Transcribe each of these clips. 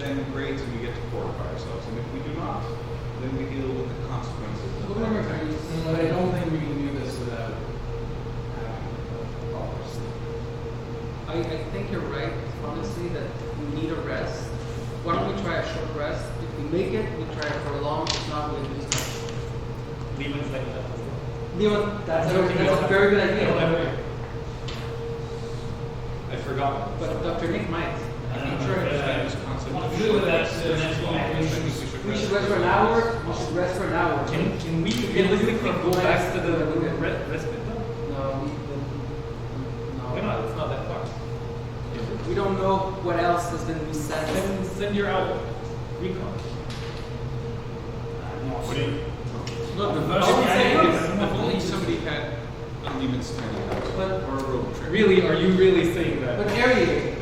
then great, and we get to fortify ourselves. And if we do not, then we deal with the consequences. But I don't think we can do this without having a proper sleep. I think you're right, honestly, that we need a rest. Why don't we try a short rest? If we make it, we try it for a long. If not, we lose time. Leaving like that. Leon, that's a very good idea. I forgot. But Dr. Nick might. I'm sure I understand this concept. We should rest for an hour. We should rest for an hour. Can we realistically go back to the respite though? No, Why not? It's not that far. we don't know what else has been reset. Send your out recon. What do you? Look, the All I'm saying is, if only somebody had a Lehman's tiny house But- or a road trip. Really, are you really saying that? But Harry,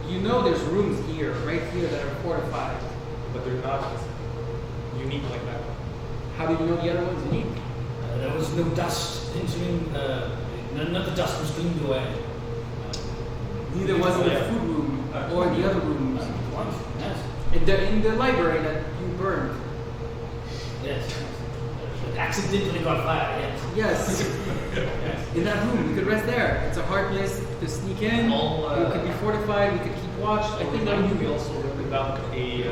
you know there's rooms here, right here, that are fortified. But they're not unique like that. How do you know the other one's unique? There was no dust entering, none of the dust was cleaned away. Neither was in the food room or the other rooms. Once, yes. In the library that you burned. Yes. It accidentally got fired, yes. Yes. In that room, we could rest there. It's a hard place to sneak in. We could be fortified. We could keep watch. I think that we also learned about a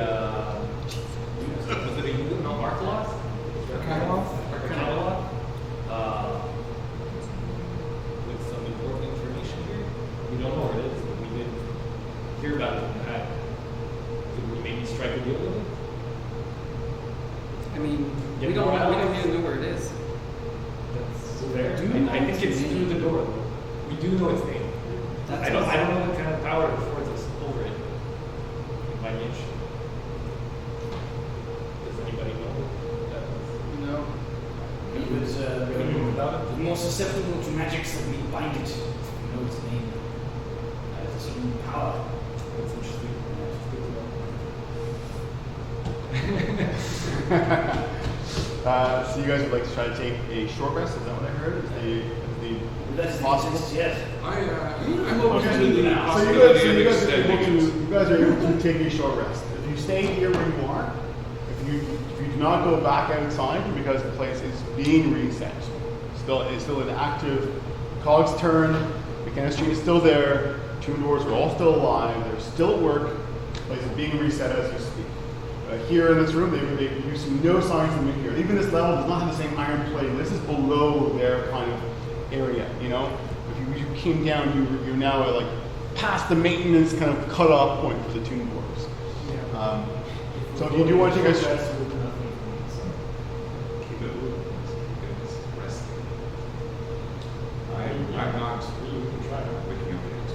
was it a unit, not Arcalot? Arcalot? With some important information here. We don't know what it is, but we did hear about it in the past. Did we maybe strike a deal with it? I mean, Yeah, we don't more even know where it is. That's fair. I think it's through the door though. We do know its name. I don't know what kind of power it affords us over it. By inch. Does anybody know? No. It was more susceptible to magics that we bind it. You know its name. It has a certain power. That's interesting. So you guys would like to try to take a short rest? Is that what I heard? That's possible? Yes. I'm open to the So you possibility of guys extending it. you guys are able to take a short rest. If you stay here where you are, if you do not go back outside because the place is being reset, it's still an active cog's turn, the chemistry is still there, two doors are all still alive, they're still at work, the place is being reset as you speak. Here in this room, you see no signs of them here. Even this level does not have the same iron plating. This is below their kind of area, you know? If you came down, you're now at like past the maintenance kind of cutoff point for the two doors. So if you do want to take a Keep it moving. Keep it resting. I'm not waking up yet.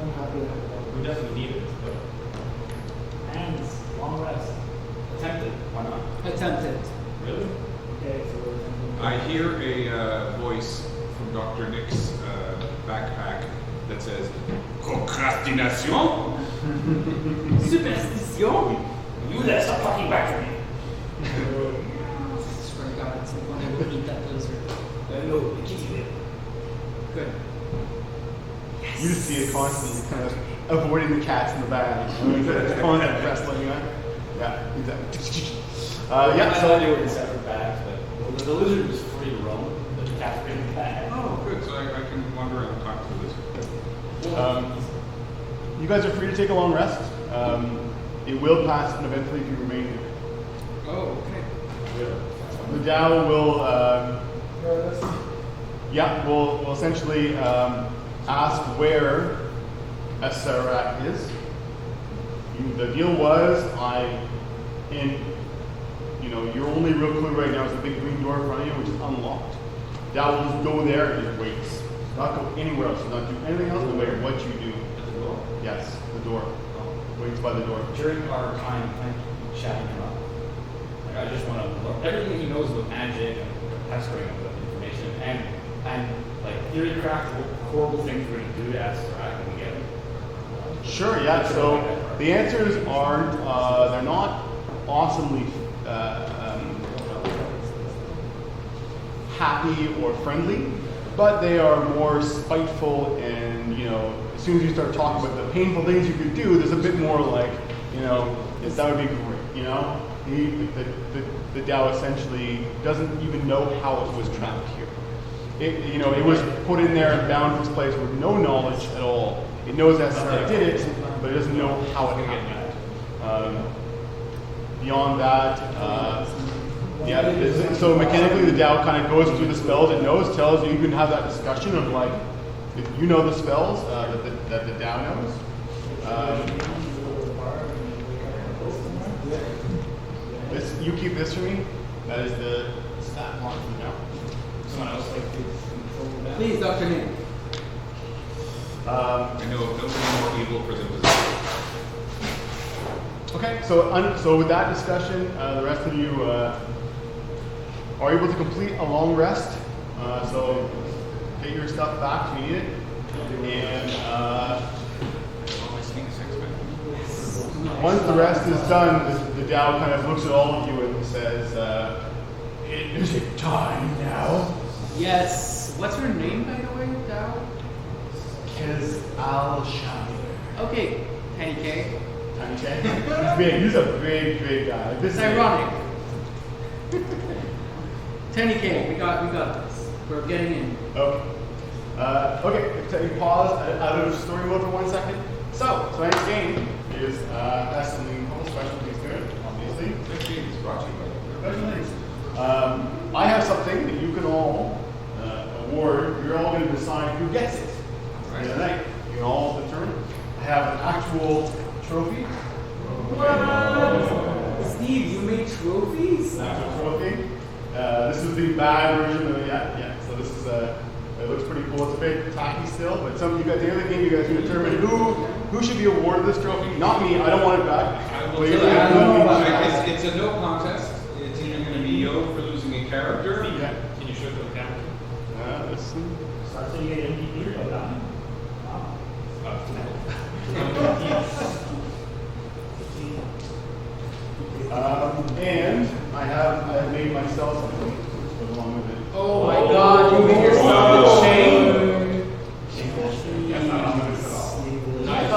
I'm happy to have that. We definitely need it, but Hands, long rest. attempt it. Why not? Attempt it. Really? Okay, so we're thinking. I hear a voice from Dr. Nick's backpack that says, Procrastination? Superstition? You there, stop talking back to me. I swear to God, it's like when I would eat that lizard. No, the kitty there. Good. You just see it constantly kind of avoiding the cats in the bag. It's constant wrestling, right? Yeah, exactly. Yeah, I so thought they were in separate bags, but the lizard was free to roam. But the cat's been in the bag. Oh, good. So I can wander around and talk to this. you guys are free to take a long rest. It will pass and eventually if you remain here. Oh, okay. The Dow will, will essentially ask where Esarak is. The deal was, your only real clue right now is the big green door in front of you, which is unlocked. Dow will just go there and just waits. Not go anywhere else, not do anything else, no matter what you do. At the door. Yes, the door. Waits by the door. During our time, can I keep chatting him up? Like, I just want to look. Everything he knows about magic and pestering him with information and like theory craft, what horrible things we're going to do to Astarak when we get him. Sure, yeah. So the answers aren't, they're not awesomely happy or friendly. but they are more spiteful, and as soon as you start talking about the painful things you could do, there's a bit more like, yes, that would be great. The Tao essentially doesn't even know how it was trapped here. It was put in there and bound to its place with no knowledge at all. It knows that it did it, but it doesn't know how it happened. Beyond that, so mechanically the Tao kind of goes through the spells it knows, tells you can have that discussion of like, if you know the spells that the Tao knows. You keep this for me. That is the stat mark for now. Someone else like to control that? Please, Dr. Nick. I know of nobody more evil for them to Okay, so with that discussion, the rest of you are able to complete a long rest. So get your stuff back if you need it, and once the rest is done, the Tao kind of looks at all of you and says, "Is it time now?" Yes. What's her name, by the way, Dao? Kiz al-Shamir. Okay, Tiny K. Tiny K. He's big. He's a big guy. Like, this It's is ironic. Tiny K, we got this. We're getting in. Okay. Okay, you pause out of story mode for 1 second. So tonight's game is has something called special things good, obviously. This game is brought to you by Special things. I have something that you can all award. You're all going to decide who gets it. Right. Tonight, you can all determine. I have an actual trophy. Steve, you made trophies? An actual trophy. This is the bad version of yeah. So this is it looks pretty cool. It's a bit tacky still, but some of you guys, the other game, you guys can determine who should be awarded this trophy. Not me. I don't want it back. I will But you're tell you, gonna go it's a no contest. It's either going to be Yo for losing a character. Yeah. Can you show it to the camera? Let's see. Start saying it MVP or that. And I have made myself something to go along with it. Oh my god, you made yourself a chain?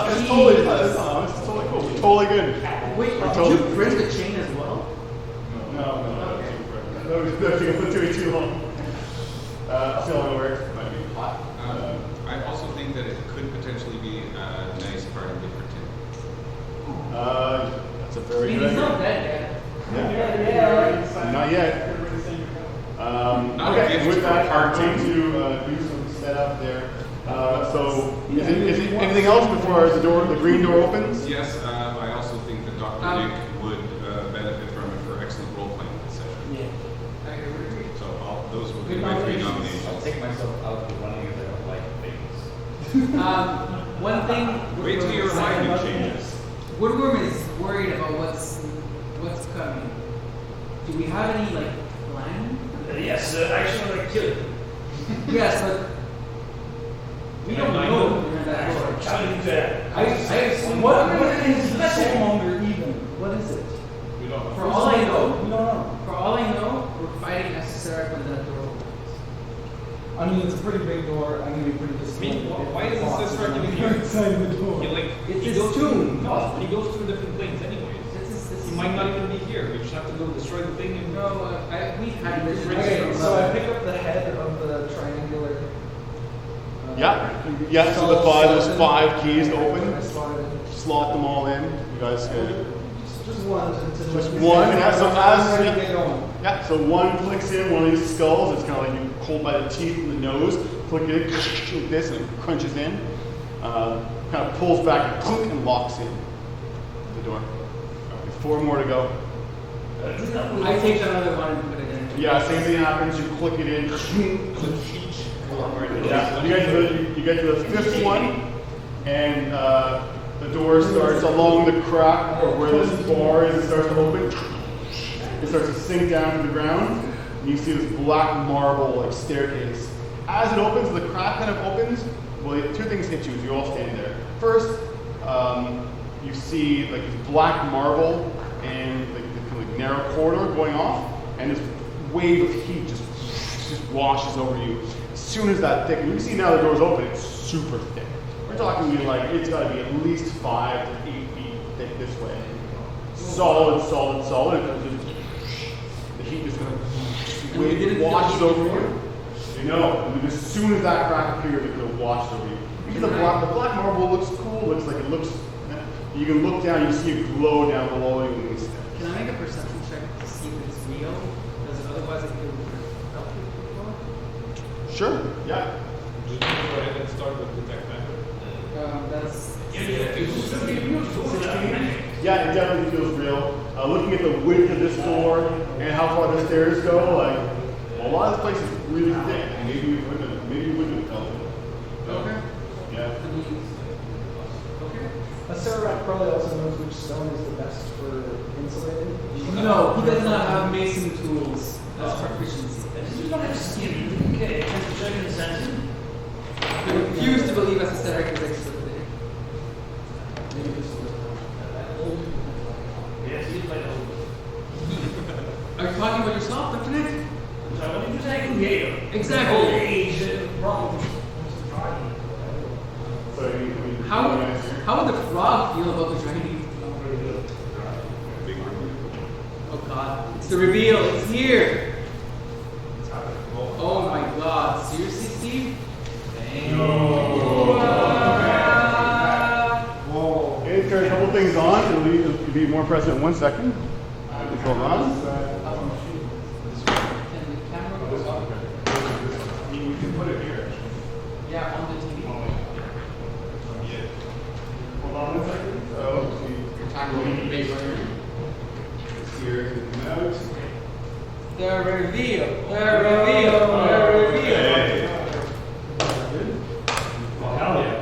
It's totally cool. Totally good. Wait, Totally- did you print the chain as well? No. That's doing too long. Still on work. Might be hot. I also think that it could potentially be a nice party gift for Tim. That's a very He's good idea. not dead Yeah. Not yet. Not a Okay, gift with for that, a I'm party. going to do some setup there. Is it anything else before the green door opens? Yes, I also think that Dr. Nick would benefit from it for excellent role playing this session. Yeah. I agree. So those will be my 3 I'll nominations. take myself out of running if I don't like things. One thing. Wait till your alignment changes. Woodworm is worried about what's coming. Do we have any plan? Yes, actually, like kill it. Yes, but we don't know that door. Challenge that. I assume What is the soulmonger even? What is it? We don't know. For all I know, We don't know. for all I know, we're fighting SSRF when that door opens. I mean, it's a pretty big door. I'm gonna be pretty disappointed. why is this right in here? Inside the door. It's he his goes tomb. No, he goes through different things anyways. This He might not even be here. We just have to go destroy the thing and No, we had this. Okay, so I pick up the head of the triangular. Yeah. So there's 5 keys to I open. slotted Slot them all in. You guys can. just one. Just one, yeah, so as- ready to get going. Yeah, so one clicks in one of these skulls. It's kind of like you hold by the teeth and the nose, click it like this, and it crunches in. Kind of pulls back and clunk and locks in the door. Okay, 4 more to go. I take another one and put it in. Yeah, same thing happens. You click it in. Yeah, you get to the 5th one, and the door starts along the crack of where this bar is. It starts to open. It starts to sink down to the ground, and you see this black marble staircase. As it opens, the crack kind of opens. Well, 2 things hit you as you're all standing there. First, you see this black marble and the narrow corridor going off, and this wave of heat just washes over you. as soon as that thick, and you can see now the door's open, it's super thick. We're talking like it's got to be at least 5 to 8 feet thick this way. Solid. The heat is going to wash over you. You know, and as soon as that crack appears, it's going to wash over you. Because the black marble looks cool. Looks like it looks. You can look down, you see it glow down below you. When you step. Can I make a perception check to see if it's real? Because otherwise it could help you. Sure. Yeah. Just go ahead and start with detect magic. That's. Yeah, it definitely feels real. Looking at the width of this door and how far the stairs go, like a lot of this place is really thick. And maybe you wouldn't have felt it. Okay. Yeah. Okay. A Sarah probably also knows which stone is the best for insulating. No, he does not have mason tools as proficiency. You don't have skin. Okay, second sense. I refuse to believe esoteric is extra. Maybe this was Yes, he's like old. Are you talking about yourself, Dr. Nick? So what did you say? Creator. Exactly. Old age, problems. So I mean, How would the frog feel about the dragon? Oh God, it's the reveal, it's here. Oh my God, seriously, Steve? Okay, turn a couple things on. It'll be more present in 1 second. Control on. Can the camera go up? You can put it here. Yeah, on the TV. Hold on 1 second. So, Your camera will be bigger. here can come out. The reveal, the reveal, the reveal. Well, hell yeah.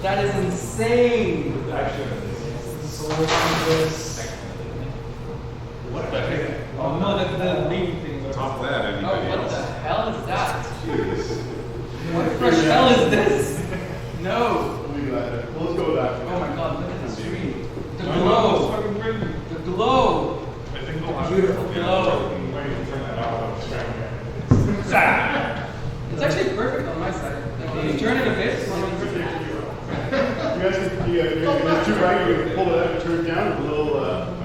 That is insane. What the heck? Oh no, that's the leading thing. Top of that, Oh, anybody what else? the hell is that? Jeez. What the hell is this? No. We'll leave that there. Well, let's go with that. Oh my God, look at the screen. The No, no, glow. it's fucking brilliant. The glow. I think we'll have Beautiful to glow. turn that off. It's actually perfect on my side. Like, if you turn it a bit, it's like perfect. You guys can, it's too bright, you can pull it out and turn it down a little,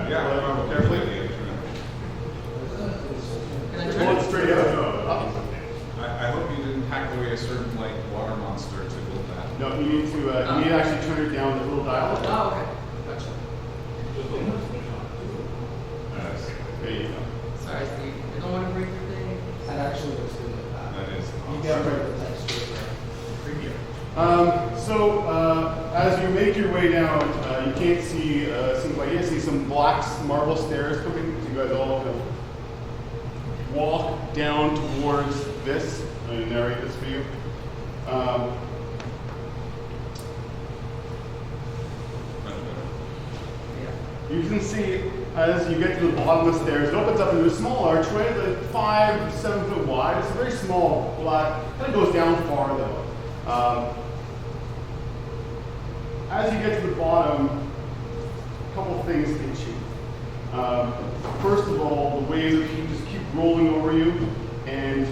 Yeah, carefully. Can I Pull turn it it? straight out. Up. I hope you didn't hack away a certain like water monster to build that. No, you need to actually turn it down the little dial. Oh, okay. Gotcha. There you go. Sorry, Steve. I don't want to break your thing. That actually looks good like that. That is You get rid of the texture. As you make your way down, you can't see you see some black marble stairs coming. So you guys all kind of walk down towards this. I'm going to narrate this for you. You can see as you get to the bottom of the stairs, it opens up into a small archway, like 5 to 7 foot wide. It's a very small black, kind of goes down far though. As you get to the bottom, a couple things hit you. First of all, the waves of heat just keep rolling over you, and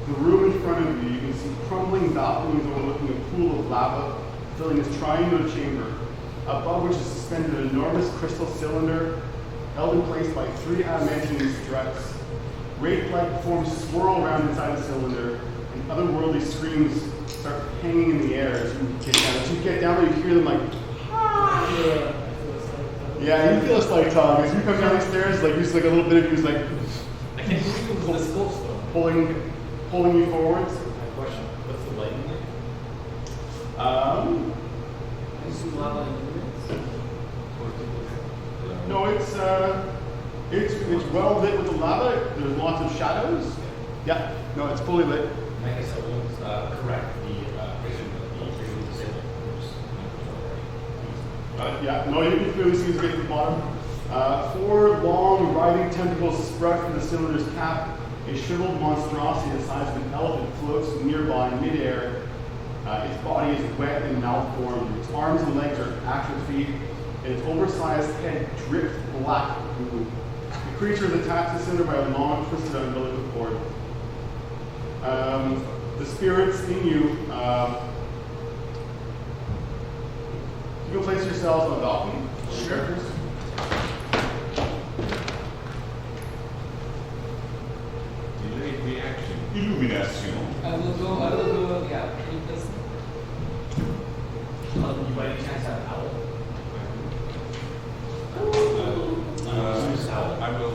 the room in front of you, you can see crumbling balconies overlooking a pool of lava filling this triangular chamber, above which is suspended an enormous crystal cylinder held in place by 3 adamantine struts. Wraith-like forms swirl around inside the cylinder, and otherworldly screams start hanging in the air as you get down. As you get down there, you hear them like, ah! Yeah, you feel a slight tug. As you come down the stairs, like just like a little bit of you is like I can't believe it was this close though. pulling you forwards. Question. What's the lighting like? I see lava in the minutes. No, it's well lit with the lava. There's lots of shadows. Yeah, no, it's fully lit. I guess I won't correct the vision of the visually disabled. Yeah, no, you can clearly see as you get to the bottom. 4 long, writhing tentacles sprout from the cylinder's cap. A shriveled monstrosity the size of an elephant floats nearby in midair. Its body is wet and malformed. Its arms and legs are atrophied, and its oversized head drips black goo. The creature is attached to the cylinder by a long, twisted umbilical cord. The spirits in you, you can place yourselves on the balcony. Sure. Delayed reaction. Illumination. I will go, yeah, keep this. You by any chance have an owl? I will,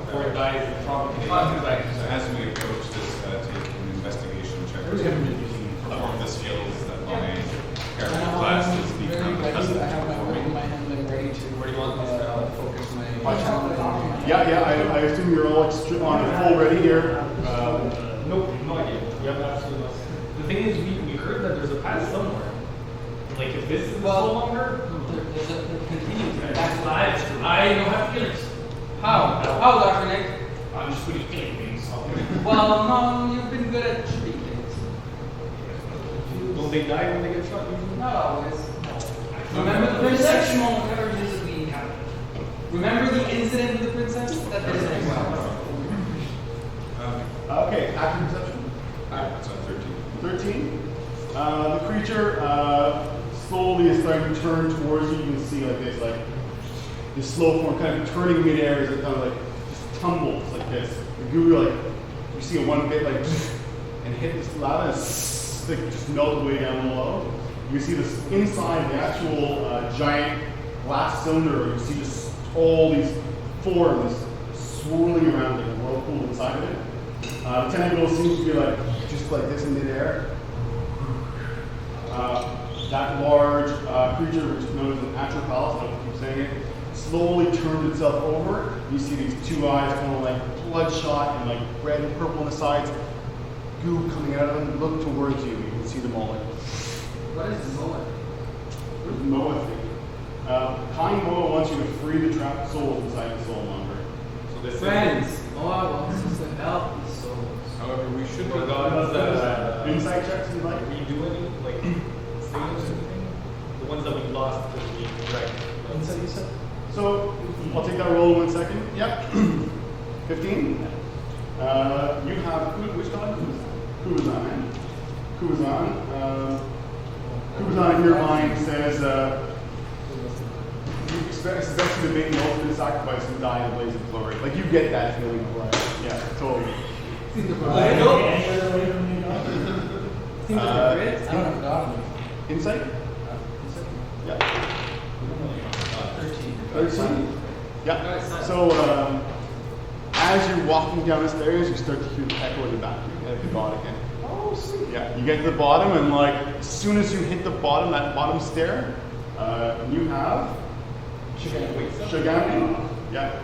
Before it dies, it's probably as we approach this, take an investigation check. Perform the skills that my character class has become accustomed I have to my performing. in my hand like ready to. Where do you want this to focus my. Yeah, I assume you're all on full ready here. Nope, no idea. You have absolutely no. The thing is, we heard that there's a path somewhere. Like, if this is no longer, There's a continues. that's live. I don't have feelings. How? How, Dr. Nick? I'm just going to killing things. Well, no, you've been good at shooting things. Don't they die when they get shot? Usually? Not always. Remember the perception moment, whatever it is that we encounter. Remember the incident with the princess? That didn't end well. Okay, active perception. That's on 13. 13. The creature slowly is starting to turn towards you. You can see like this slow form kind of turning midair as it kind of like just tumbles like this. The goo, like you see it one bit like and hit this lava and just melt away down below. You see this inside the actual giant glass cylinder. You see just all these forms swirling around like a whirlpool inside of it. The tentacle seems to be like just like this in midair. That large creature, which is known as an atropals, I don't keep saying it, slowly turned itself over. You see these two eyes kind of like bloodshot and like red and purple on the sides, goo coming out of them. Look towards you. You can see them all like. What is Moa? What does Moa think? Kind Moa wants you to free the trapped souls inside the soul monger. So this Friends, Moa wants us to help these souls. However, we should Oh, be God, Insight checks you like? we do any, like, saves or anything? The ones that we lost because we drank. Inside you said? So I'll take that roll in 1 second. Yep. 15. You have which god? Kuzan. Kuzan in your mind says you expect you to make the ultimate sacrifice and die in a blaze of glory. Like you get that feeling of like, yeah, totally. Seems like Uh, a grid. I don't have a god on me. Insight? Yeah. 13. 13? Yeah. Nice. So, as you're walking down the stairs, you start to hear the echo in the back of your head, the god again. Oh, sweet. Yeah, you get to the bottom, and like, as soon as you hit the bottom, that bottom stair, you have Shigami. Yeah.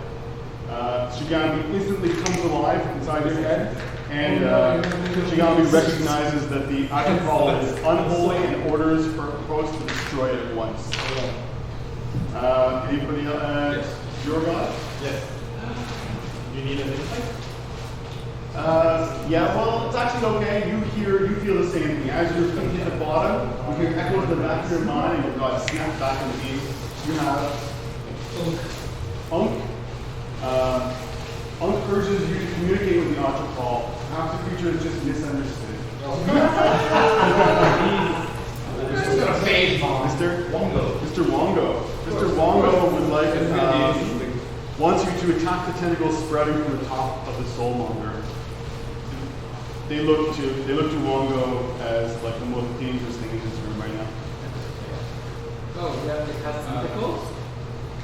Shigami instantly comes alive inside your head, and Shigami recognizes that the Atropal is unholy and orders her host to destroy it at once. Anybody else? Your god? Yes. You need an insight? Yeah, well, it's actually okay. You feel the same thing. As your feet hit the bottom, you hear echoes in the back of your mind, and your god snaps back into being. You have Unk. Unk urges you to communicate with the Atropal. Perhaps the creature is just misunderstood. Mr. Wongo. Mr. Wongo would like wants you to attack the tentacles sprouting from the top of the soulmonger. They look to Wongo as like the most dangerous thing in this room right now. Oh, you have to cast tentacles?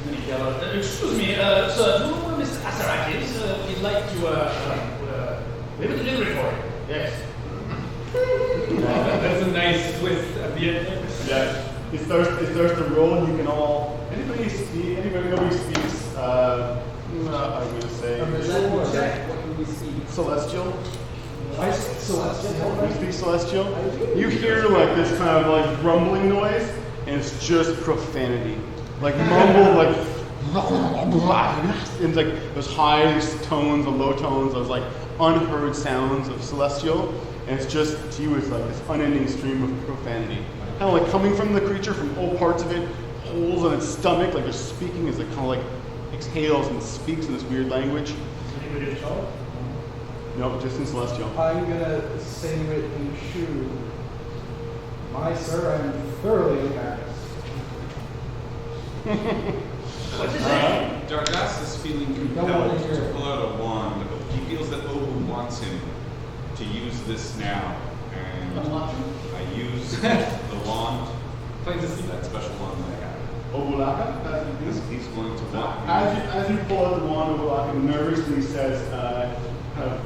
Excuse me, sir, do you know where Mr. Asarakis? We'd like to, we have a delivery for him. Yes. That's a nice twist at the end. Yeah. It starts to roll, and you can all. Anybody who speaks, I'm going to say. Let me check. What do we see? Celestial. Celestial. You speak Celestial? You hear like this kind of like rumbling noise, and it's just profanity. Like mumble, like, and like those high tones, the low tones, those like unheard sounds of Celestial, and it's just to you, it's like this unending stream of profanity, kind of like coming from the creature, from all parts of it, holes in its stomach, like they're speaking as it kind of like exhales and speaks in this weird language. No, just in Celestial. I'm gonna say it in Shu. My sir, I'm thoroughly embarrassed. What's his name? Dargas is feeling Don't compelled want to hear to it. pull out a wand. He feels that Obu wants him to use this now. And I use the wand, that special wand that I have. Obulaka, that's what it is. He's going to walk me. As you pull out the wand, Obulaka nervously says, kind of,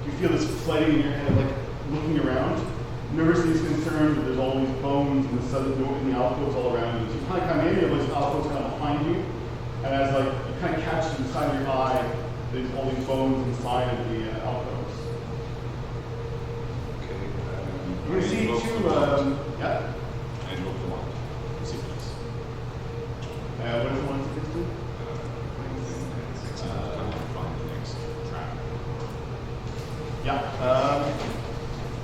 you feel this flooding in your head, like looking around. Nervously is concerned that there's all these bones and the southern door and the alcoves all around you. So you kind of come in, and those alcoves kind of behind you. And as like you kind of catch to the side of your eye, there's all these bones inside of the alcoves. Okay. You're going to see two, yeah? I invoke the wand. Sequence. What is the one to do? Come on, find the next trap. Yeah.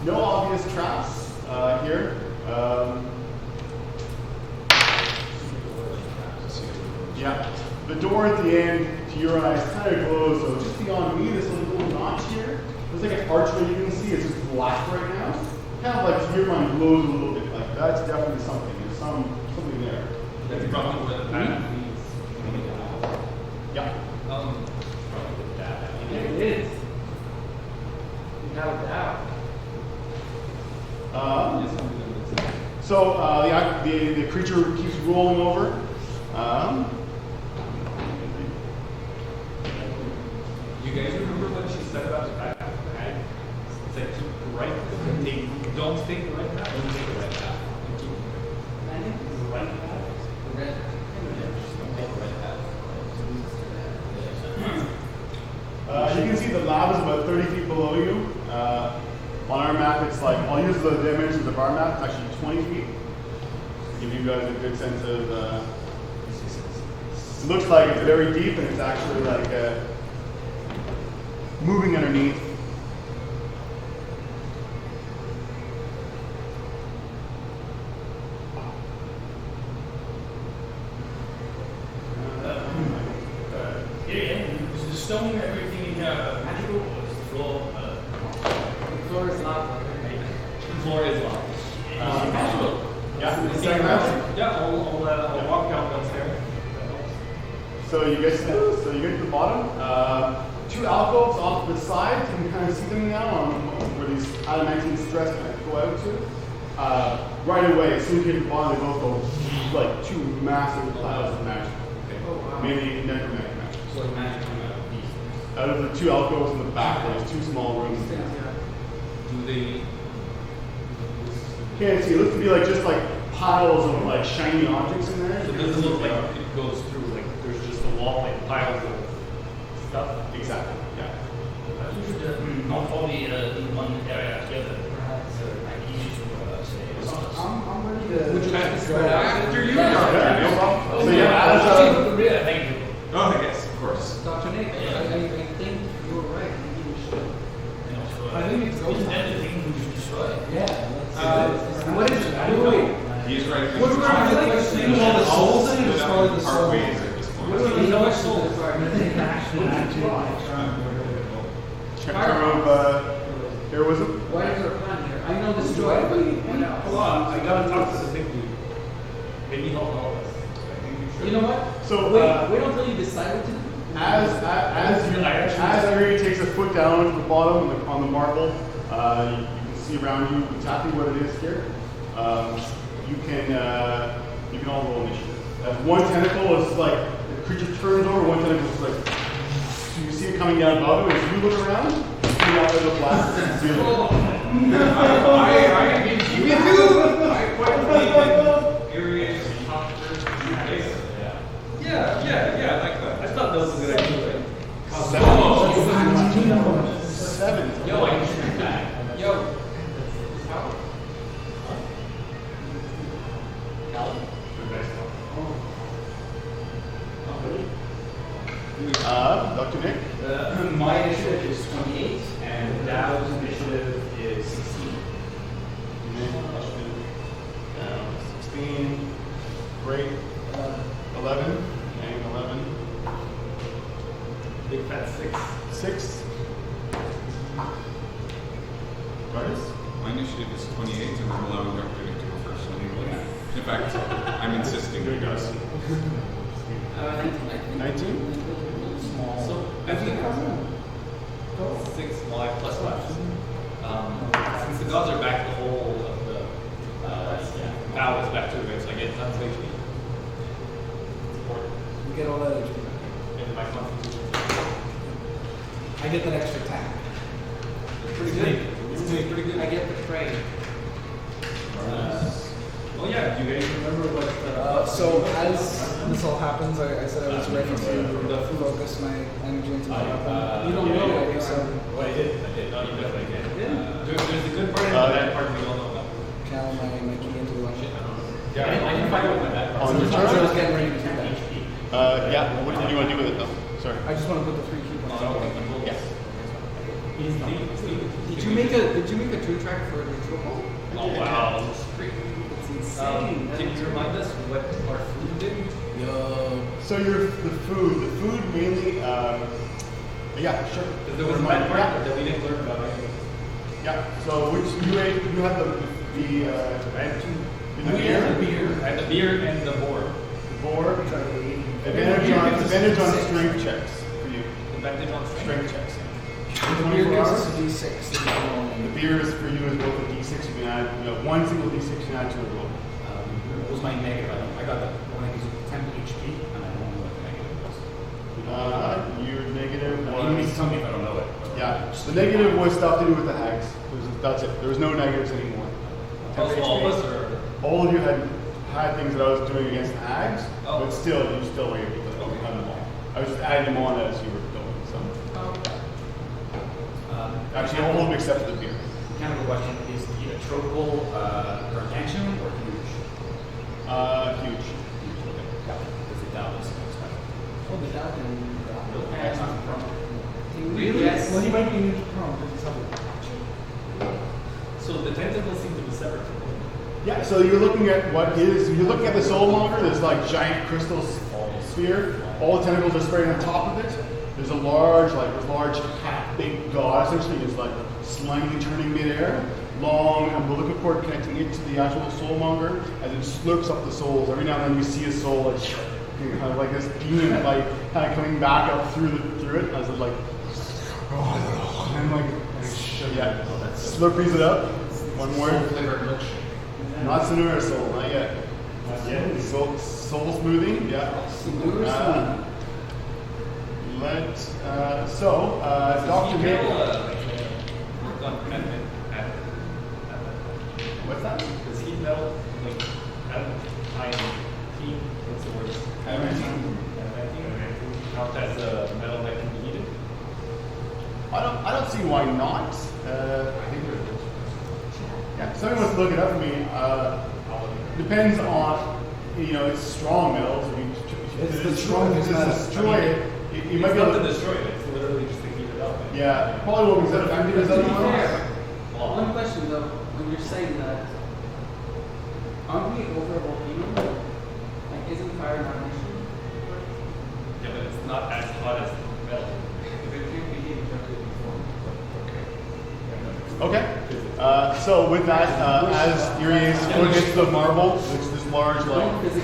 No obvious traps here. Yeah. The door at the end, to your eyes, kind of glows. So just beyond me, this little notch here, there's like an archway you can see. It's just black right now. Kind of like to your mind glows a little bit. Like that's definitely something. There's something there. That's probably where the pattern leads. Yeah. Probably with that. It is. Without doubt. So the creature keeps rolling over. You guys remember what she said about the back of the bag? It's like keep the right path. Don't take the right path. Don't take the right path. Keep the right path. Red. Don't take the right path. You can see the lab is about 30 feet below you. On our map, it's like, I'll use the dimensions of our map, it's actually 20 feet. To give you guys a good sense of, it looks like it's very deep and it's actually like moving underneath. Is the stone everything magical, or is the floor? The floor is lava. The floor is locked. Magical. Yeah, second round. Yeah, I'll walk down downstairs. So you get to the bottom. Two alcoves off to the side. You can kind of see them now on where these adamantine stress kind of go out to. Right away, as soon as you get to the bottom, they both go like two massive clouds of magic. Oh, wow. Mainly necromantic magic. So magic coming out of these. Out of the two alcoves in the back, there's two small rooms. Yeah. Do they? Can't see. It looks to be like just like piles of like shiny objects in there. So it doesn't look like it goes through. Like there's just a wall, like piles of stuff. Exactly. Yeah. We should not all be in one area together. Perhaps like easy to say. I'm ready to. Would you like to go spread out? After you, Yeah, Doctor. no problem. Oh, So yeah, as yeah, thank you. Oh, yes, of course. Dr. Nick, I think you're right. Maybe we should. And also, I think it's isn't that the thing we should destroy? Yeah. What is it? Wait. He is right. What's the question? Is all the souls in it, or is probably the Part soul? ways at this point. What do we know? What's soul? check of heroism. Why is there a plan here? I know this joy, but what else? Hold on, I gotta talk to the big dude. Maybe he'll help us. You know what? So, wait until you decide what to do. As Yuri takes a foot down to the bottom on the marble, you can see around you exactly what it is here. You can all roll initiative. One tentacle is like the creature turns over. One tentacle is like so you see it coming down above it. As you look around, you see that little blast. Me too. I quite believe in areas and talkers and places. Yeah, like that. I thought that was a good idea. Seven. Yo, I can shoot back. Yo. How? Dr. Nick. My initiative is 28, and Dow's initiative is 16. 16. Great. 11. And 11. Big fat 6. 6. Artist? My initiative is 28, and I'm allowing Dr. Nick to go first. In fact, I'm insisting he does. 19? So I think 6 live plus left. Since the gods are back, the whole of the bow is back to it, so I get tons of HP. You get all that HP back. In my constitution. I get that extra attack. Pretty good. It's pretty good. I get the trade. Oh yeah, do you guys remember what? So as this all happens, I said I was ready to focus my energy into my weapon. You don't know it, so Well, I did. No, you definitely did. There's a good part and a bad part we all know about. channel my key into the one. Yeah, I didn't find out what my bad part On was. your So I was turn? getting ready to do that. Yeah. What do you want to do with it though? Sorry. I just want to put the 3 key points. Oh, okay. Yes. Did you make a true track for neutral ball? Oh wow. It's insane. Can you remind us what our food did? Yo. So the food mainly, yeah, sure. There was a bad part Yeah. that we didn't learn about. Yeah. So which you ate? You had the I had two. the beer, I had the beer and the board. the board. Advantage on strength checks for you. Advantage on Strength checks. The beer 24 gives hours. us a d6. that you can roll. The beer is for you is both a d6. You can add one single d6 you can add to a roll. What was my negative? I got the one that gives you 10 HP, and I don't know what the negative was. Your negative You need to was tell me if I don't know it. yeah. The negative was stuff to do with the hags. That's it. There was no negatives anymore. 10 Also, all of HP. us are. All of you had things that I was doing against the hags, Oh. but still, you still were able to overcome them all. I was just adding them on as you were going. So actually, all of them except for the beer. Kind of a question: is the tropical gargantuan or huge? Huge. Because the Dow is special. Oh, the Falcon. That's not from. Really? Yes. Well, he might be neutral prone because he's helping. So the tentacles seem to be separate from them. Yeah, so you're looking at you're looking at the soulmonger, this like giant crystal sphere. All the tentacles are sprayed on top of it. There's a large big god essentially is like slimy turning midair, long umbilical cord connecting it to the actual soulmonger as it slurps up the souls. Every now and then you see a soul like kind of like this beam of light kind of coming back up through it as it like and like yeah, slurpees it up. One more. Not Sonora Soul, not yet. Soul smoothing, yeah. Dr. Nick. Work on amendment at What's that? does heat metal like heat? What's the word? Adamantine. Count as a metal that can be heated. I don't see why not. I think there's. Yeah, if somebody wants to look it up for me. Depends on, it's strong metals. I mean, It's the strongest metal. destroy it. You might It's be not able to to. destroy it. It's literally just to heat it up. Yeah, probably won't be as effective as To other be ones. fair, one question though, when you're saying that, aren't we over a volcano? Like, isn't fire not an issue? Yeah, but it's not as hot as metal. If it can't be heated directly before. Okay. So with that, as Urias gets the marble, it's this large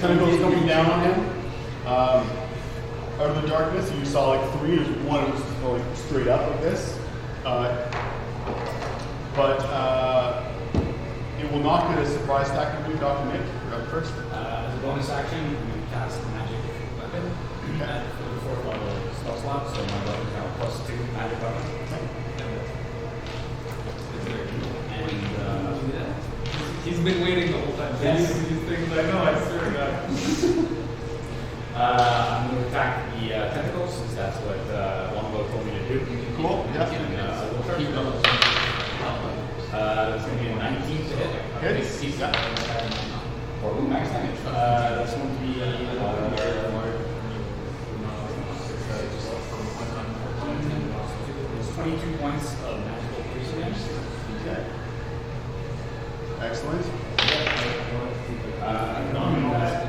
tentacles coming down on him. Out of the darkness, you saw like 3. There's one that was just going straight up like this. But it will not get a surprise attack from you, Dr. Nick. You're up first. As a bonus action, you cast magic weapon at the 4th level spell slot, so my weapon now +2 magic weapon. And He's been waiting the whole time. Yes. These things, I know, I swear to God. I'm going to attack the tentacles, since that's what Longbow told me to do. Cool. Yeah. And we'll start with those. That's going to be a 19 to hit. Hits. Yeah. Or max damage. That's going to be 22 points of magical piercing damage. Okay. Excellent.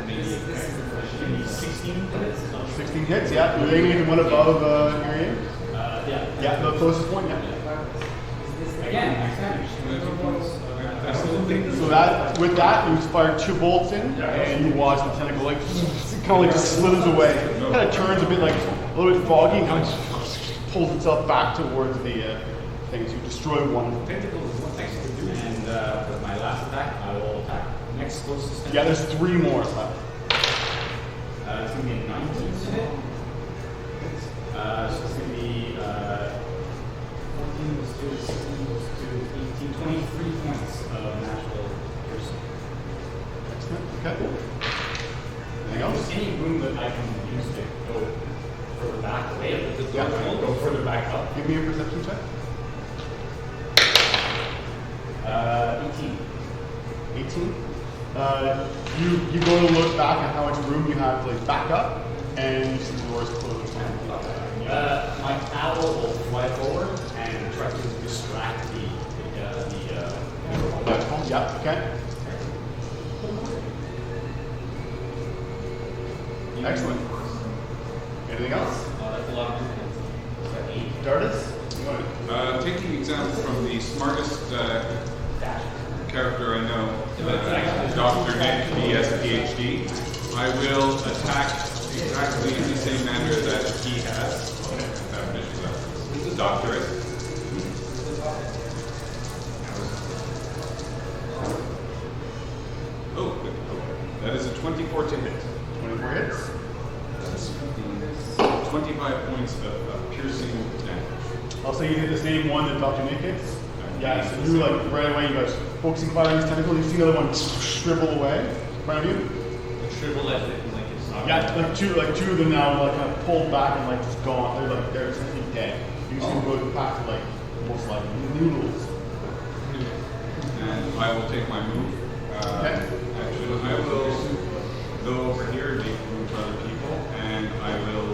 Maybe 16 hits. 16 hits. Yeah. You're aiming at the one above your aim. Yeah. Yeah. The closest one. Yeah. Again, max damage. So that with that, you fire 2 bolts in, and you watch the tentacle like kind of like just slithers away. Kind of turns a bit like a little bit foggy, and kind of pulls itself back towards the things. You destroy one. Tentacles is what next to do. And with my last attack, I will attack next closest. Yeah, there's 3 more left. It's going to be a 19 to hit. So it's going to be 14 plus 2 is 16 plus 2 is 18, 23 points of natural piercing. Excellent. Okay. Anything else? Any room that I can use to go further back away, Yeah. go further back up. Give me a perception check. 18. 18. You go to look back at how much room you have to like back up, and you see the doors closed. My owl will fly forward and try to distract the Yeah. Okay. Excellent. Anything else? That's a lot of movement. Dardis? Taking example from the smartest character I know, Dr. Nick, DS PhD, I will attack exactly in the same manner that he has. This is doctorate. Oh, good. That is a 24 to hit. 24 hits. That's 25 points of piercing damage. I'll say you did the same one that Dr. Nick hit. Yeah, so you like right away, you guys focusing fire on his tentacle, you see the other one shrivel away in front of you. Shrivel as if like it's not. Yeah, like two of them now like kind of pulled back and like just gone. They're essentially dead. You see them go back to like almost like noodles. And I will take my move. Actually, I will go over here and make room for other people, and I will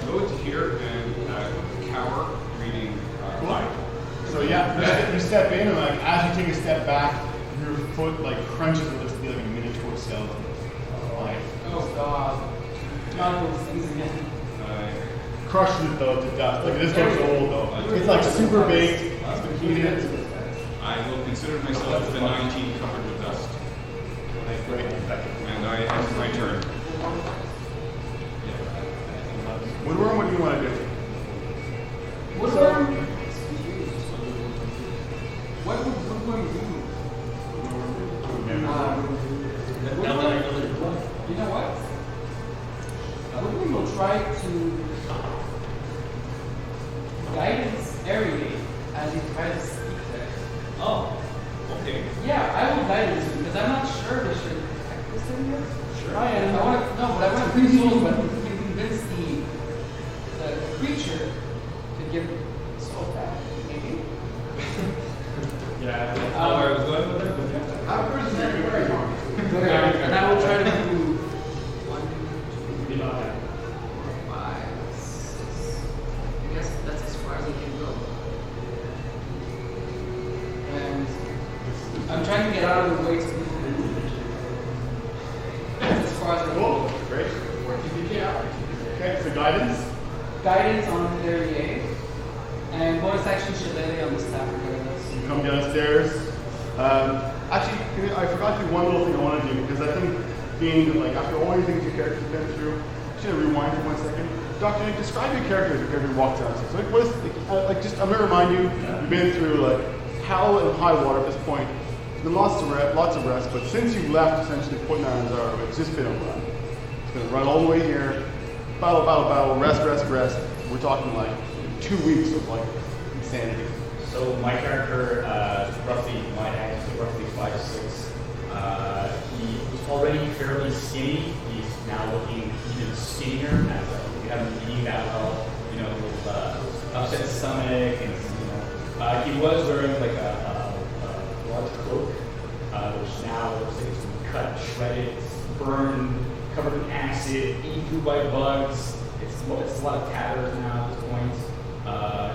go to here and cower, reading light. So yeah, you step in, and like as you take a step back, your foot like crunches with this like a miniature skeleton. Like Oh God. Not those things again. crushes it though to dust. Like this looks old though. It's like super baked. It's been heated. I will consider myself with a 19 covered with dust. Great. And I end my turn. Woodworm, what do you want to do? Woodworm? What would Woodworm do? You know what? Woodworm will try to guidance Ariane as he tries to speak there. Oh, okay. Yeah, I will guidance him because I'm not sure they should protect this area. Sure. I am. I want to no, but I want to convince the creature to give soul back. Maybe. Yeah, that's not where I was going with it, but yeah. How person that you are? And I will try to do 1, 2, 3, 4, 5, 6. I guess that's as far as I can go. And I'm trying to get out of the way to move. That's as far as I can Cool. go. Great. Okay, so guidance. Guidance on area. And bonus action should lay on the staff regardless. You come downstairs. Actually, I forgot to do one little thing I want to do because I think being like after all the things your character's been through, I should rewind for 1 second. Doctor, Nick, describe your character as your character walks downstairs. So like, what is just I'm gonna remind you, you've been through like hell and high water at this point. There's been lots of rest, but since you left, essentially putting on Zara, it's just been a run. It's been a run all the way here. Battle, rest. We're talking like 2 weeks of like insanity. So my character, roughly, my height is roughly 5'6". He was already fairly skinny. He's now looking even skinnier as we haven't been eating that well. You know, with upset stomach, and he was wearing like a large cloak, which now looks like it's been cut, shredded, burned, covered in acid, eaten through by bugs. It's a lot of tatters now at this point.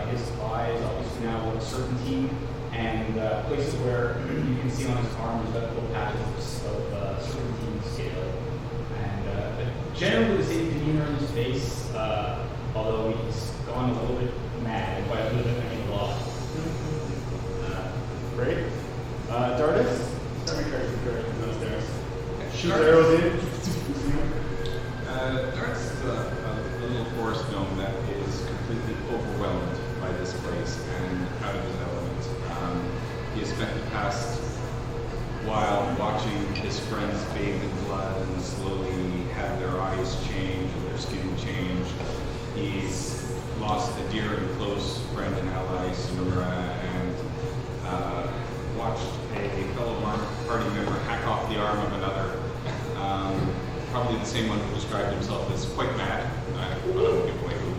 His eyes obviously now look serpentine, and places where you can see on his arm there's got little patches of serpentine scale. And generally the same demeanor in his face, although he's gone a little bit mad, by a little bit, I mean a lot. Great. Dardis? Every character direction downstairs. Shoot Darts. arrows in. Darts is a little forest gnome that is completely overwhelmed by this place and out of his element. He has spent the past while watching his friends bathe in blood and slowly have their eyes change and their skin change. He's lost a dear and close friend and ally, Sonora, and watched a fellow party member hack off the arm of another. Probably the same one who described himself as quite mad, but I won't give away who.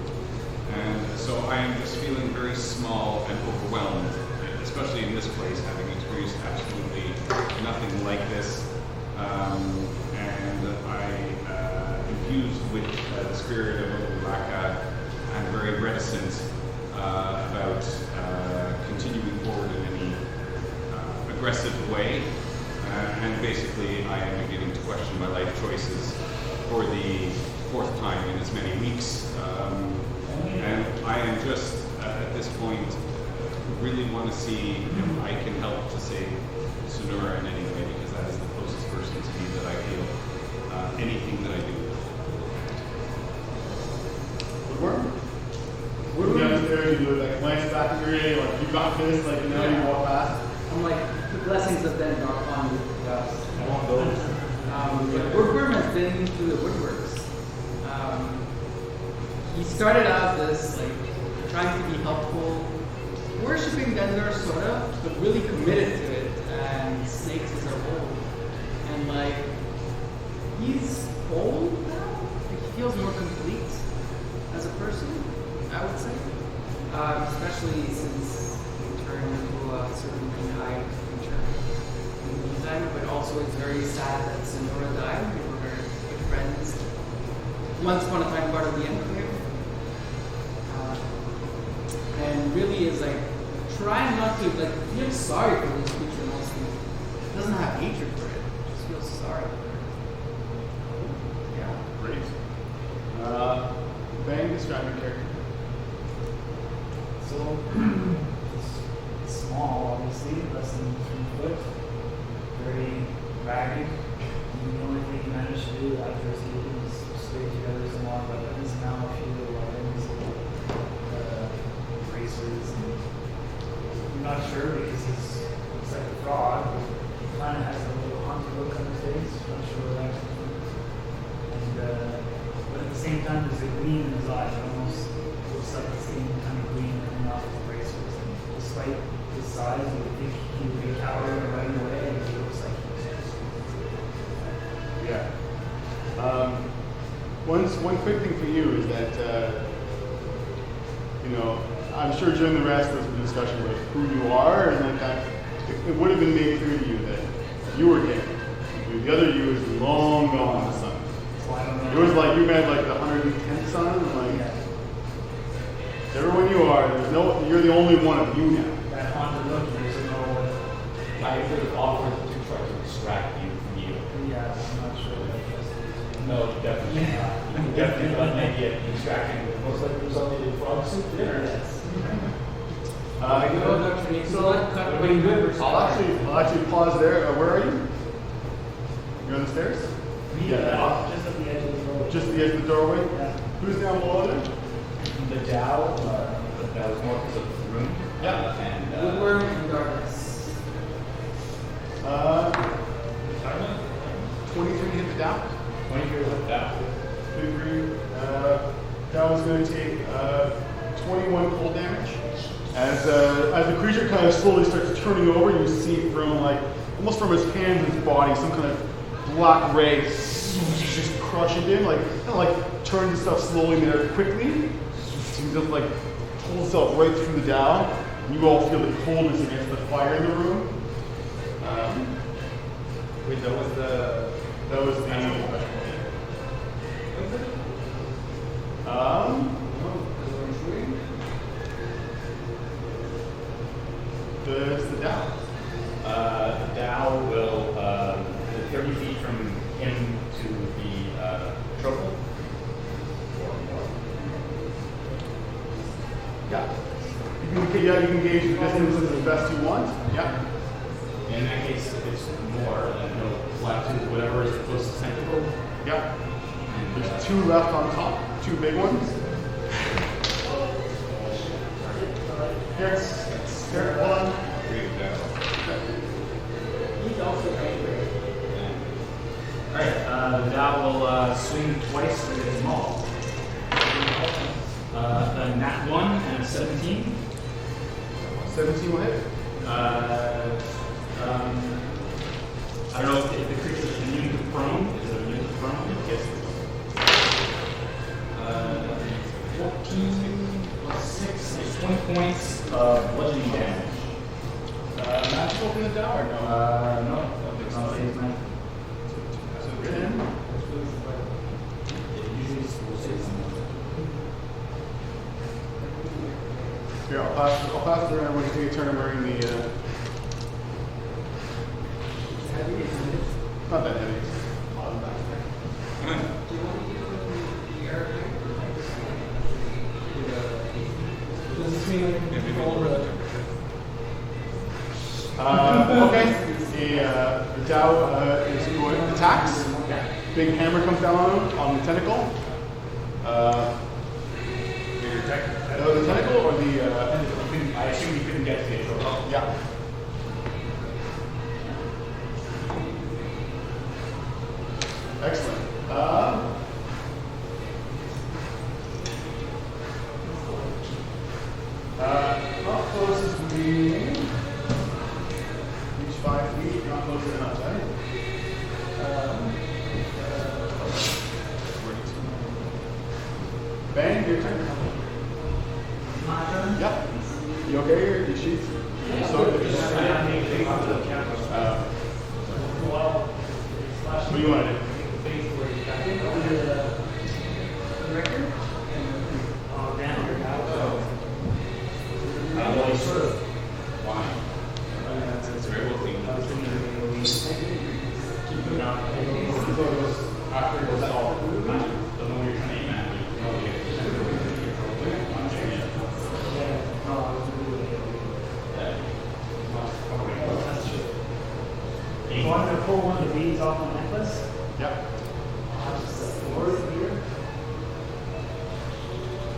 And so I am just feeling very small and overwhelmed, especially in this place, having experienced absolutely nothing like this. And I, infused with the spirit of Olaka, I'm very reticent about continuing forward in any aggressive way. And basically, I am beginning to question my life choices for the fourth time in as many weeks. And I am just, at this point, really want to see if I can help to save Sonora in any way, because that is the closest person to me that I feel anything that I do. Woodworm? Woodworm downstairs, you like glance back at your area, like you got this, like now you walk past. I'm like, the blessings of them are upon you. I want those. Woodworm has been through the woodworks. He started out this, like, trying to be helpful, worshipping Denver, sort of, but really committed to it, and snakes is our role. And, like, he's old now. Like, he feels more complete as a person, I would say. Especially since he turned into a certain guy creature in the meantime, but also it's very sad that Sonora died. We were very good friends. Once upon a time, part of the Enclave. And really is like trying not to like feel sorry for this creature mostly. Doesn't have hatred for it. Just feels sorry for it. Yeah. Great. Bang, describe your character. So, it's small, obviously, less than 3 foot, very ragged. And the only thing he managed to do after escaping is scrape together some long weapons. Now a few little weapons, bracers, and I'm not sure because he looks like a frog. He kind of has a little haunted look on his face. Not sure where that comes from. And but at the same time, there's a gleam in his eye. It almost looks like the same kind of gleam coming off his bracers. And despite his size, you would think he would be a coward and running away, and he looks like he's just. Yeah. One quick thing for you is that, you know, I'm sure during the rest of the discussion with who you are, and like that, it would have been made clear to you that you were gay. The other you is long gone in the sun. So I don't know. It was like you met like the 110th son, and like everyone you are, you're the only one of you now. That haunted look, he doesn't know what. I could have offered to try to distract you from you. Yeah, I'm not sure what that is. No, definitely not. You can definitely not make it distracting. Most likely there's only a frog suit there. Yes. I'll actually pause there. Where are you? You're on the stairs? Just at the edge of the road. Just the edge of the doorway? Yeah. Who's down below there? The Dow, that was more because of the room. Yeah. And Woodworm and darkness. 23 hit the down. 20 years of Dow. 23. That was going to take 21 cold damage. As the creature kind of slowly starts turning over, you see from like almost from his hands and his body some kind of black ray just crushing him, like kind of like turns himself slowly there quickly. He just like pulls himself right through the Dow. You all feel the coldness against the fire in the room. Wait, that was the. There's the Dow. The Dow will 30 feet from him to the trophy. Yeah. You can gauge the distance as best you want. Yeah. in that case, if it's more, then he'll fly to whatever is the closest tentacle. Yep. And There's two left on top, two big ones. Here, one. He's also angry. Alright, the Dow will swing twice with his maul. A nat 1 and a 17. 17 will hit. I don't know if the creature is immune to prone. Is it immune to prone? Yes. 14 plus 6 is 20 points of bludgeoning damage. Magical in the tower? No. No, it's not phase magic. So 10. It usually will say something. Here, I'll pass it around when you take a turn of wearing the. Not that heavy. Does this mean I can control over the Okay. The Dow is going attacks. Big hammer comes down on the tentacle. The tentacle or the. I assume you couldn't get to the intro. Yeah. Excellent. How close is the each 5 feet? Not close enough, right? Bang, your turn. My turn? Yep. You okay here? You sheet? So, Well, what do you want to do? Well, he's sort of Why? It's very well cleaned. keeping it up. After it goes all magic, don't know where you're trying to aim at. You probably get So I'm going to pull one of the beads off my necklace. Yep. I'll just lower it here.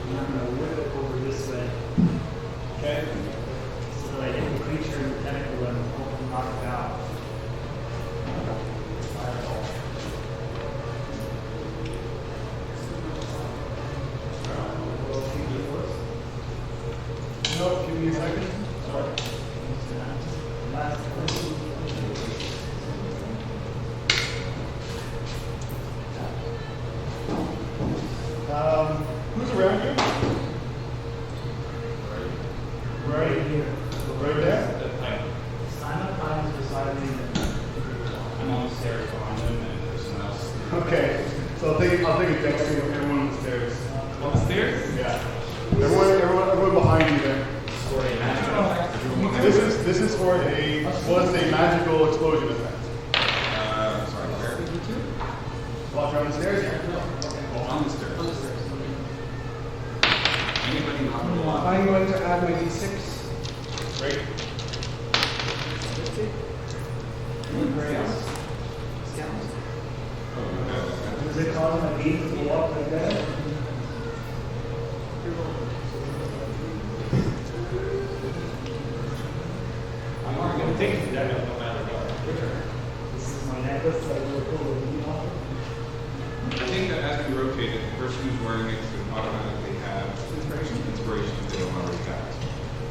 And I'm going to whip it over this way. Okay. So that I hit the creature in the tentacle and hopefully knock it out. Fireball. Well, should we do first? Nope, give me a second. Sorry. Last one. Who's around you? Right here. Right there? Simon Pines beside me. I'm on the stairs behind him and there's someone else. Okay. So I'll take a dex save of everyone on the stairs. On the stairs? Yeah. Everyone behind you there. For a magical. This is for a magical explosion effect. Sorry, where? Walk around the stairs. Oh, on the stairs. Anybody not on the wall? I'm going to add my d6. Great. Does it cause my beads to go up like that? I'm not going to take it no matter what. This is my necklace that I will pull the bead off. I think that as we rotate it, the person who's wearing it should automatically have inspiration they don't already have.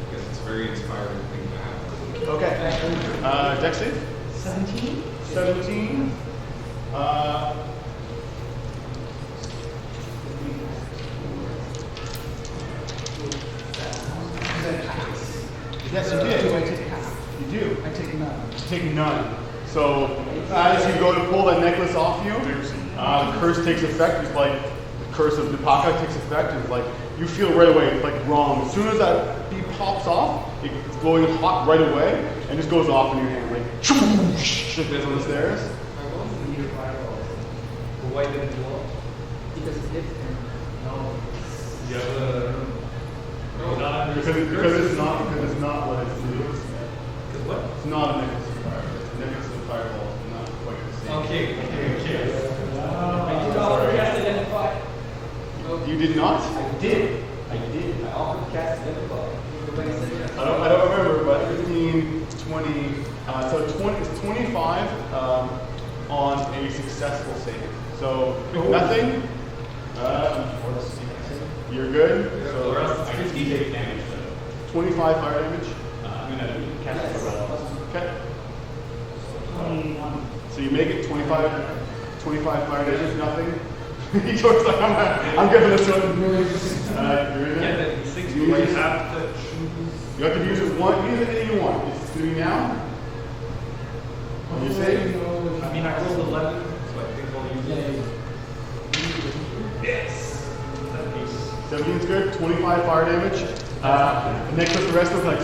Because it's a very inspiring thing to have. Okay. Dex save? 17? 17. Yes, you Do I did. take half? You do. I take none. Take none. So as you go to pull that necklace off you, the curse takes effect. It's like the curse of Dipaka takes effect. It's like you feel right away it's like wrong. As soon as that bead pops off, it's glowing hot right away and just goes off in your hand like shoosh, it goes on the stairs. Why did it blow up? Because it hit him. No. Yeah, Because it's not what it's. Because what? It's not a necklace of fire. fireball is not quite the same. Okay. I did offer to cast identify. You did not? I did. I offered to cast identify. I don't remember, but 15, 20, so 20, it's 25 on a successful save. So nothing. You're good. So we're So up to 50 damage. 25 fire damage. I'm gonna cast it for Okay. 21. So you make it 25 fire damage, nothing. He talks like I'm giving this one. You're in Yeah, it. the 6 You you use- have to choose. You have to use it one. Use it anything you want. It's going to be now. You say? I mean, I rolled 11, so I think I'll use it. Yes! 17 is good. 25 fire damage. Next up, the rest of like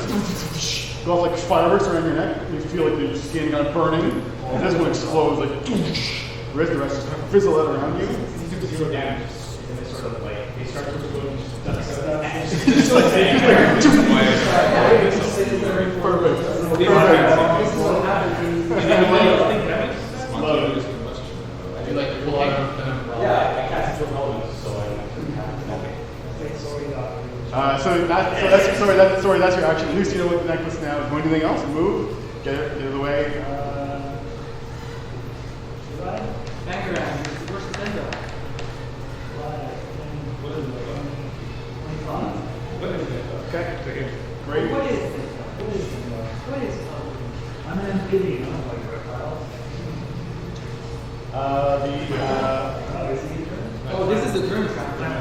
go off like fireworks around your neck. You feel like your skin kind of burning. And this one explodes like. The rest just kind of fizzle out around you. He took 0 damage, and it's sort of like, he starts with the wound, Perfect. This is what happens. Love it. I do like the full yeah, I cast it for relevance, so I Okay, sorry, sorry, that's your action. At least you know what the necklace now is. Want anything else? Move. Get it out of the way. should I? Background, where's the window? What is it? 25. What is it? Okay. Great. What is this? What is it? I'm an amphibian, I don't like reptiles. The Is he a turn? Oh, this is a germ tracker.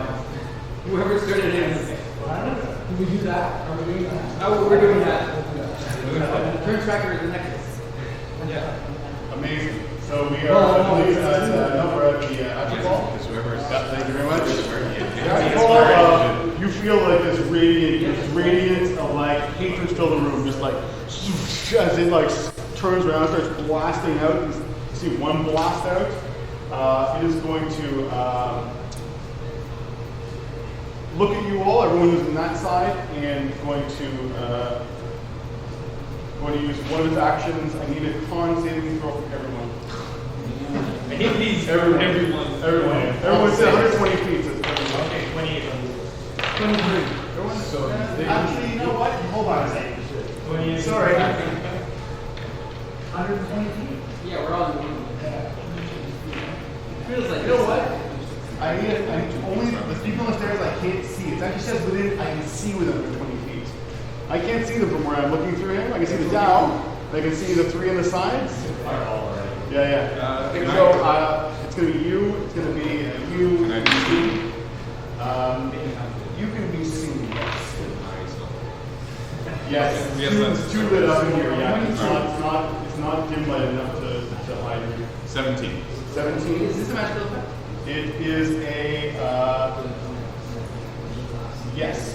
Whoever started it is. Can we do that? Are we doing that? Oh, we're doing that. Germ tracker is the necklace. Yeah. Amazing. So we are, I believe, we're at the after ball. Yeah, thank you very much. After ball, you feel like this radiance of like hatred fill the room, just like as it like turns around, starts blasting out. You see one blast out. It is going to look at you all, everyone who's on that side, and going to use one of its actions. I need a con saving throw from everyone. I hate these. Everyone. Everyone's at 120 feet. So it's everyone. Okay, 28. 23. Everyone's so actually, you know what? Hold on a second. 28. Sorry. 120 feet. Yeah, we're all in one. Feels like You know what? I only the people on the stairs I can't see. It actually says within. I can see within 120 feet. I can't see them from where I'm looking through him. I can see the down. I can see the three on the sides. Yeah. So it's going to be you. It's going to be you. Can I be seen? You can be seen. Yes. Yes, that's Too lit up in here. Yeah. It's not dim light enough to hide you. 17. 17. Is this a magical effect? It is a yes.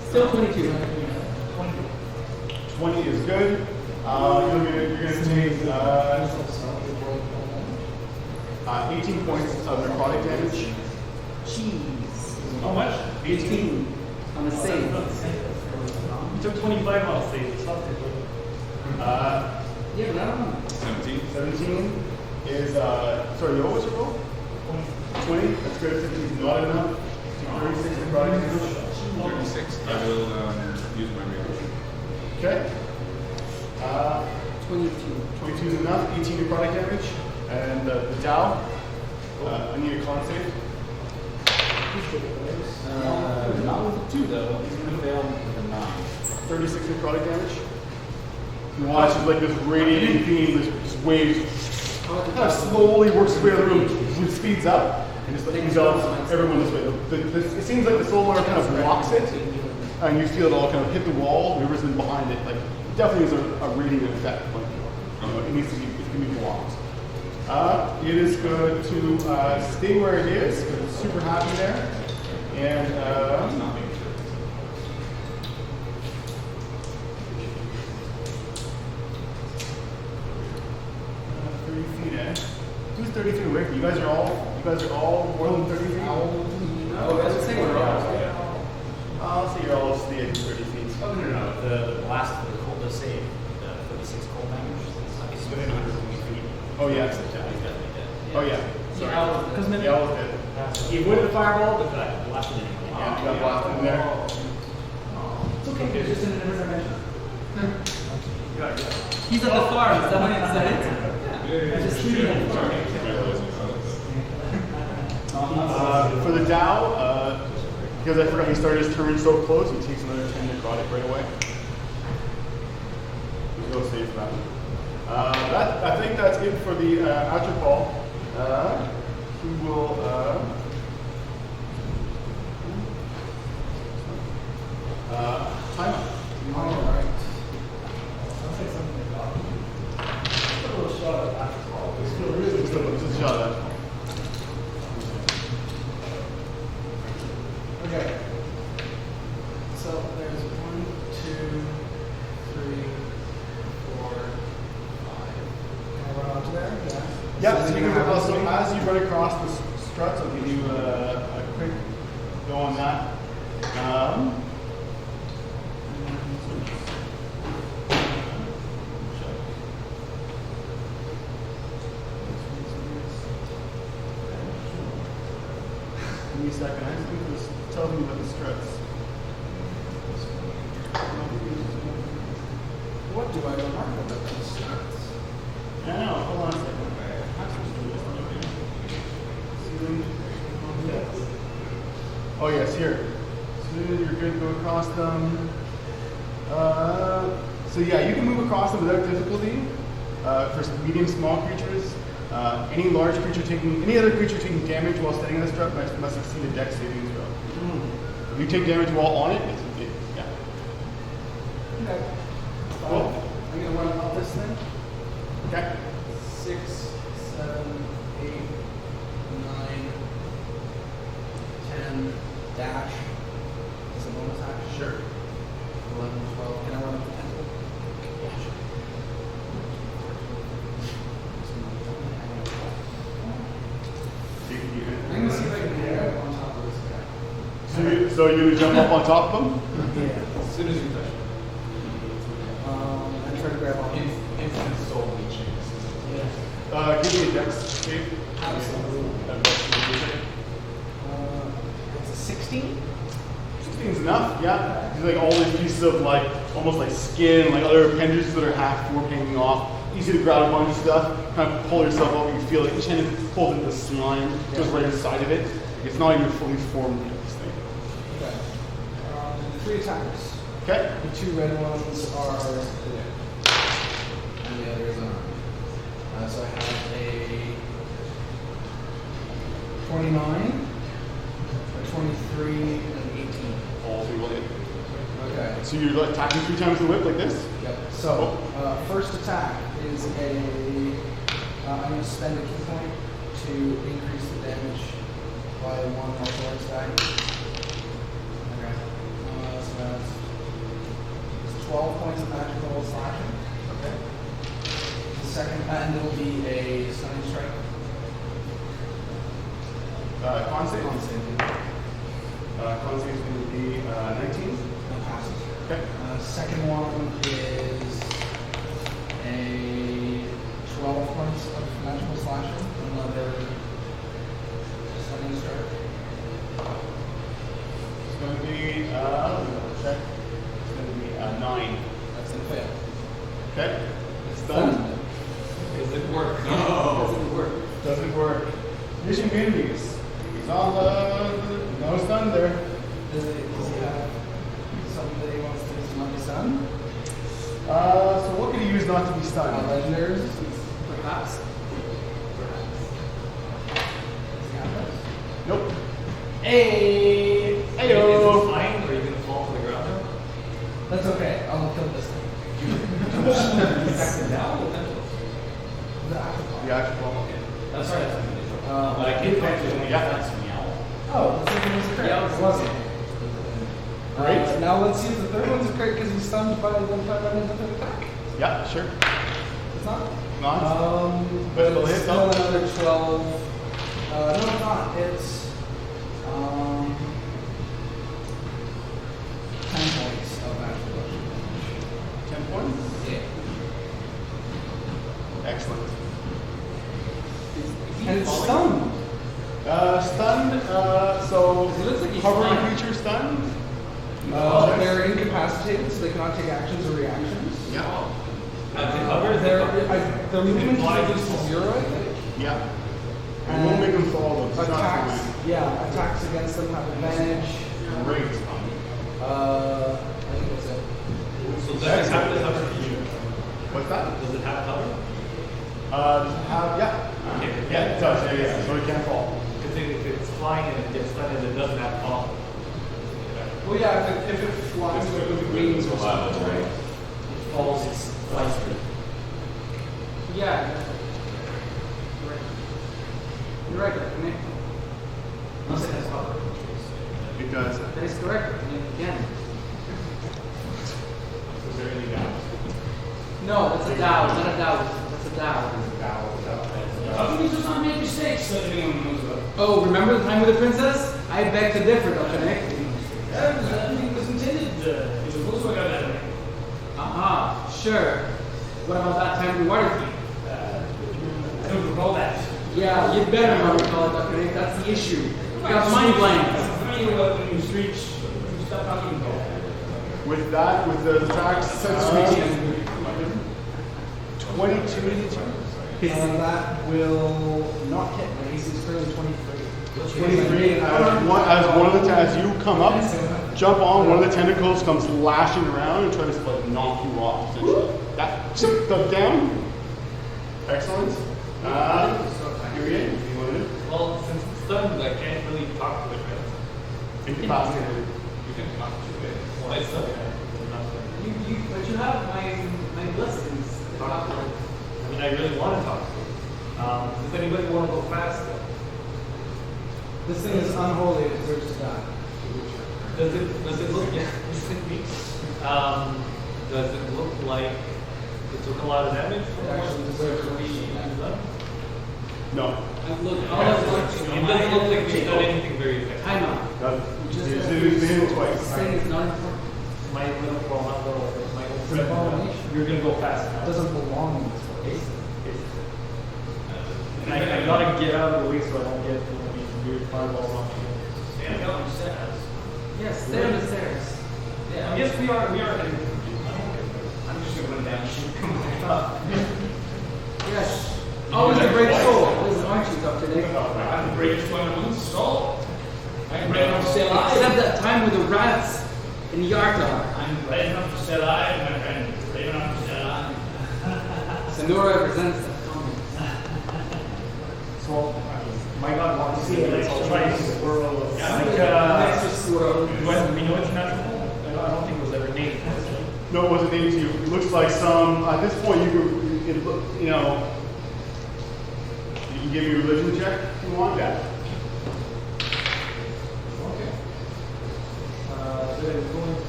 Still 22. 20 is good. You're gonna take 18 points of necrotic damage. Cheese. How much? 18 on the save. You took 25 on stage. It's not too good. Yeah, but I don't know. 17. 17 is sorry, what was your roll? 20. That's good. 15 is not enough. 36 necrotic damage. 36. I will use my reaction. Okay. 22. 22 is enough. 18 necrotic damage. And the Dow. I need a con save. not with the 2 though, he's gonna fail with a 9. 36 necrotic damage. You watch as like this radiating beam, this wave kind of slowly works its way through the room, it speeds up, and just like envelops everyone this way. It seems like the solar kind of blocks it, and you feel it all kind of hit the wall, whoever's been behind it, like it definitely is a radiant effect. Like, it needs to be, it can be blocked. It is good to stay where it is, because it's super happy there. And 30 feet, eh? Who's 30 feet away from you? You guys are all more than 30 feet? Oh, that's the same. I'll say you're all stay at 30 feet. Oh, no. The last, the save, the 36 cold damage. It's within 100 Oh yeah. He's definitely dead. Oh yeah. Yeah, Sorry. because maybe. Yeah, I was dead. He avoided the fireball, but got blasted anyway. Yeah, he got blasted in there. It's okay. It's just in a different dimension. He's at the farm. Is that it? Yeah, Just leaving it. For the Dow, because I forgot he started his turn so close, he takes another 10 necrotic right away. Go save that. I think that's it for the Atropol. He will. Time up. All right. I'll say something about it. Put a little shot at that. Just a shot at that. Okay. So there's 1, 2, 3, 4, 5. Can I run onto there? Yeah. Yeah, So so, you're gonna have so three? as you run across the struts, I'll give you a quick go on that. Give me a second. I just think this tells me about the struts. What do I remember about these struts? No, hold on a second. Oh yes, here. As soon as you're good, go across them. So yeah, you can move across them without difficulty. For medium, small creatures, any large creature any other creature taking damage while standing on the strut must succeed a dex saving throw. If you take damage while on it, yeah. Okay. Cool. I'm gonna run up this thing. Okay. 6, 7, 8, 9, 10, dash. Is it bonus action? Sure. 11, 12. Can I run up the 10? Yeah, sure. I'm gonna see if I can get up on top of this guy. So you're gonna jump up on top of them? Yeah. As soon as you touch it. And try to grab on. Instant soul leeching. Give me a dex save. Absolutely. It's a 16? 16 is enough, yeah. There's like all these pieces of like, almost like skin, like other appendages that are half formed hanging off. Easy to grab a bunch of stuff, kind of pull yourself up, you feel like each hand is pulled into the slime, goes right inside of it. It's not even fully formed yet, this thing. Okay. 3 attackers. Okay? The 2 red ones are and the other is unarmed. So I have a 29, a 23, and an 18. All 3 will hit. Okay. So you're like attacking 3 times the whip like this? Yep. So, first attack is I'm going to spend a key point to increase the damage by 1 martial arts die. Okay. So that's 12 points of magical slashing. Okay. The second, and it'll be a stunning strike. Con save? Con save. Con save is going to be 19. That passes. Okay. Second one is a 12 points of magical slashing. Another stunning strike. It's going to be, check. It's going to be 9. That's gonna fail. Okay. It's done. Does it work? No. Doesn't work. Doesn't work. Mission communities. He's on the. No, it's done there. Does he have something that he wants to not be stunned? So what can he use not to be stunned? Legendary resistance. Perhaps. Does he have those? Nope. Hey! Heyo! Flying, or are you gonna fall to the ground now? That's okay. I'll kill this thing. Now, The Acropol. The actual. that's right. That's what But I can't actually only Yeah. defense from Meow. Oh, the second one's a crit. Yeah, It wasn't. Great. Now let's see if the third one's a crit because he's stunned by the third attack. Yeah, sure. It's not? Not. But it'll it's hit still though. another 12. No, it's not. It's 10 points of magical damage. 10 points. Yeah. Excellent. Stunned. So It looks like he's hovering flying. creature stunned. They're incapacitated, so they cannot take actions or reactions. Yeah. Their movement is reduced to 0, I think. Yeah. And we'll make them follow. It's not Attacks, fine. yeah, attacks against them have advantage. Great. I think that's it. So does it have the hover feature? What's that? Does it have hover? Yeah. Okay. Yeah, it does. Yeah, yeah. So it can't fall. Because if it's flying and it gets stunned and it doesn't have fall. Well, yeah, if it flies with wings or something, right? It falls, it's flies through. Yeah. You're right, Nick. Unless it has hover. It does. That is correct. Again. Is there any doubt? No, that's a Dow. It's not a Dow. That's a Dow. How can you just not make mistakes that anyone knows about? Oh, remember the time with the princess? I beg to differ, Dr. Nick. It was intended, it was supposed to work out that way. Aha, sure. What about that time with the water king? I don't recall that. Yeah, you better not recall it, Dr. Nick. That's the issue. You got mind blanks. I mean, when you reach, you stop talking about it. With that, with the attacks, 22. That will not hit. My AC is currently 23. 23. As you come up, jump on, one of the tentacles comes lashing around and tries to like knock you off. Essentially. That stuff down. Excellent. You're in. You want to? Well, since it's stunned, I can't really talk to it, right? Incapacitated. You can talk to it. Well, it's stunned. But you have my blessings. to talk to. I mean, I really want to talk to it. Does anybody want to go fast? This thing is unholy. It deserves to die. Does it look, yeah, does it look like it took a lot of damage? It actually deserves to be done? No. Look, all of It doesn't look like we've done anything very effective. Time out. That's Just it's hit This twice. thing is not important. My little, well, not little, but my It's an abomination. You're gonna go fast It now. doesn't belong in this place. And I gotta get out of the way so I don't get one of these weird fireballs on me. Stand downstairs. Yes, stay on the stairs. Yeah, yes, we are heading. I'm just gonna run down and shoot. Come on. Yes. Always a great soul. Listen, aren't you, Dr. Nick? I'm the greatest one in the stall. I'm ready enough to stay alive. Except that time with the rats in the Arctic. I'm ready enough to stay alive, my friend. Ready enough to stay alive. Sonora represents that comment. So, my God wants to see it. I'll try to swirl. Extra swirl. We know it's natural. I don't think it was ever named. No, it wasn't named to you. It looks like some. At this point, you can, you know, you can give me a religion check if you want that. Okay. That is going to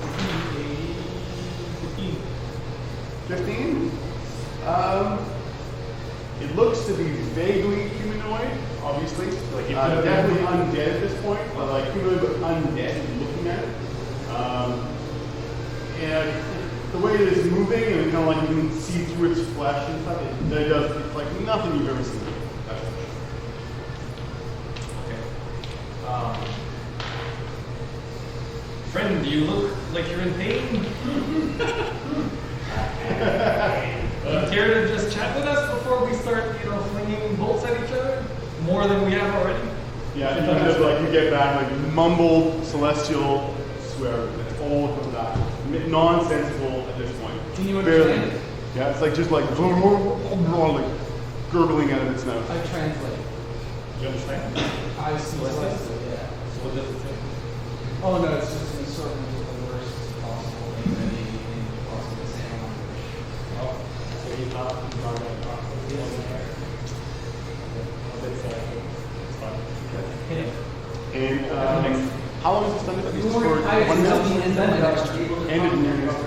be a 15. 15. It looks to be vaguely humanoid, obviously. Like it Like could definitely be- undead at this point, but like humanoid but undead. Looking at it, and the way it is moving and kind of like you can see through its flesh and stuff, it does. It's like nothing you've ever seen. That's for sure. Friend, do you look like you're in pain? Care to just chat with us before we start, flinging bolts at each other? More than we have already? Yeah, you kind of like you get back like mumbled celestial swear. It's all comes out. Nonsensical at this point. Can you Barely. understand? Yeah, it's like just like gurgling out of its nose. I translate. Do you understand? I see celestial, yeah. So what does it say? Oh no, it's just an assortment of the worst possible things that you can possibly say in language. Oh, so he's not going to talk. He doesn't care. It's fine. Hit him. And how long is this done? You Just weren't for tired 1 until minute? the end of the next week. Ended in your next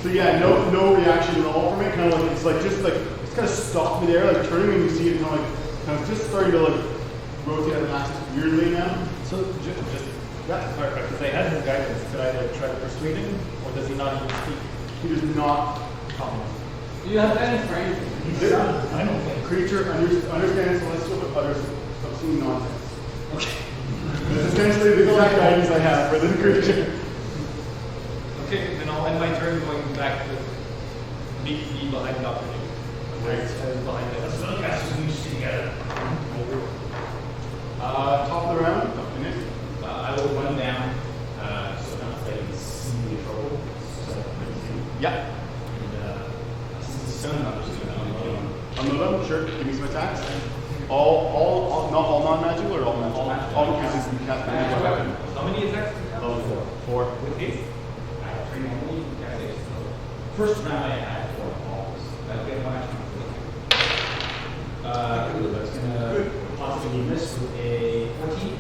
So yeah, no reaction at all from it. Kind of like it's kind of stopped midair, like turning, and you see it kind of just starting to like rotate out of axis weirdly now. So just clarify, because I had his guidance, could I try to persuade him, or does he not even speak? He does not comment. Do you have that for anything? I know. Creature understands celestial but utters obscene nonsense. Okay. This is essentially the exact guidance I have for this creature. Okay, then I'll end my turn going back to be behind Dr. Duke. Right. Behind Let's this. look at some music together. Top of the round, up to Nick. I will run down, so not that he's seemingly in trouble. So, Yeah. and since he's stone, I'm just gonna unload him. Unload them, sure. Give me some attacks. Not all non-magical or all magical? All magical. All because you can cast magical weapon. How many attacks do you have? Level 4. With haste? I have 3 normally. First round I had 4 balls. That'll get one action. That's gonna possibly miss with a 14.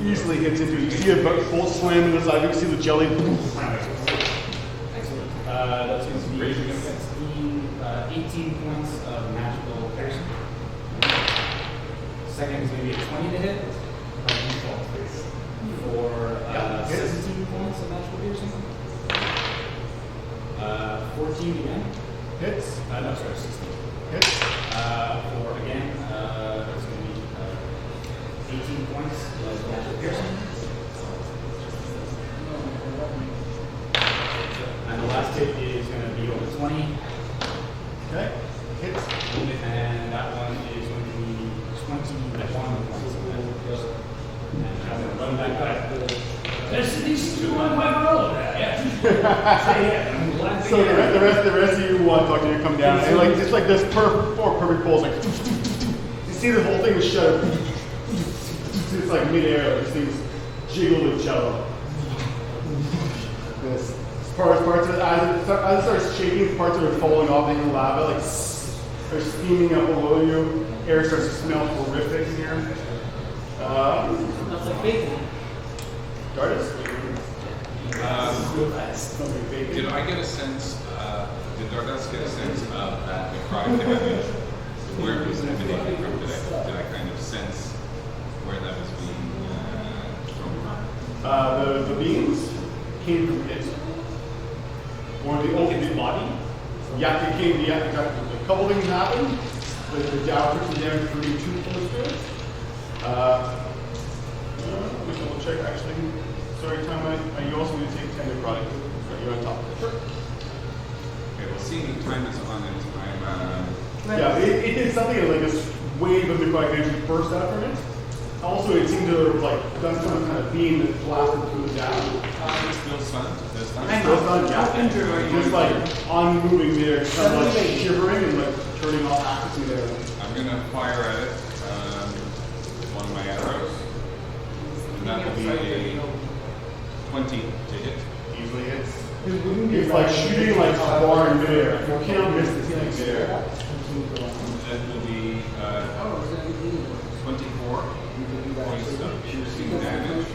Easily hits into it. You see a bolt slam in the side. You can see the jelly. Excellent. That's going to be 18 points of magical piercing. Second is going to be a 20 to hit. For 17 points of magical piercing. 14 again. Hits. No, sorry, 16. Hits. For again, that's going to be 18 points of magical piercing. And the last hit is going to be over 20. Okay. Hits. And that one is going to be 21 points of magical piercing. And I'm going to run back. These two one quite well of that. Yeah. So yeah, I'm glad to So hear the rest of you want Dr. to come down. And like it's like this perfect pulse, like you see the whole thing is shut. It's like midair, these things jiggle with cello. This parts of it, as it starts shaking, parts of it falling off in the lava, like are steaming up below you. Air starts to smell horrific in here. That's like bacon. Dardis? Did I get a sense, did Dardas get a sense of that necrotic damage, where it was emanating from? Did I kind of sense where that was being from? The beams came from it. Or the ultimate body. Yeah, it came, yeah, exactly. A couple things happened. The Dow took some damage for being too close to it. Let me double check actually. Sorry, Tom, you also need to take 10 necrotic. You're on top. Sure. Okay, well, seeing the time is on it, Yeah, it did something like this wave of necrotic energy burst out from it. Also, it seemed to have like done some kind of beam that blasted through the down. it's still stunned. It's stunned. Hang Still on. done, How injured are you? Just like unmoving there, kind of like shivering and like turning off axis in there. I'm gonna fire at it one of my arrows, and that will be a 20 to hit. Easily hits. It's like shooting like a bar in midair. You can't miss this thing midair. That will be 24 points of piercing damage.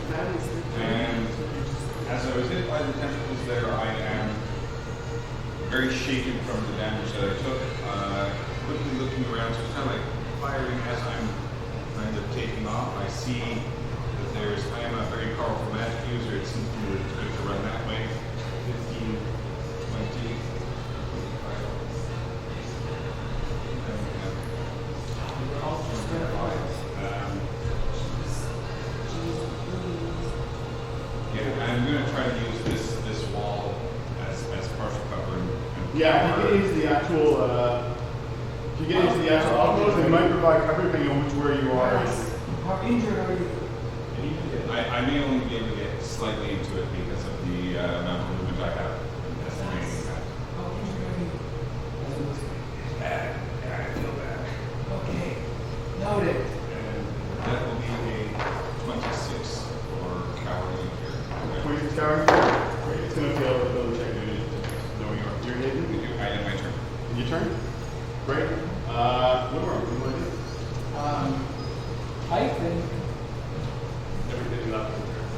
And as I was hit by the tentacles there, I am very shaken from the damage that I took. Quickly looking around, so it's kind of like firing as I'm kind of taking off. I see that I am a very powerful magic user. It seems to me it's good to run that way. 15, 20, 25. Yeah, I'm going to try to use this wall as partial cover. Yeah, if you get into the actual, outpost, it might provide cover depending on where you are. How injured are you? I may only be able to get slightly into it because of the amount of movement I have. That's the main impact. How injured are you? Bad. Yeah, I feel bad. Okay. Noted. And that will be a 26 for cowardly here. 26 hours. Great. It's going to fail with another check. No, you're hitting. I end my turn. Your turn. Great. What do you want to do? I think. Everything left.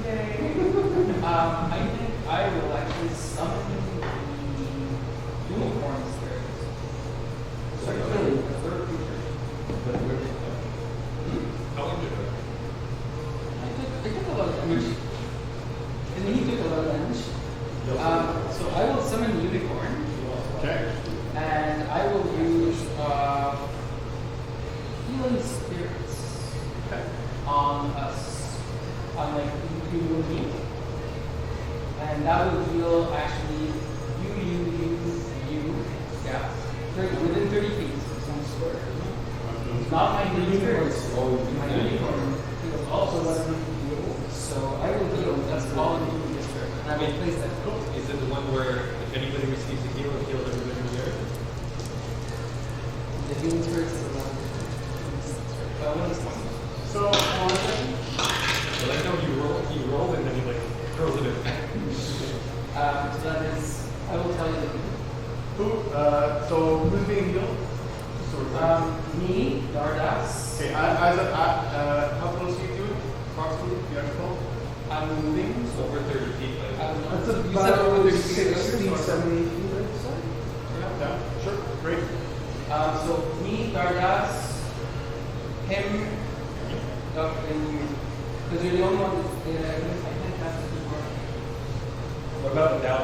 Yay. I think I will actually summon the unicorn spirits. So really, the third creature. How injured are I took a lot of damage. And he took a lot of damage. So I will summon the unicorn. Okay. And spirits on us, on like you and me, and that will heal actually you, yeah, within 30 feet. Not my unicorn. My unicorn heals also doesn't heal, so I will heal. That's all I'm doing this turn, and I will place that. Is it the one where if anybody receives a heal, it heals everybody in the area? The healing spirits is the one. What is one? So, on a second. But I know you roll and then he like throws it in. So that is, I will tell you. So who's being healed? Me, Dardas. Okay, how close are you to it? Approximately, you have to call? I'm moving. It's over 30 feet. Like, That's You said over 30 feet. 60, 70 feet, sorry. Yeah, sure, great. So me, Dardas, him, and you. Because you're the only one that I can't cast it before. what about the Dow?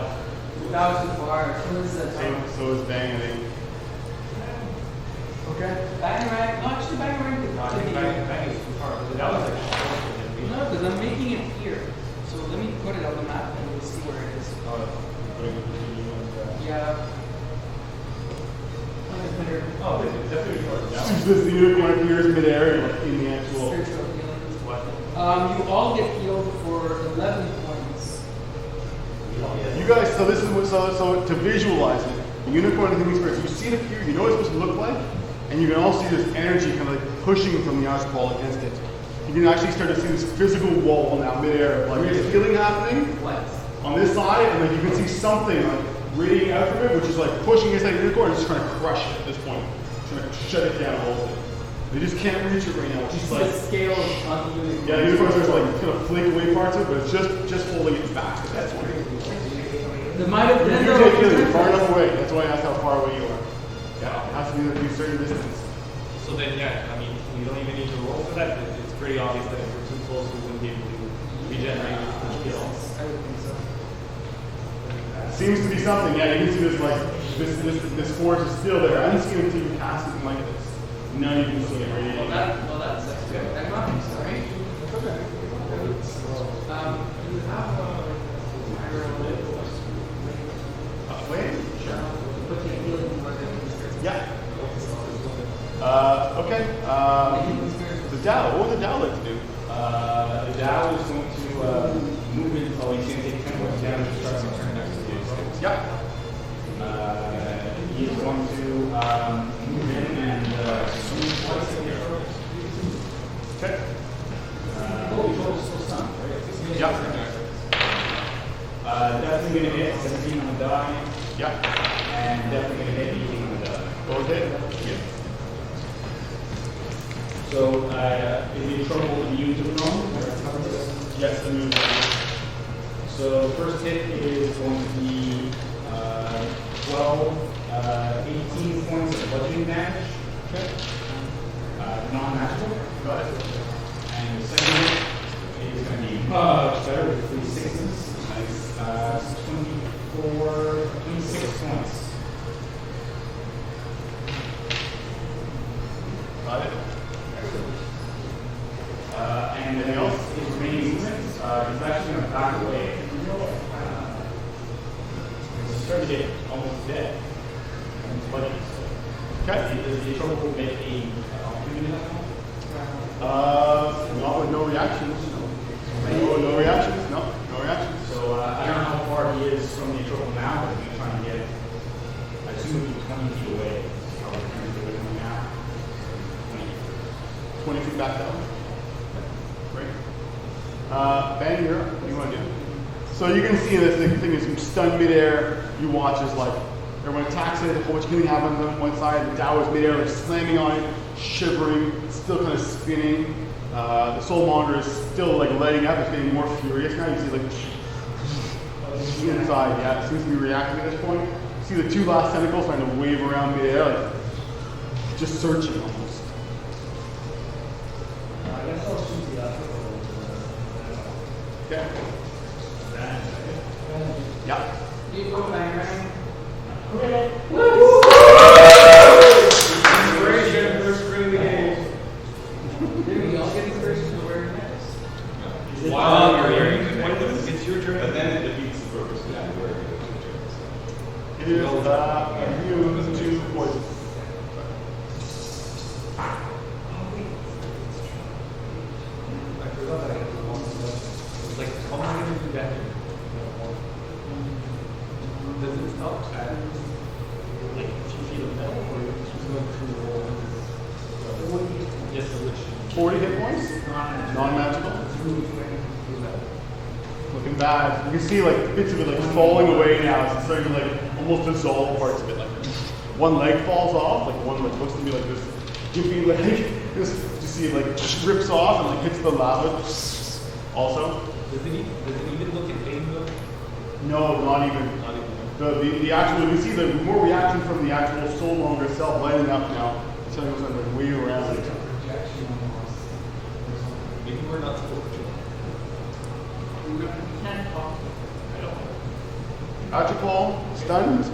That was too far. So this is a So is Bang, I think. Okay. Bangarang. No, actually Bangarang. No, I think bang is too far. The Dow is like shorter than me. No, because I'm making it here. So let me put it on the map and we'll see where it is. Oh, putting it between you and Yeah. oh, it's definitely short. Yeah. Does the unicorn appears midair like in the actual? Spiritual healing. What? You all get healed for 11 points. You guys, so this is what, so to visualize it, the unicorn and the healing spirits, you see it appear, you know what it's supposed to look like, and you can also see this energy kind of like pushing from the ice wall against it. You can actually start to see this physical wall now midair, like there's healing happening What? on this side, and like you can see something like radiating out from it, which is like pushing against that unicorn and just trying to crush it at this point. Trying to shut it down a little bit. They just can't reach it right now. It's just The like, scale on the unicorn. yeah, the unicorn starts to like kind of flake away parts of it, but it's just holding it back at that point. The might have been You take healing far enough away. That's why I asked how far away you are. Yeah, it has to be a certain distance. So then, yeah, I mean, we don't even need to roll for that. It's pretty obvious that if we're too close, we wouldn't be able to regenerate the heal. I would think so. Seems to be something. Yeah, you can see this like this force is still there. I haven't seen it until you cast it like this. Now you can see it radiating. Well, that's good. I'm not sorry. Okay. You have Wait. Sure. put the healing more than spirits. Yeah. Okay. The Dow. What would the Dow like to do? The Dow is going to move in. Oh, he's going to take 10 points damage and start his turn next to you. Yeah. He's going to move in and swing twice in here. Okay. Still stunned, right? Yeah. Definitely going to hit 17 on the die, Yeah. and definitely going to hit 18 on the die. Both hit. Yeah. So, is he trouble immune to the normal? Yes. Immune. So, first hit is going to be 18 points of bludgeoning damage. Okay. Non-magical. Got it. And the second hit is going to be much better with 3 sixes. Nice. 26 points. Got it. And then else is remaining movement. He's actually going to back away. He's starting to get almost dead. Okay. Is the trouble will make a opportunity? Not with no reactions. No reactions. No reactions. So I don't know how far he is from the trouble now, but he's going to try and get, I assume he's 20 feet away. How we're trying to do it now. 20 feet back down. Great. Bang, you're up. What do you want to do? So you can see this thing is stunned midair. You watch as like everyone attacks it, a whole bunch of healing happens on one side, the Dow is midair, like slamming on it, shivering, it's still kind of spinning. The Soulmonger is still like letting up, it's getting more furious now. You see like inside, yeah, it seems to be reacting at this point. You see the two last tentacles trying to wave around midair, like just searching almost. I guess I'll shoot the other Okay. Yeah. You go Bangarang. Inspiration, first screen of the game. We all get inspiration to wear masks. While you're wearing the What necklace. is it? It's your turn. But then it defeats the purpose of that wearing it. It is immune to poison. I forgot that I had one of those. It's like, how am I going to do that? Does it stop at like a few feet of metal or is it just going through the wall? Yes, which 40 hit points, non-magical. through metal. Looking bad. You can see like bits of it like falling away now. It's starting to like almost dissolve parts of it. Like one leg falls off, like one like looks to be like this gimpy leg. Just you see it like just rips off and like hits the lava. Also, Does it even look at pain though? no, not even. Not even. The actual, you can see the more reaction from the actual soul longer itself lighting up now. It's like like way around. Maybe we're not supposed to. Atropol, stunned.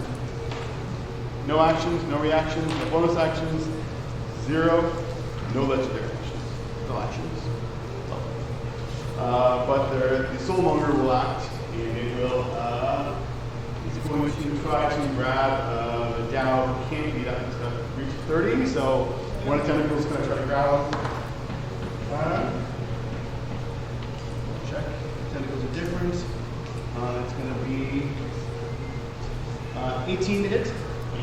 No actions, no reactions, no bonus actions, 0, no legendary actions. No actions. But the soulmonger will act and it will, it's going to try to grab the Dow can't be that, it's going to reach 30, so one of the tentacles is going to try to grab. Check. Tentacles are different. It's going to be 18 to hit.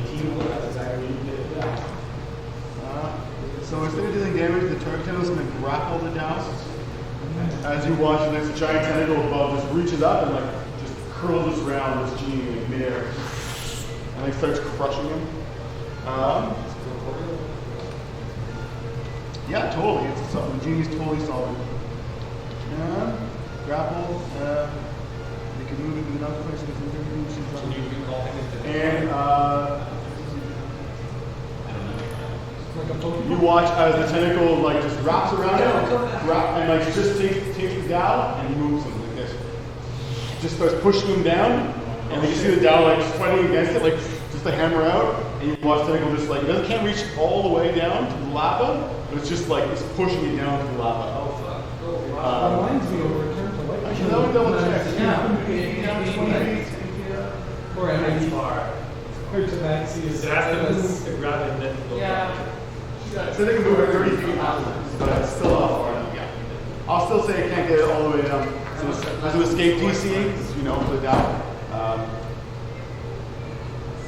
18 That's exactly what you did. So instead of dealing damage, the tentacle is going to grapple the Dow. As you watch, there's a giant tentacle above just reaches up and like just curls around this genie in midair, and like starts crushing him. Yeah, totally. It's something. The genie's totally solid. Grapple. They can move into another place. Can you recall him into And like a Pokemon? you watch as the tentacle like just wraps around him, and like just takes the Dow and moves him like this. Just starts pushing him down, and you see the Dow like just fighting against it, like just to hammer out. And you watch the tentacle just like it can't reach all the way down to the lava, but it's just like it's pushing it down to the lava. Oh fuck. Oh wow. Reminds me of a return to life. Actually, that would double check. Yeah. Or Pretty far. Quick to back, see It has to move to grab it and then go Yeah. So they can move it 30 feet afterwards, but it's still off far enough. Yeah. I'll still say it can't get it all the way down. So there's an escape DC, you know, for the Dow.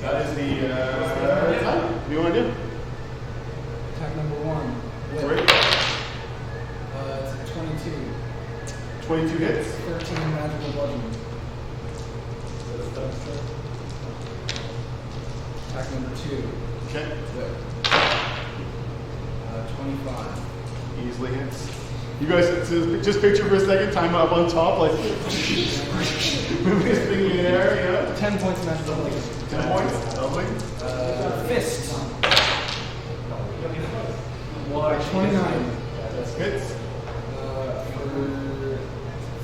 That is the time. What do you want to do? Attack number 1. Great. It's 22. 22 hits. 13 magical bludgeoning. Attack number 2. Okay. Whip. 25. Easily hits. You guys, so just picture for a second, time up on top, like moving this thing in the air, yeah? 10 points of magical bludgeoning. 10 points, lovely. Fist. 29. That's hits.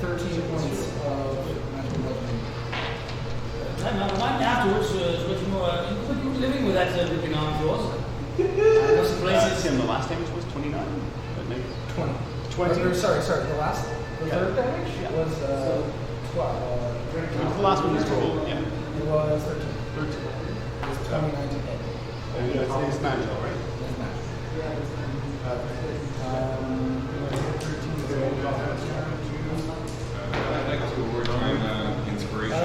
For 13 points of magical bludgeoning. Right afterwards, much more. You were living with that looking arm of yours. Lots of places. Tim, the last damage was 29? 20. 20. Sorry. The third damage Yeah. was 12. What was the last one you rolled? Yeah. It was 13. 13. It was 29 to hit. And it's magical, right? Doesn't matter. I'd like to work on inspiration.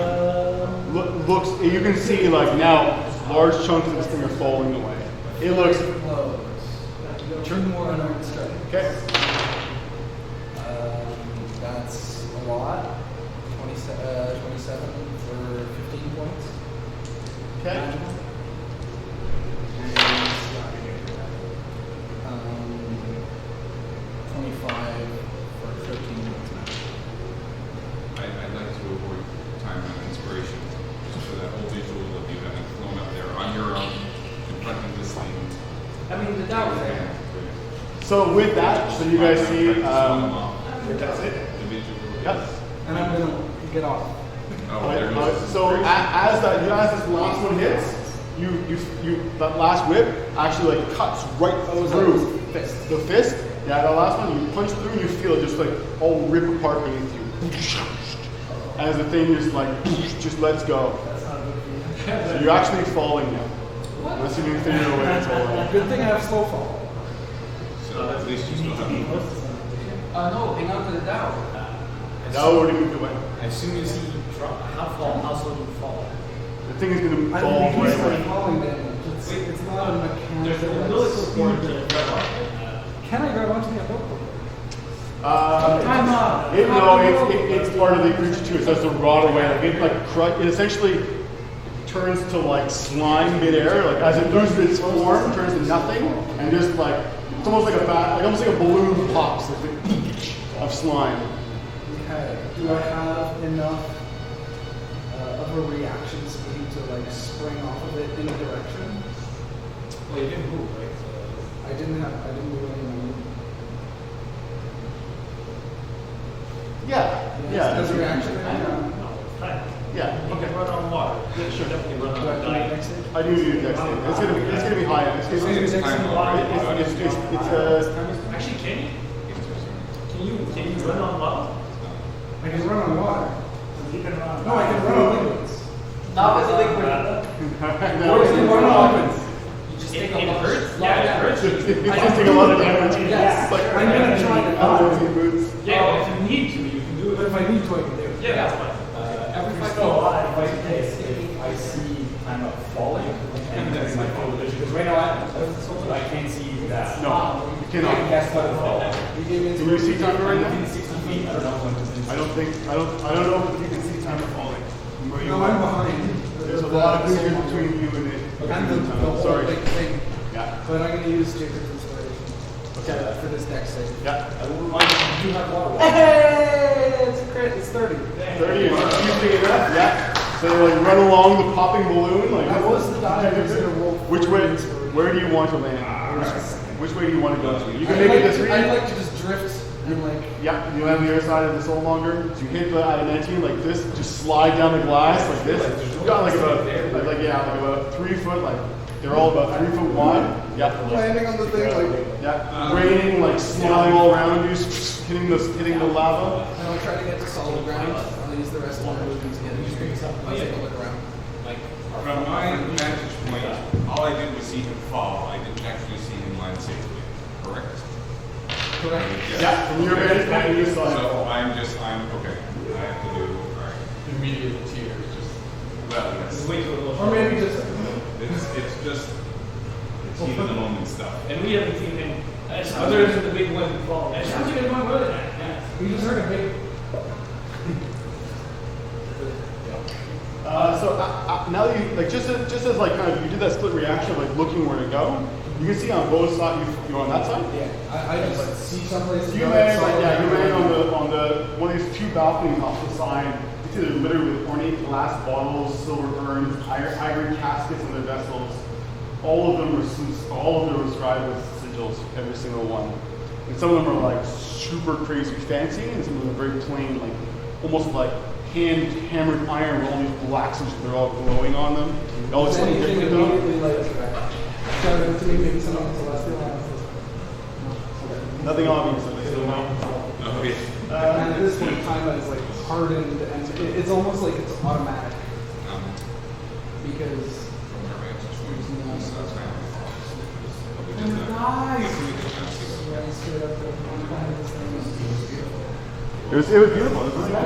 Looks, you can see like now large chunks of this thing are falling away. It looks, Close. Turn more on our strike. okay. That's a lot. 27 for 15 points. Okay. And 25 for 13 points. I'd like to avoid time on inspiration, just for that whole visual of you having flown up there on your own, confronting this thing. I mean, the Dow was there. So with that, so you guys see, Swung them off. that's it. The visual. Yep. And I'm gonna get off. Oh, there goes. So as this last one hits, you that last whip actually like cuts right through Fist. the fist, Yeah, the last one, you punch through and you feel it just like all rip apart beneath you. As the thing just lets go. That's not good for you. So you're actually falling now. Unless you can figure a way to fall. Good thing I have slow fall. So at least you still have movement. No, hang on to the Dow. That already moved away. As soon as he drops, how slow do you fall? The thing is going to I fall don't think right it's away. like falling damage. It's not a mechanical. There's a like, really cool sport speed to that- grab on. Can I grab onto the umbrella? Time up. It's part of the creature too. It starts to rot away. Like it essentially turns to like slime midair. Like as it loses its form, turns to nothing, and just like it's almost like almost like a balloon pops like of slime. Okay. Do I have enough of a reaction speed to like spring off of it in a direction? Well, you didn't move, right? I didn't do any movement. Yeah. As a reaction. No, it's fine. Yeah. You can run on water. You should definitely run Do I on have to do diet. it next stage? I do need a dex save. It's gonna be high. It's Time already. Actually, can you run on water? I can run on water. You can run. No, I can run on liquids. Not as a liquid. Or I can run on liquids. You just It take a hurts. lot. Yeah, it hurts. It's just taking a lot of damage. Yes. It's like I'm gonna try to I don't know, boots. Yeah, but if you need to, you can do But it. if I need to, I can do it. Yeah, that's fine. Every If 5 still feet. alive, if I see I'm not falling, and that's my field of vision. Because right now I can't see that. No, you I cannot. can guess what it fall. You gave me Can you see time right now? Within 60 feet, I don't know when it's I don't know if you can see time falling. Where you No, are. I'm behind. There's a lot of distance between you and it. And the whole Sorry. big thing. Yeah. But I'm going to use Jacob's inspiration for this next save. Yeah. I will remind you, you do have water. Hey, it's a crit. It's 30. 30 is usually enough. Yeah. So like run along the popping balloon. Like That was the die I was going to roll. Which way? Where do you want to land? Which way do you want to go to? You can make it this way. I'd like to just drift and like. Yeah, you have the other side of the soul longer. So you hit the adamantine like this, just slide down the glass like this. You got like about 3 foot, like they're all about 3 foot wide. Yeah. Landing on the thing like. Yeah. Raining, like slime all around you, hitting the lava. And I'll try to get to solid ground. I'll use the rest of my movement to get it. I'll take a look around. From my vantage point, all I did was see him fall. I didn't actually see him land safely. Correct? Correct. Yes. Yeah, from your vantage point, you just saw it. So I'm okay. I have to do, alright. Immediate tears, just Well, yes. way too little. Or maybe just. It's just, it's heat of the moment stuff. And we haven't seen him. Other than the big one fall. It sounds like one good. We just heard a big. Now that you like just as like kind of you did that split reaction of like looking where to go, you can see on both sides you're on that side. Yeah, I just see someplace. You may on the one of these two balconies off the side. You see they're littered with ornate glass bottles, silver urns, ivory caskets in their vessels. All of them are inscribed with sigils, every single one. And some of them are like super crazy fancy, and some of them are very plain, like almost like hand-hammered iron with all these black sigils. They're all glowing on them. They all look slightly Anything different though. immediately like shout out to me, maybe someone celestial. Nothing obvious, so they still know. Oh, yeah. And at this point, time is like hardened, and it's almost like it's automatic because. From our vantage point, so that's kind of. We did And that. guys! We did that. It was beautiful. It was really nice.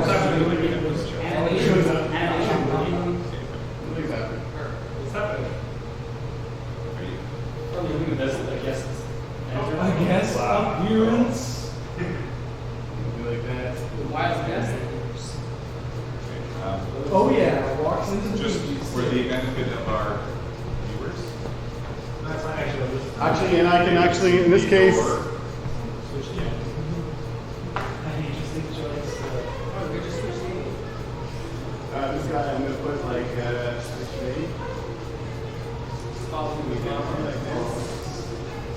Exactly. What's happening? Are you- Probably looking at this, I guess. I guess appearance. Like that. The wild guess. Um, Oh yeah, walks into the Just beaches. for the benefit of our viewers. That's not actually what this. Actually, and I can actually, in this case, Switch to. An interesting choice. this guy, I'm gonna put like ready. Like this.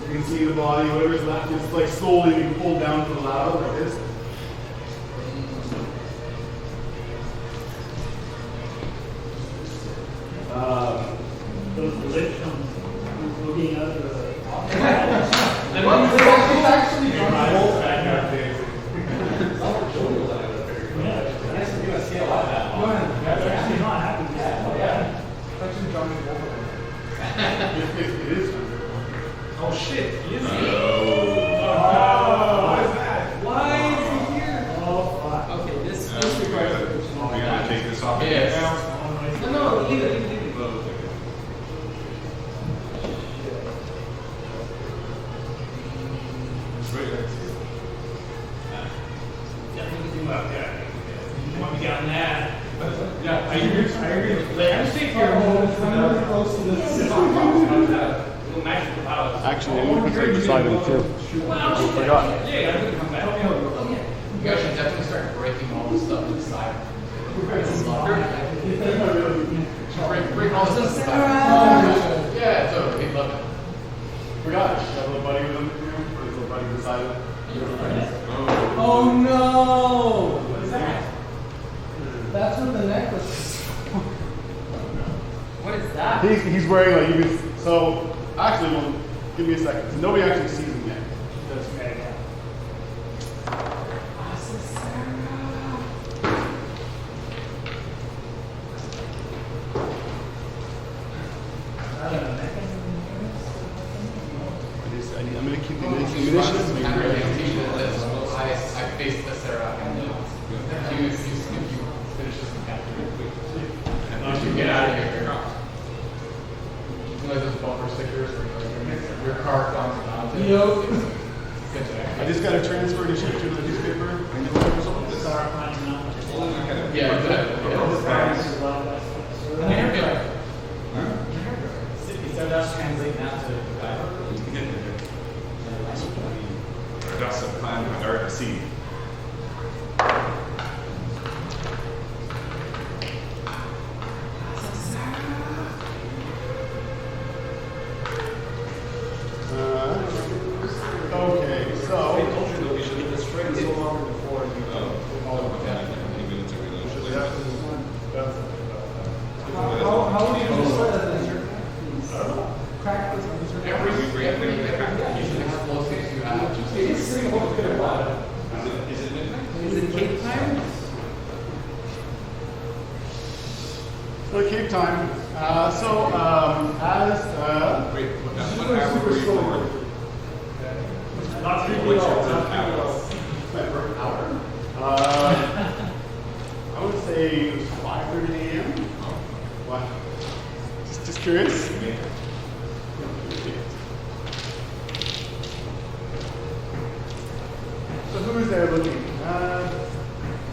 You can see the body, whatever's left is like slowly being pulled down to the lava like this. Those positions looking at the. It's actually Definitely do out there. You want to get on that? Yeah, I agree. I'm safe here. Really close to this. Little magical powers. Actually, I'm going to put beside him too. Well, Forgot. yeah, I'm gonna come back. You guys should definitely start breaking all this stuff inside. Break all this stuff inside. Yeah, it's over. He'd love it. Forgot. Got a little buddy with him. Or his little buddy beside him. Oh no! What is that? That's what the necklace is. What is that? He's wearing like, you can, so, actually, well, give me a second. So nobody actually sees him yet. That's right, yeah. I don't know, I'm going to keep the initiatives. I faced the Sarah and you finish this encounter real quick. And you get out of here. You know those bumper stickers where your car comes down to Yep. I just got to transfer initiative to the newspaper. Sarah finds out. Yeah, exactly. So that's translate now to Just a plan with dark sea. Okay, I so told you that we should have this straight so long before you minutes of relationship. How would you describe that laser? Crack this laser. Every explosives you have. Is it midnight? Is it Cape time? so Cape time. As Wait, what hour were you born? Not three What's people. your Not birth three hour? people. my birth hour. I would say it was 5:30 a.m. What? Just curious. So who is there looking?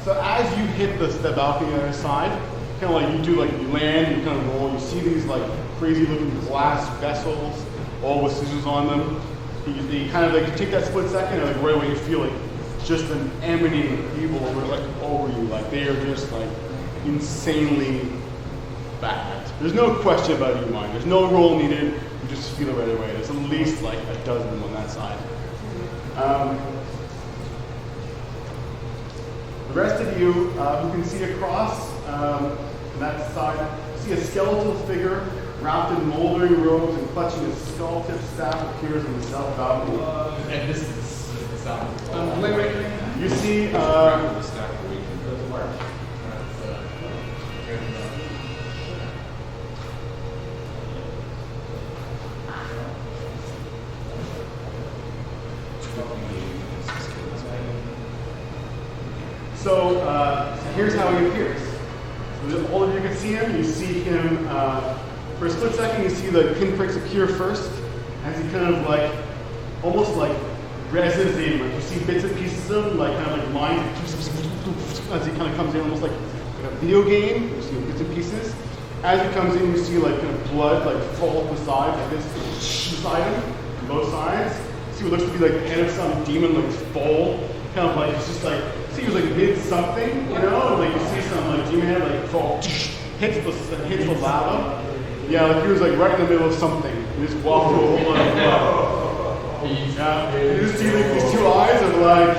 So as you hit the balcony on the other side, kind of like you do, like you land, you kind of roll. You see these like crazy looking glass vessels, all with scissors on them. You kind of like you take that split second, and like right away you feel like just an emanating of evil over you. Like they are just like insanely bad. There's no question about it in your mind. There's no roll needed. You just feel it right away. There's at least like a dozen of them on that side. The rest of you who can see across that side, see a skeletal figure wrapped in moldering robes and clutching a skull-tipped staff appears in the south balcony. And this is the sound. Wait. You see, The stack of weekend. so here's how he appears. So all of you can see him. You see him for a split second. You see the pinpricks appear first, as he kind of like, almost like resins in. Like you see bits and pieces of him, like kind of like lines, as he kind of comes in, almost like a video game. You see bits and pieces. As he comes in, you see like kind of blood like fall up the sides, like this, beside him, on both sides. See what looks to be like the head of some demon, like fall, kind of like it's just like. See, he was like mid something, you know, like you see some like demon head like fall, hits the lava. Yeah, like he was like right in the middle of something. He just walked through a whole lot of blood. Yeah, you just see like these two eyes are like,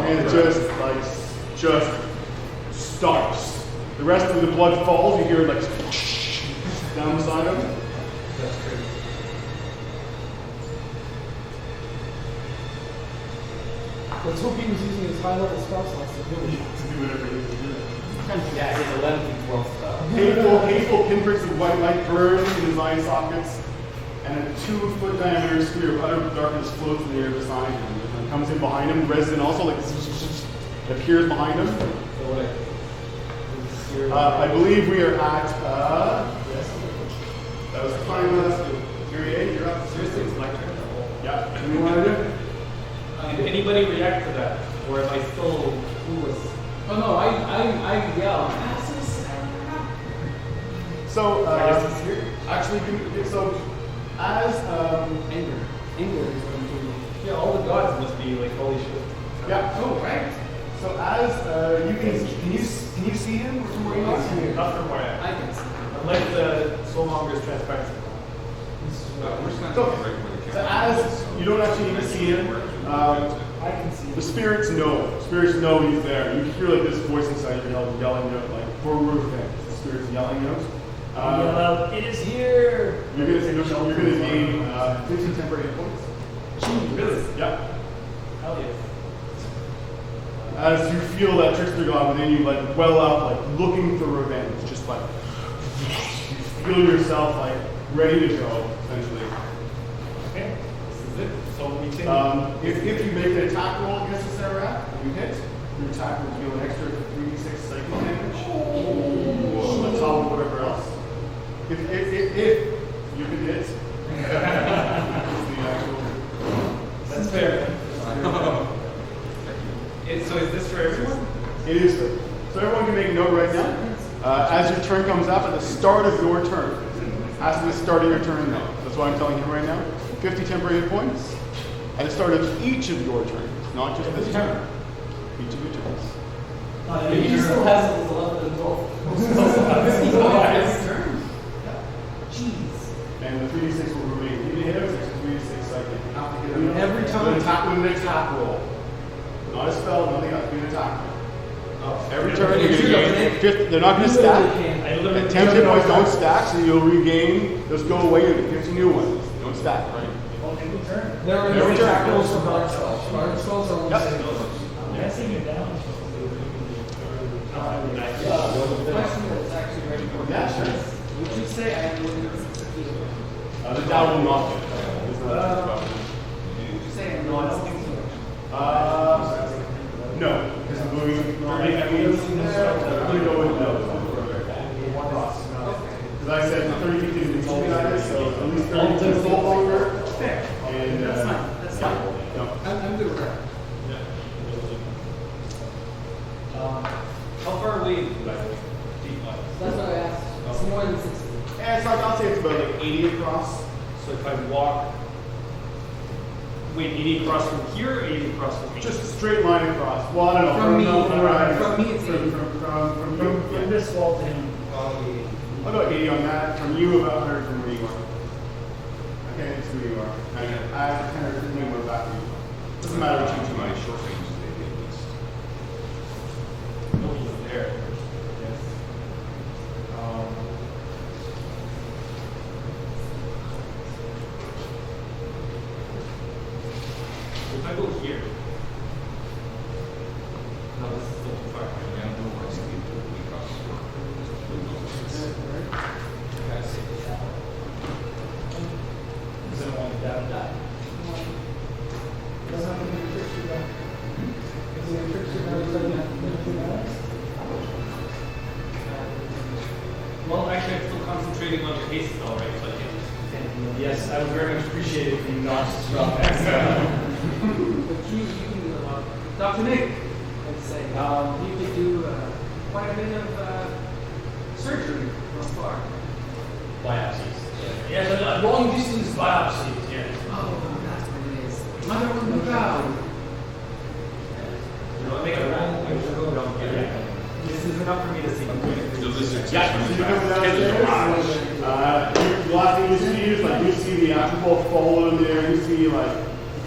and it just stops. The rest of the blood falls. You hear it like down beside him. That's crazy. Let's hope he was using his high level spell slots to do it. To do whatever he needs to do. yeah, his 11th and 12th stuff. Hateful pinpricks of white light burn in his eye sockets, and a 2-foot diameter sphere of utter darkness floats in the air beside him. And it comes in behind him, resin also like it appears behind him. I believe we are at that was time Fury 8, you're up. Seriously, it's my turn. Yeah. What do you want to do? Did anybody react to that? Or am I still clueless? Oh no, I yell. So, I guess it's here. actually, so as Anger. Anger is what I'm doing. Yeah, all the gods must be like, holy shit. yeah. Oh, right. So as you can you see him from where you are? Not from where I am. I can see. Unless the soul monger is transparent. We're just not So, right where the so camera is. as you don't actually even see him, I can see the it. spirits know. Spirits know he's there. You hear like this voice inside your head yelling out like for revenge. The spirits yelling out. Yell out, it is here! You're gonna gain 15 temporary hit points. Really? Yep. Hell yeah. As you feel that trickster god within you like well up, like looking for revenge, just like you feel yourself like ready to go, essentially. Okay. This is it. So we can. If you make an attack roll against the Serac, you hit, your attack will deal an extra 3d6 psychic damage on top of whatever else. If you can hit, is the actual. That's fair. So is this for everyone? It is good. So everyone can make a note right now. As your turn comes up, at the start of your turn, as to the start of your turn though, that's why I'm telling you right now, 50 temporary hit points. At the start of each of your turns, not just this turn. Each of your turns. He still has those 11 and 12. Turn. Jeez. And the 3d6 will remain. You hit it, it's a 3d6 psychic. You have to hit it Every time. with an attack roll. Not a spell, nothing else, be an attack roll. Every turn Make you're sure going to that gain 50, they're not going to stack. I literally And 10 hit points don't stack, so you'll regain, just go away and get 50 new ones. They don't stack, right? Well, every turn. There are Every no turn. attack rolls for large spells. Large spells are only Yep. saving throws. Messing it down. Question that's actually ready for Yeah, sure. Would you say I am willing to The down will not hit. It's not a problem. Would you say I'm not thinking so? No, because I'm moving. I mean, I'm going to go with no. Because I said 30 feet is the tall guys, so at least 30 feet is a little longer. Fair. And That's fine. That's fine. No. I'm good with that. How far away is you guys? Deep line. That's what I asked. It's more than 60. Yeah, it's like, I'll say it's about like 80 across. So if I walk. Wait, 80 across from here or 80 across from me? Just a straight line across. Well, I don't know. From me, where I am. from me it's 80. From you. From Yeah. this wall to him. I'll go 80 on that. From you, about 100 from where you are. Okay, it's where you are. I have 10 or 15 more back to you. Doesn't matter what you do. My short range is maybe at least. No, he's there. Yes. If I go here. No, this is still too far. I don't know why it's being totally across the board. Because I don't want to die. Doesn't have to be a trickster guy. Is he a trickster guy? Doesn't have to be a trickster guy. Well, actually, I'm still concentrating on the haste spell, right? So I can. Yes, I would very much appreciate it if you not stop But you can Dr. Nick, let's say, you could do quite a bit of surgery from far. Biopsies. Yes, a long distance biopsies, yes. Oh, that's what it is. Mother of the God. You know, I make a roll. I should go down here. This is enough for me to see. So this is Yeah, so you come downstairs. The last thing you see is like you see the actual fall in there. You see like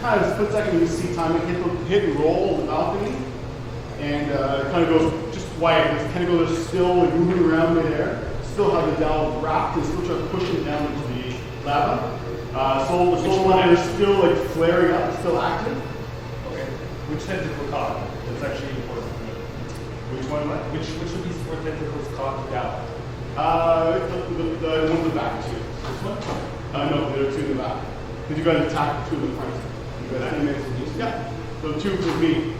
kind of split second. You see time hit and roll on the balcony, and it kind of goes just quiet. It kind of goes still, like moving around midair. Still have the dowel wrapped and still trying to push it down into the lava. So the soul line is still like flaring up, still active. Okay. Which tentacle caught? That's actually important to me. Which one? What? Which of these four tentacles caught down? The one in the back too. This one? No, there are two in the back. Because you got to attack the two in the front. You got 10 minutes to use. Yeah. So two for me,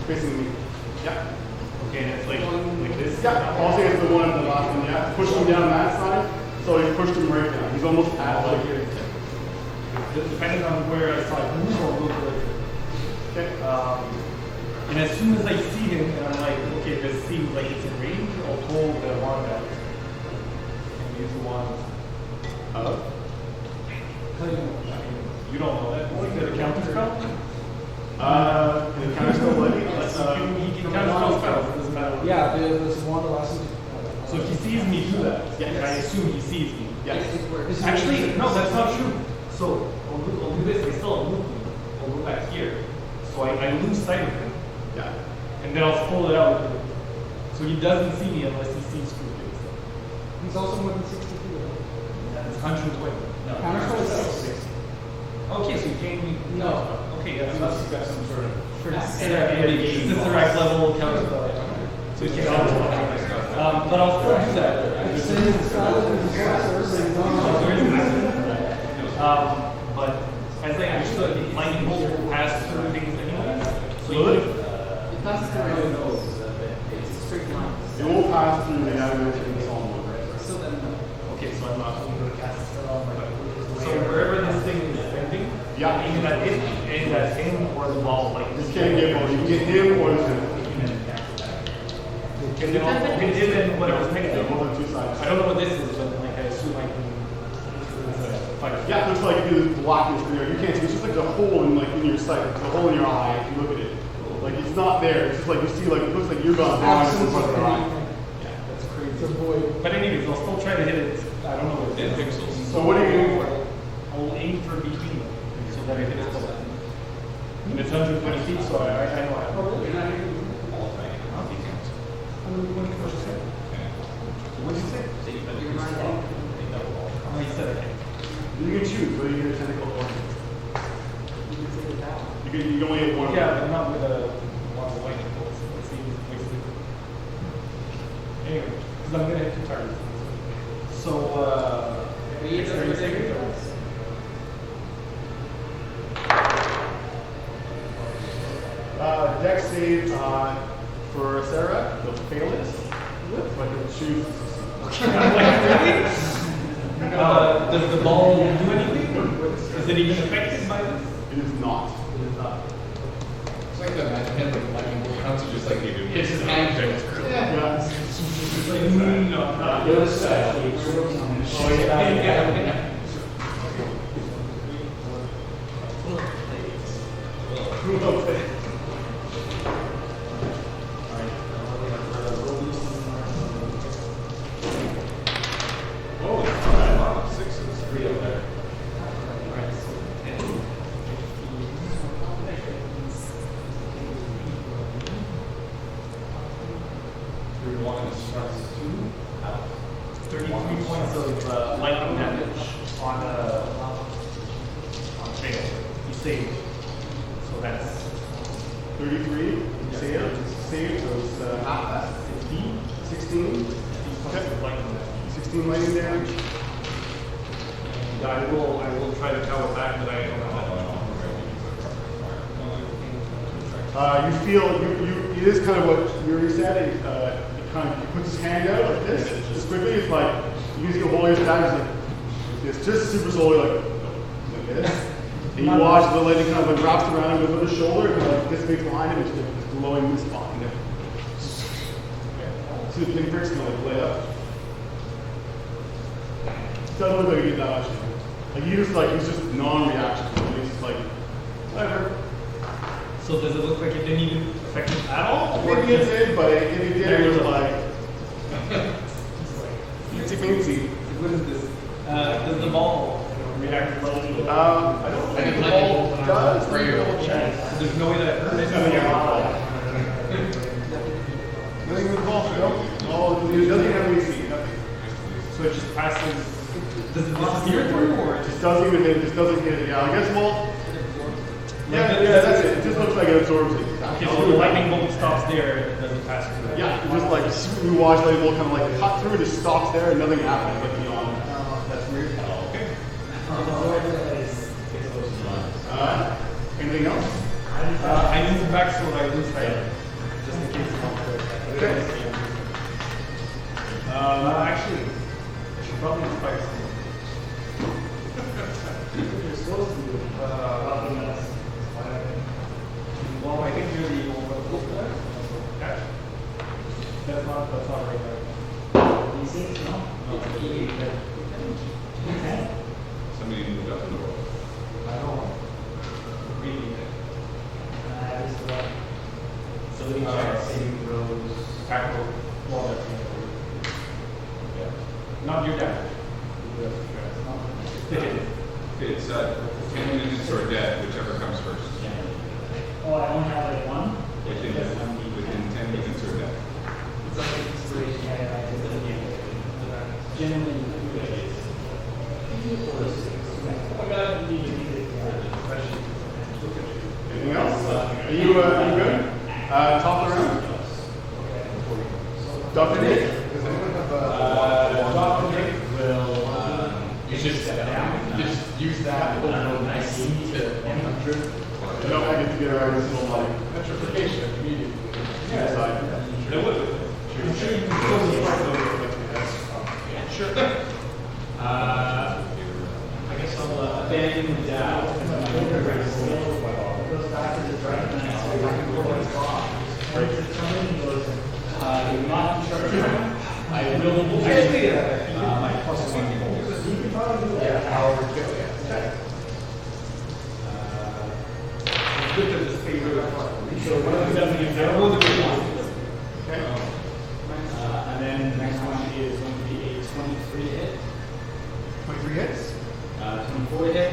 facing me. Yeah. Okay, and it's like this? Yeah. I'll say it's the one on the last one. Yeah. Push him down that side. So you pushed him right down. He's almost at like here. Depending on where I saw it move or move like Okay. And as soon as I see him, and I'm like, okay, this seems like it's in range, I'll pull the wand out. And use the wand. How do you know? I mean, you don't know that. Is it a counter spell? The counter spell lady? He can counter spell spells, it doesn't matter. Yeah, there's one allows him to. So if he sees me do that, and I assume he sees me. Yes. Actually, no, that's not true. So I'll do this, I still have movement. I'll go back here. So I lose sight of him. Yeah. And then I'll pull it out. So he doesn't see me unless he sees through it. He's also more than 60 feet away. That's 120. No, Counter spell is 60. Okay, so you can't even. No. Okay, yeah. unless you've got some sort of. It's the direct level counter spell. So you can't counter spell. But I'll still do that. But as I understood, lightning bolt will pass through things anyway. So you It passes through your nose. It's a straight line. It will pass through the animation and so on. So then, okay, so I'm not going to cast a spell on my. So wherever this thing is bending, Yeah. aim at it, aim at him or the ball, like You can't get both. You can get him or the And then I'll hit him and whatever's negative. both on two sides. I don't know what this is, but like I assume I can. Yeah, it looks like there's blackness there. You can't see. It's just like the hole in your sight, the hole in your eye. If you look at it, like it's not there. It's just like you see, like it looks like you're gone blind in front of their eye. That's crazy. It's a void. But anyways, I'll still try to hit it. I don't know what it is. So what are you aiming for? I'll aim for between them so that I hit it. And it's 120 feet, so I know I have. you're not even. What did you say? You're not even. Oh, he said I can't. You can choose whether you get a tentacle or You can take it down. you can only hit one. Yeah, but not with a lot of lightning bolts. Let's see, wasted. Anyway, because I'm gonna hit two targets. So, But you don't next take 30 it seconds. Dex save for Sarah. They'll fail it. But they'll choose. Does the ball do anything? Is it even affected by this? It is not. It is not. It's like the magic hand with lightning bolt counts are just like you do. Hits his hand, it's great. Yeah. It's like, no, not The other side. Oh, yeah. Oh, wow, sixes. Three up there. One starts 33 points of lightning damage on fail. You saved. So that's 33. Save. Save. So it's 16. 16. Points of lightning damage. 16 lightning damage. And I will try to cower back, but I don't know how. You feel it is kind of what Yuri said. He kind of puts his hand out like this, just quickly. It's like you can see a hole in his back. It's just super slowly like this. And you watch the lightning kind of like wraps around him with his shoulder and like dissipates behind him. It's just glowing this spot. See the pinpricks kind of like lay up. It doesn't look like he did that much. Like he's just non-reaction. He's just like whatever. So does it look like it didn't even affect him at all? Or Maybe it just- did, but if it did, it was like itsy bitsy. What is this? Does the ball react lightning? I don't think the ball does. Right here. So there's no way that hurt it? Nothing with the ball, no. Oh, it doesn't have AC, nothing. So it just passes. Does it disappear through or it It just just doesn't even hit, it just doesn't hit it. Yeah, I guess, well, yeah, that's it. It just looks like it absorbs it. okay, so the lightning bolt stops there and it doesn't pass through? Yeah, it just like you watch lightning bolt kind of like cut through, it just stops there, and nothing happens like beyond. That's weird. Okay. Anything else? I move back so that I lose sight. Just in case it's not there. Okay. Actually, I should probably just fight someone. You're supposed to do it. That's not right. D6, no? D10? Somebody moved up in the world. I don't know. Reading it. That is the Ability check, saving throws. Tactical. Well, that's yeah. Not your dad. It's 10 minutes or dead, whichever comes first. Oh, I only have like one? Within 10 minutes or dead. It's like an inspiration. Yeah, I did it. Generally, oh my god, you need it. Anything else? Are you good? Top of the round. Dr. Nick? Does anyone have Dr. Nick will, you should step down. Just use that overall nice to 100. No, I get to get around this little like Petrification immediately. side. It would. I'm sure you can still be part of it. Sure. I guess I'll abandon down. Goes back to the dragon and so back and forth. Where does it come in? He goes, You're not sure. I will. My plus one equals. you can probably do that. Yeah, Howard. Good to just figure it out. So one of the Okay. And then the next one is going to be a 23 hit, 23 hits, 24 hit,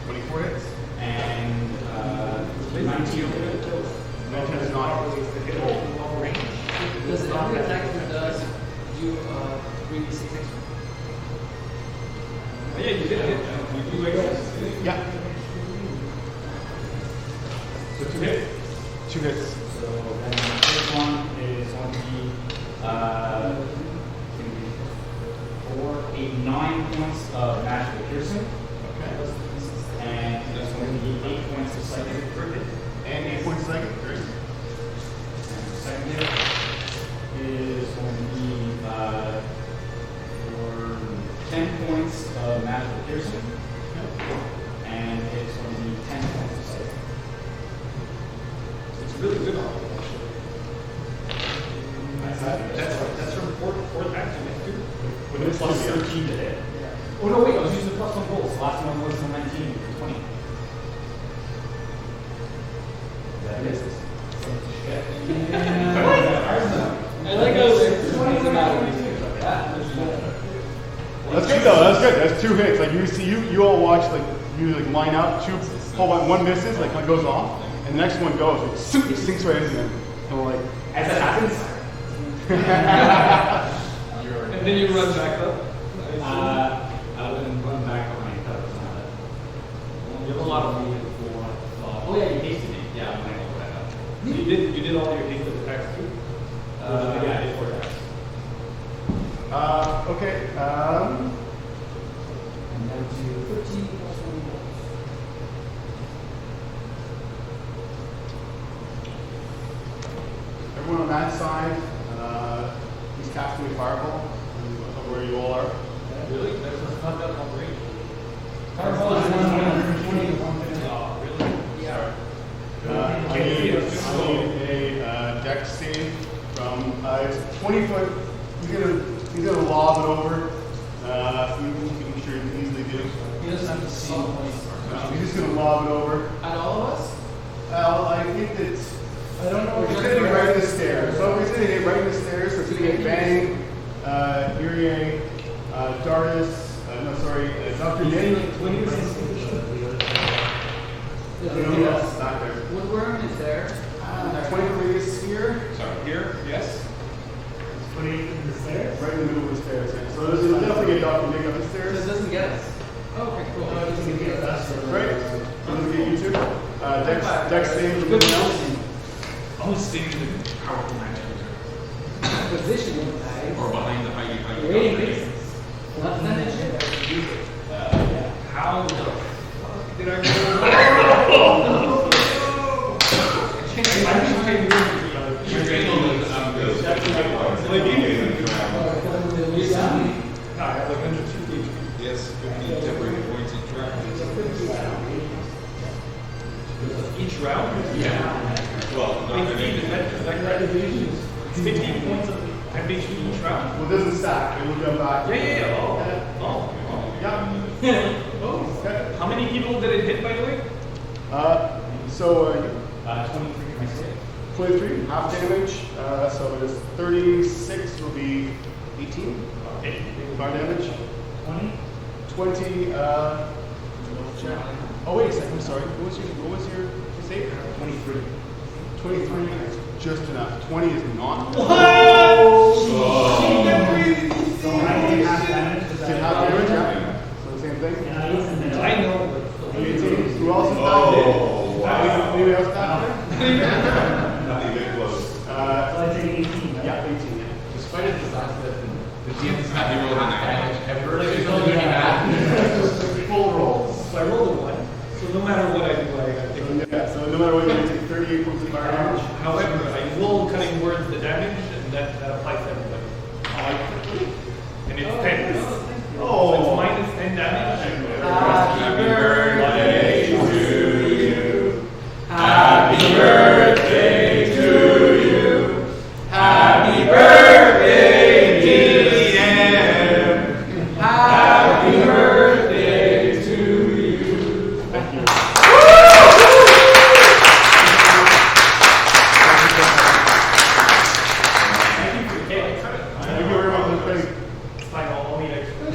24 hits. and 19 hit. 19 is not. Does every attack that does do 3d6 extra? Yeah, you did it. You do it. Yeah, So 2 hits. 2 hits. So then the first one is going to be 9 points of magical piercing, Okay. and there's going to be 8 points of psychic. And 8 points psychic. Great. And the second hit is going to be for 10 points of magical piercing, and it's going to be 10 points of psychic. It's really good on That's from fourth action, too. With a plus 13 to hit. Oh no, wait, I was using the plus 1 rolls. The last one was a 19 for 20. That misses. I like how it's 20 matter. That's good though. That's good. That's 2 hits. Like you see, you all watch like you like line up. One misses, like goes off, and the next one goes. It sinks right into them. And we're like, As that happens, And then you run back up. I would then run back behind cover. You have a lot of movement for Oh yeah, you hasted it. Yeah, I'm gonna go back up. You did all your hasted attacks too? Yeah, I did 4 attacks. okay. And then to 13 plus 1 more. Everyone on that side, he's casting a fireball where you all are. Really? That's not that long range. Fireball is 120 to 150. Oh, really? Yeah. I need a dex save from it's 20 foot. He's gonna lob it over. You can sure easily do. He doesn't have to see the place. He's just gonna lob it over. At all of us? Well, I think that I don't know. He's hitting right in the stairs. So he's hitting it right in the stairs. So it's gonna get Bang, Irie, Dardis. Dr. Nick. Who else? Not there. Woodworm is there. 20 radius sphere. Sorry, here, yes. Putting it in the stairs? Right in the middle of the stairs. Yeah. So it'll definitely get Dr. Nick up the This stairs. doesn't get us. Oh, okay, cool. No, it doesn't get us. Right. So it'll get you too. Dex save from everyone else. Almost seeing the powerful magic user. Position guys. Or behind the hidey Waiting hidey. bases. Left handed shit. How the fuck did I go? You're getting No, I have like 150. Yes, 15 temporary points each round. Each round? Yeah. Well, not 15, is that correct? 15 points of Have HP travel? Well, it doesn't stack. It will go back. Yeah. Oh. Yeah. Oh. Okay. How many people did it hit, by the way? So 23 for my save. 23, half damage. So it is 36 will be 18. Okay. Fire damage. 20? 20. Oh wait a second. I'm sorry. What was your save? 23. 23. Just enough. 20 is not. So I take half damage. Is Did that half damage? Yeah. So the same thing. And I use the I know. 18. Who else is back? Anybody else back there? Nothing big close. So I take 18. Right? Yeah, 18. Yeah. Despite the fact that the DM has not You rolled a half nine. damage ever, like, it's only half. Full rolls. So I rolled a 1. So no matter what I do, I take. Yeah, so no matter what, you take 38 points of fire damage. However, I will cutting words the damage, and that applies to everybody. And it's 10. Oh. So it's minus 10 damage. Happy birthday to you. Happy birthday to you. Happy birthday, DM. Happy birthday to you. Thank you. Thank you very much. Thank you. It's fine, I'll need extra.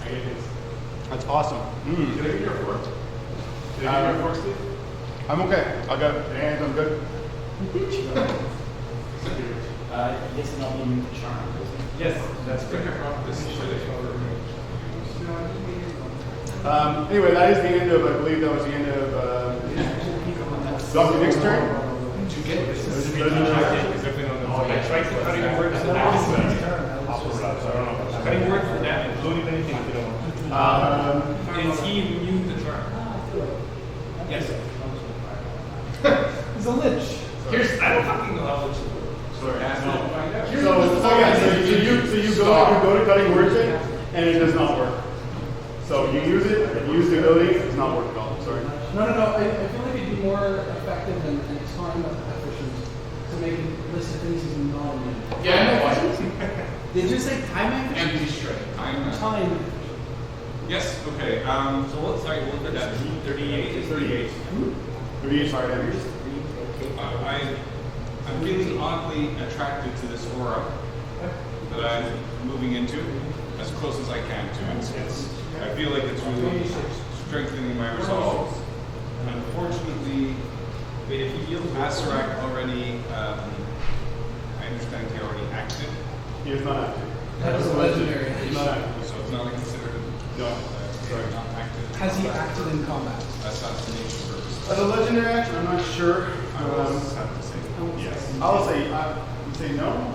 I get this. That's awesome. Did I get your fork? Did I Uh, get your fork, Steve? I'm okay. I got it. And I'm good. Yes, and I'll be charmed. Yes, that's Bring correct. your front. This is Anyway, that is the end of, I believe that was the end of Dr. Nick's turn. To get this. This is I tried to cutting words the damage. Cutting words the damage. Don't need anything if you don't want. Is he immune to charm? Yes. He's a lich. I don't fucking know how much. Sorry, ask me to find out. So you go to cutting words in, and it does not work. So you use it, you use the ability, it does not work at all. Sorry. No. I feel like it'd be more effective and time efficient to make a list of things he's not immune. Yeah, Did you say time efficient? empty straight. Time. Yes, okay. So what? Sorry, what was that? 38? 38. 38 fire damage. I'm feeling oddly attracted to this aura that I'm moving into as close as I can to it. I feel like it's really strengthening my resolve. Unfortunately, Asarak already, I understand he already acted, He is not active. That's legendary. He's not active. so it's not considered No. sorry, not active. Has he acted in combat? Assassination purpose. As a legendary action, I'm not sure. I will have to say yes. I'll say no.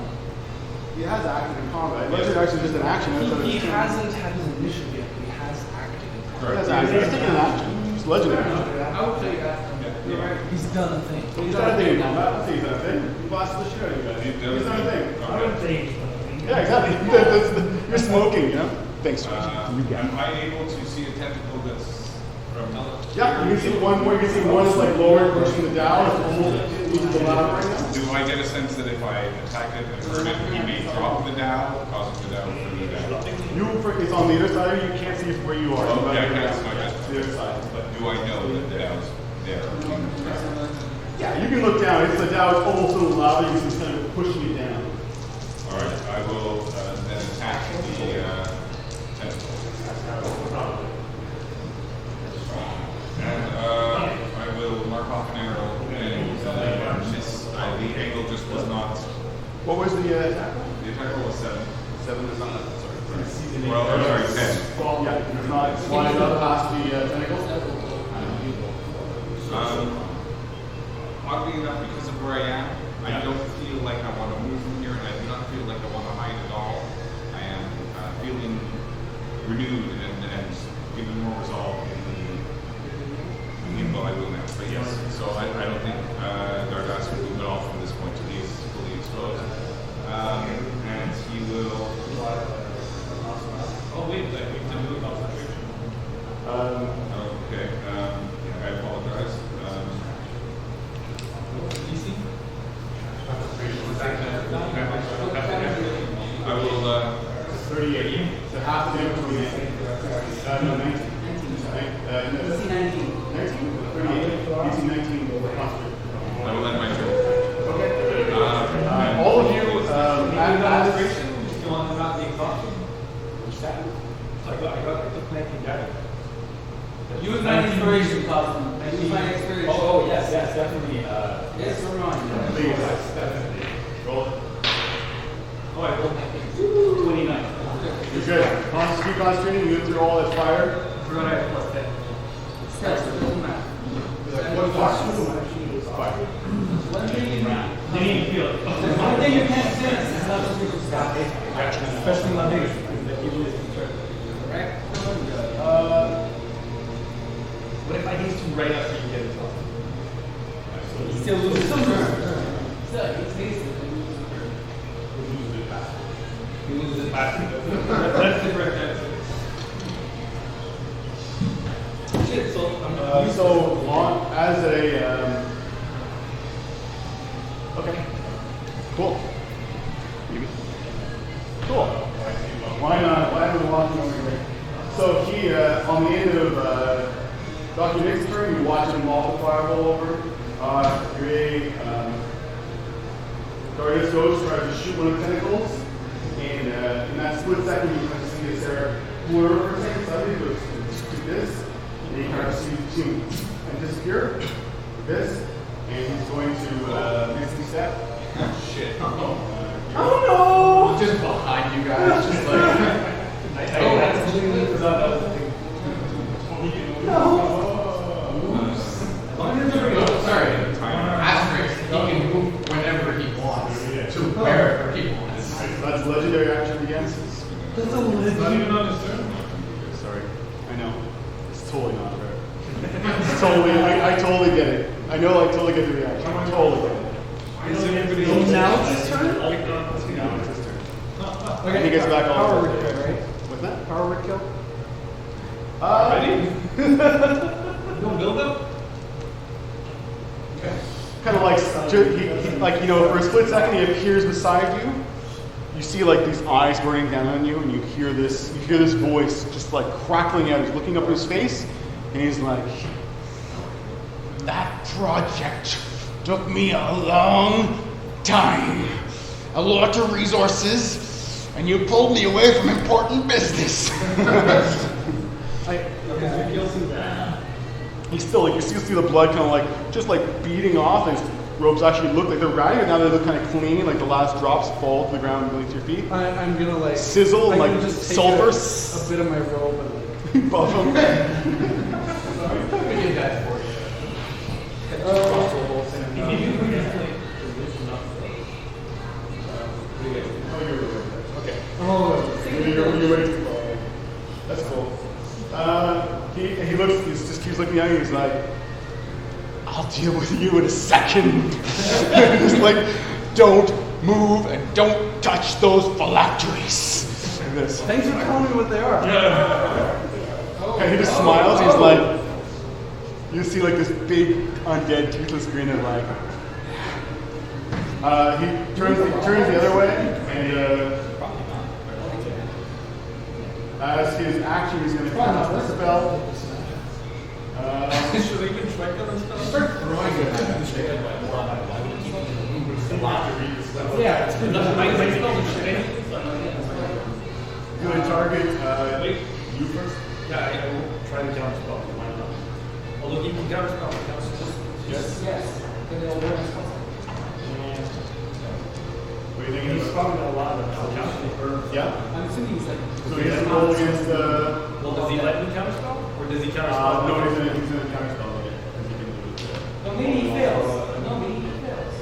He has acted in combat. Legendary action is just an action. That's what He it's- hasn't had his initiative yet, but he has acted in combat. He has acted. He's taken an action. It's legendary. I would say that. You're right. He's done a thing. He's done a thing in combat. I'll say he's done a thing. He blasted the shit out of you guys. He's done a thing. I would say it's nothing. Yeah, exactly. You're smoking, you know? Thanks, George. Am I able to see a tentacle that's from Yeah, you can see one more. You can see one is like lower, pushing the down. It's almost into the lava right now. Do I get a sense that if I attack it and hurt it, he may drop the Dow, causing the Dow to be down? It's on the other side. You can't see where you are. Oh, So yeah, that's- yes, okay. that's the other side. But do I know that the Dow's there? Yeah, you can look down. It's the Dow. It's almost a little lava. You can kind of pushing it down. All right, I will then attack the tentacle. And I will mark off an arrow and miss. The angle just was not. What was the attack? The attack roll was 7. 7 is not. Sorry. Well, I'm sorry, 10. Yeah, it's not slide up past the tentacle. Oddly enough, because of where I am, I don't feel like I want to move from here, and I do not feel like I want to hide at all. I am feeling renewed and even more resolved in what I will now. But yes, so I don't think Dardas can move at all from this point till he's fully exposed. And he will. Oh, wait, like, we can do it concentration. Okay, I apologize. Easy? 38. So half the damage will be 19. No, 19. 19. No, DC 19. 19? 38. DC 19 will concentrate. I will end my turn. Okay. And All of you, And as inspiration, you want about the exhaustion? What's that? I took 19 damage. Use my inspiration, Cosmo. Use my inspiration. Oh, yes, definitely. Yes, we're on. please, roll it. Oh, I rolled 19. 29. You're good. Keep concentrating. You get through all that fire. I forgot I had plus 10. Steps, it doesn't matter. What fire? Fire. One thing, Didn't even feel it. one thing you can't sense is how to people stop. Especially my biggest friend, that evil is concerned. Correct? What if I haste you right after you get it off? He still loses his turn. Still, he's hasted. He loses it faster. That's the correct answer. Shit, so I'm As a okay, cool. Cool. Why not? Why am I walking over here? So he on the end of Dr. Nick's turn, you watch him vault the fireball over. Create Darius goes tries to shoot one of the tentacles, and in that split second you can see his hair blur for a second. Suddenly he goes do this, and you kind of see the team and disappear. This, and he's going to misty step. Shit. Oh no! Just behind you guys, just like. that's literally forgot that was the thing. Oh, sorry. Asterisk. He can move whenever he wants to wherever he wants. That's legendary action again. It's not even on his turn. Sorry, I know. It's totally not fair. It's totally, I totally get it. I know I totally get the reaction. I totally get it. Now it's his turn? Now it's his turn. Okay. And he gets back all Power his word kill, right? What's that? Power word kill? Ready? You don't build them? Kind of like, like, you know, for a split second he appears beside you. You see like these eyes burning down on you, and you hear this voice just like crackling out. He's looking up in his face, and he's like, "That project took me a long time, a lot of resources, and you pulled me away from important business." He's still like, you still see the blood kind of like just like beating off. His robes actually look like they're ratty, but now they look kind of clean. Like the last drops fall to the ground beneath your feet. I'm gonna like Sizzle, I'm like gonna just take sulfur. a bit of my robe and like Buff him. We did that for you. Okay. oh You're ready to go. That's cool. He looks. He just keeps looking at you. He's like, "I'll deal with you in a second." He's like, "Don't move and don't touch those phylacteries." Like this. thanks for telling me what they are. And he just smiles. He's like, you see like this big undead toothless grin and like. He turns the other way and as his action he's going to cast a spell. Should we even strike on this spell? Start throwing it at him. Yeah, it's good. My spell is shit. Going to target you first. Yeah, I will try to counter spell. Why not? Although you can counter spell, Yes. Yes. And they'll wear my What do you think? He's About? probably got a lot of counter. Yeah. I'm assuming he's like So he has to roll against Well, does he let me counter spell? Or does he counter spell? no, he's going to counter spell it. Because he can do it. No, maybe he fails. No, maybe he fails.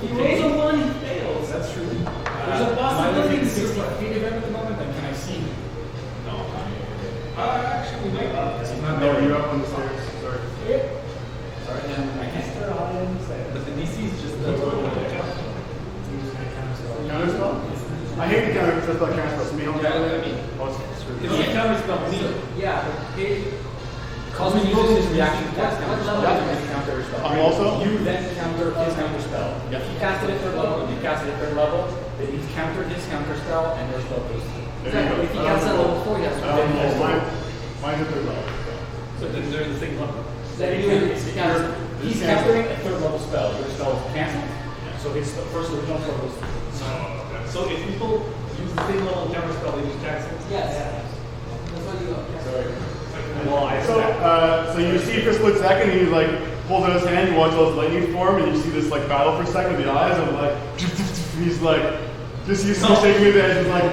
He rolls a 1, he fails. That's true. There's a possibility Within he's 60 feet of him at the moment, then can I see him? No. Actually, maybe. Because he's not No, there. you're up on the stairs. Sorry. Sorry, then I can't. But the DC is just the Counter spell? I hate the counter spell. Counter spell. Me, Yeah, I mean, because he counter spell me. Yeah, but it, Cosmo uses his reaction to cast counter spell. Yeah. His counter spell. I'm also? You then counter his counter spell. he casted it for level. You cast it at third level. They need to counter his counter spell and their spell boost. There you go. If he casts at level 4, he has to I don't know. roll. Mine's a third level. So then they're the same level. That means He's countering a third level spell. Your spell is cancelled. So his first original spell was. So if people use the same level counter spell, they just cancel. Yes. That's why you go. Well, I So you see for a split second, he like pulls out his hand, you watch those lightning form, and you see this like battle for a second with the eyes, and like he's like just you see shaking his head, he's like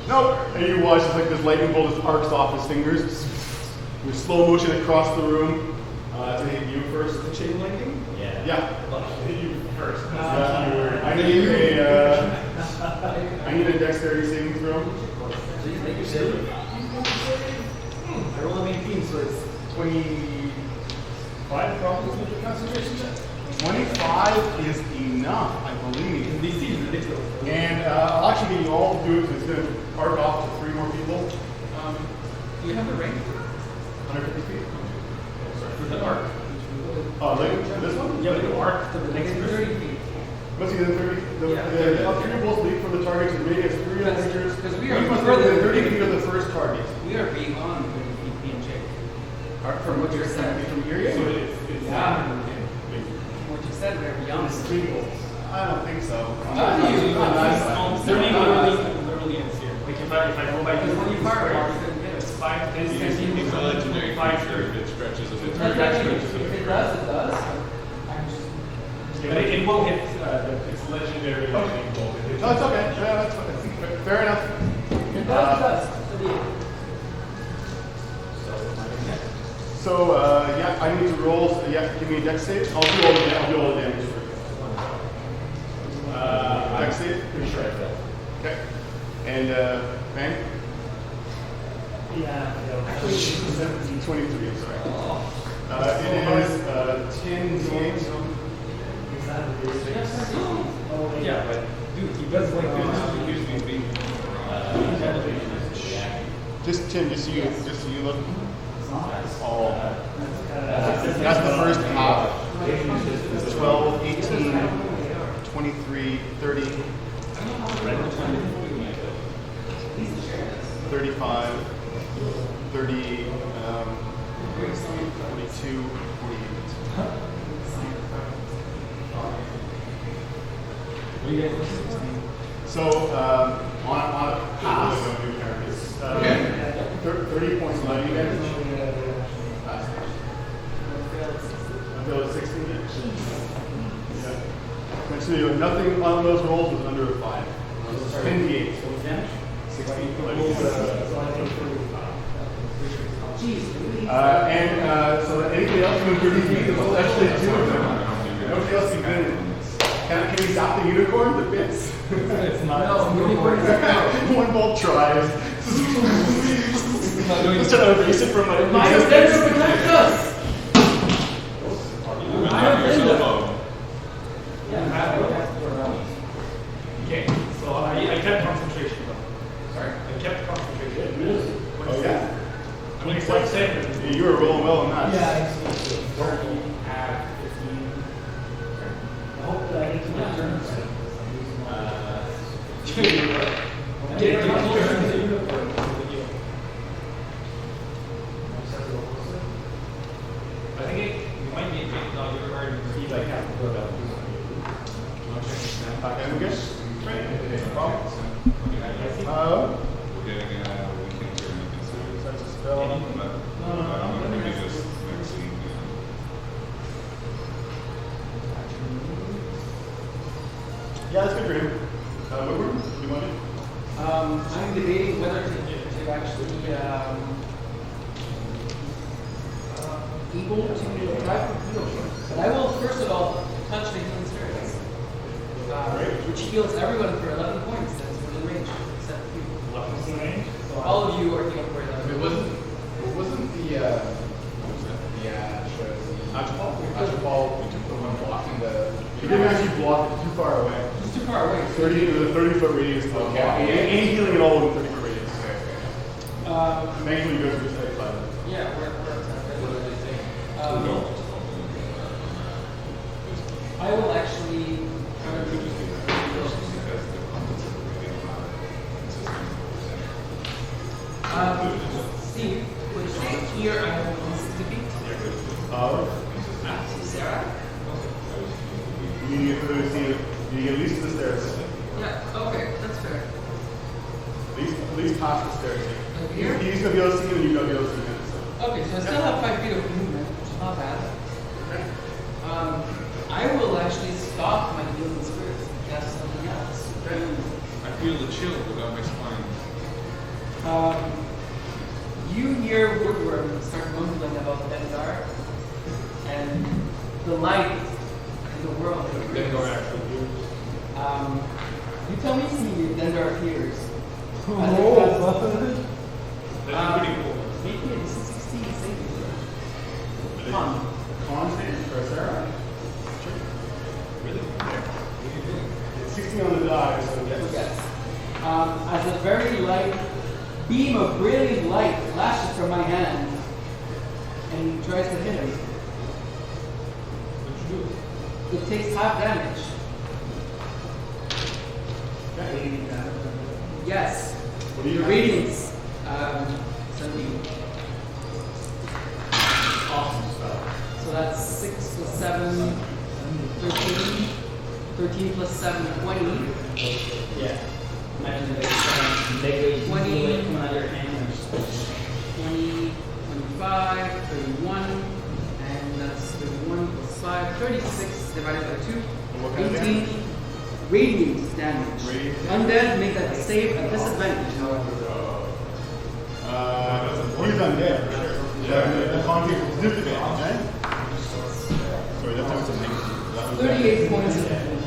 nope, and you watch like this lightning bolt just arcs off his fingers, with slow motion across the room to hit you first. the chain lightning. Yeah. Yeah. Hit you first. I need a dexterity saving throw. I rolled an 18, so it's 25 probably with the concentration check. 25 is enough, I believe. DC is ridiculous. And I'll actually get you all to do it because it's going to arc off to 3 more people. Do you have the range? 150 feet. For the arc. Oh, like this one? Yeah, but the arc to the next Negative person. 30 feet. Let's see, then 30. Yeah. The up 3 bolts leap for the target to radius 3 meters. Because we are Each must further within than 30 feet of the first target. We are beyond 30 feet being checked. From what you're saying, from your So area? it's Yeah. What you said, we're beyond 30 feet. I don't think so. literally ends here. Like if I go by Because when you fire, square, you couldn't hit us. it's 5, 10, It's 15, a legendary 5, creature if it stretches a bit. That's actually, if it does, it does. I'm just. Yeah, but it won't hit its legendary lightning bolt. No, it's okay. Yeah, that's fine. Fair enough. It does, it does. So the- So, yeah, I need to roll. So, yeah, give me a dex save. I'll do all the damage for you. Dex save? Pretty sure I failed. Okay. And, bang? Yeah, Actually, 17, 23, I'm sorry. It is 10 d8. Yeah, but dude, he does like this. Usually be Just Tim, just so you look. Oh, that's the first half. 12, 18, 23, 30, 35, 30, 42, 48. So, on a pass, 30 points of lightning damage. Until it's 16 inch. Yeah. And so you know, nothing on those rolls was under a 5. 10 d8. 16 for lightning damage. So anything else within 30 feet, especially 2 of them. Nobody else can get it. Can we stop the unicorn to bits? It's not. No, unicorn is One bolt tries. Let's try to erase it from my My extender protect us! You have your cell phone. Okay, so I kept concentration though. Sorry? I kept concentration. Oh, yeah? 26 seconds. Yeah, you were rolling well on that. Yeah, 30, half, 15. I hope that I get to my turn. Get closer to the unicorn. I think it might be a bit, no, you're already received like half the level. Okay, we good? No problem. We're getting, we can't do anything serious. That's a spell. But, maybe just vaccine. Yeah, that's good for him. Woodward, you want it? I'm debating whether to actually able to drive the field. But I will first of all touch the healing spirits, which heals everyone for 11 points. That's within range, except you. 11 is the range. So all of you are healed for 11. It wasn't the what was it? The Archibald, we took the one blocking the. You didn't actually block it, too far away. It's too far away. 30-foot radius. Okay. Any healing at all within 30-foot radius. Um, Thankfully, you guys are just outside. yeah, we're What did they say? I will actually. You get at least to the stairs. Yeah, okay, that's fair. At least past the stairs. Like here? He's gonna be able to see you, and you're gonna be able to see him. So. Okay, so I still have 5 feet of movement, which is not bad. I will actually stop my healing spirits and cast something else. I feel the chill go down my spine. You hear Woodworm start mumbling about Dendar and the light in the world. Then go actually do. You tell me see Dendar appears. That'd be pretty cool. Make me a 16 saving throw. Con. Con save for Sarah. Really? What are you doing? It's 16 on the die, so yes. Yes. As a very light beam of brilliant light flashes from my hand and he tries to hit him. What'd you do? It takes half damage. Yes. What do you Your have? radiance. 17. Awesome stuff. So that's 6 plus 7, 13. 13 plus 7, 20. Yeah. Imagine the big 20. coming out of your hand. 20, 25, 31, and that's 31 plus 5, 36 divided by 2. What kind of 18 radiant damage. Radiant Undead make that save at disadvantage. He's undead, for sure. Yeah, the con save is disadvantage, eh? Sorry, that's how it's a negative. That was 38 points of damage.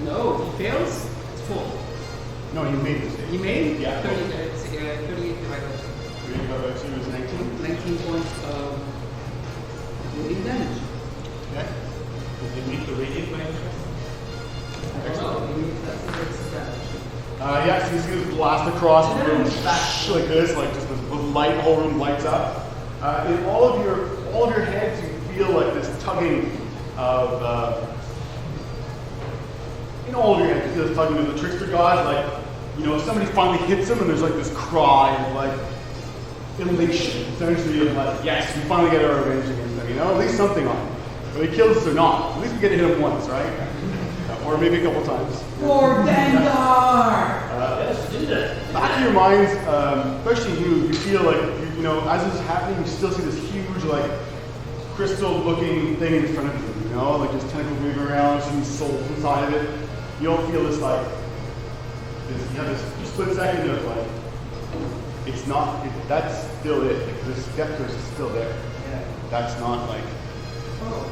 No, he fails, it's full. No, he made the save. He made? Yeah. 38 divided by 2. 3 divided by 2 is 19. 19 points of radiant damage. Okay. Does he meet the radiant by any chance? I don't know, maybe that's the disadvantage. Yeah, so you see this blast across the room like this, like just this light, the whole room lights up. In all of your heads, you feel like this tugging of, in all of your heads, you feel this tugging of the trickster god, like, you know, somebody finally hits him and there's like this cry of like elation, essentially of like, yes, we finally get our revenge against them, you know, at least something on him. Whether he kills us or not, at least we get to hit him once, right? Or maybe a couple times. For Dendar! Yes, you did it. Back in your minds, especially you feel like, you know, as this is happening, you still see this huge, like, crystal-looking thing in front of you, you know, like just tentacles moving around, some souls inside of it. You don't feel this, like, you have this split second of, like, it's not, that's still it. Like, this death curse is still there. Yeah. That's not, like,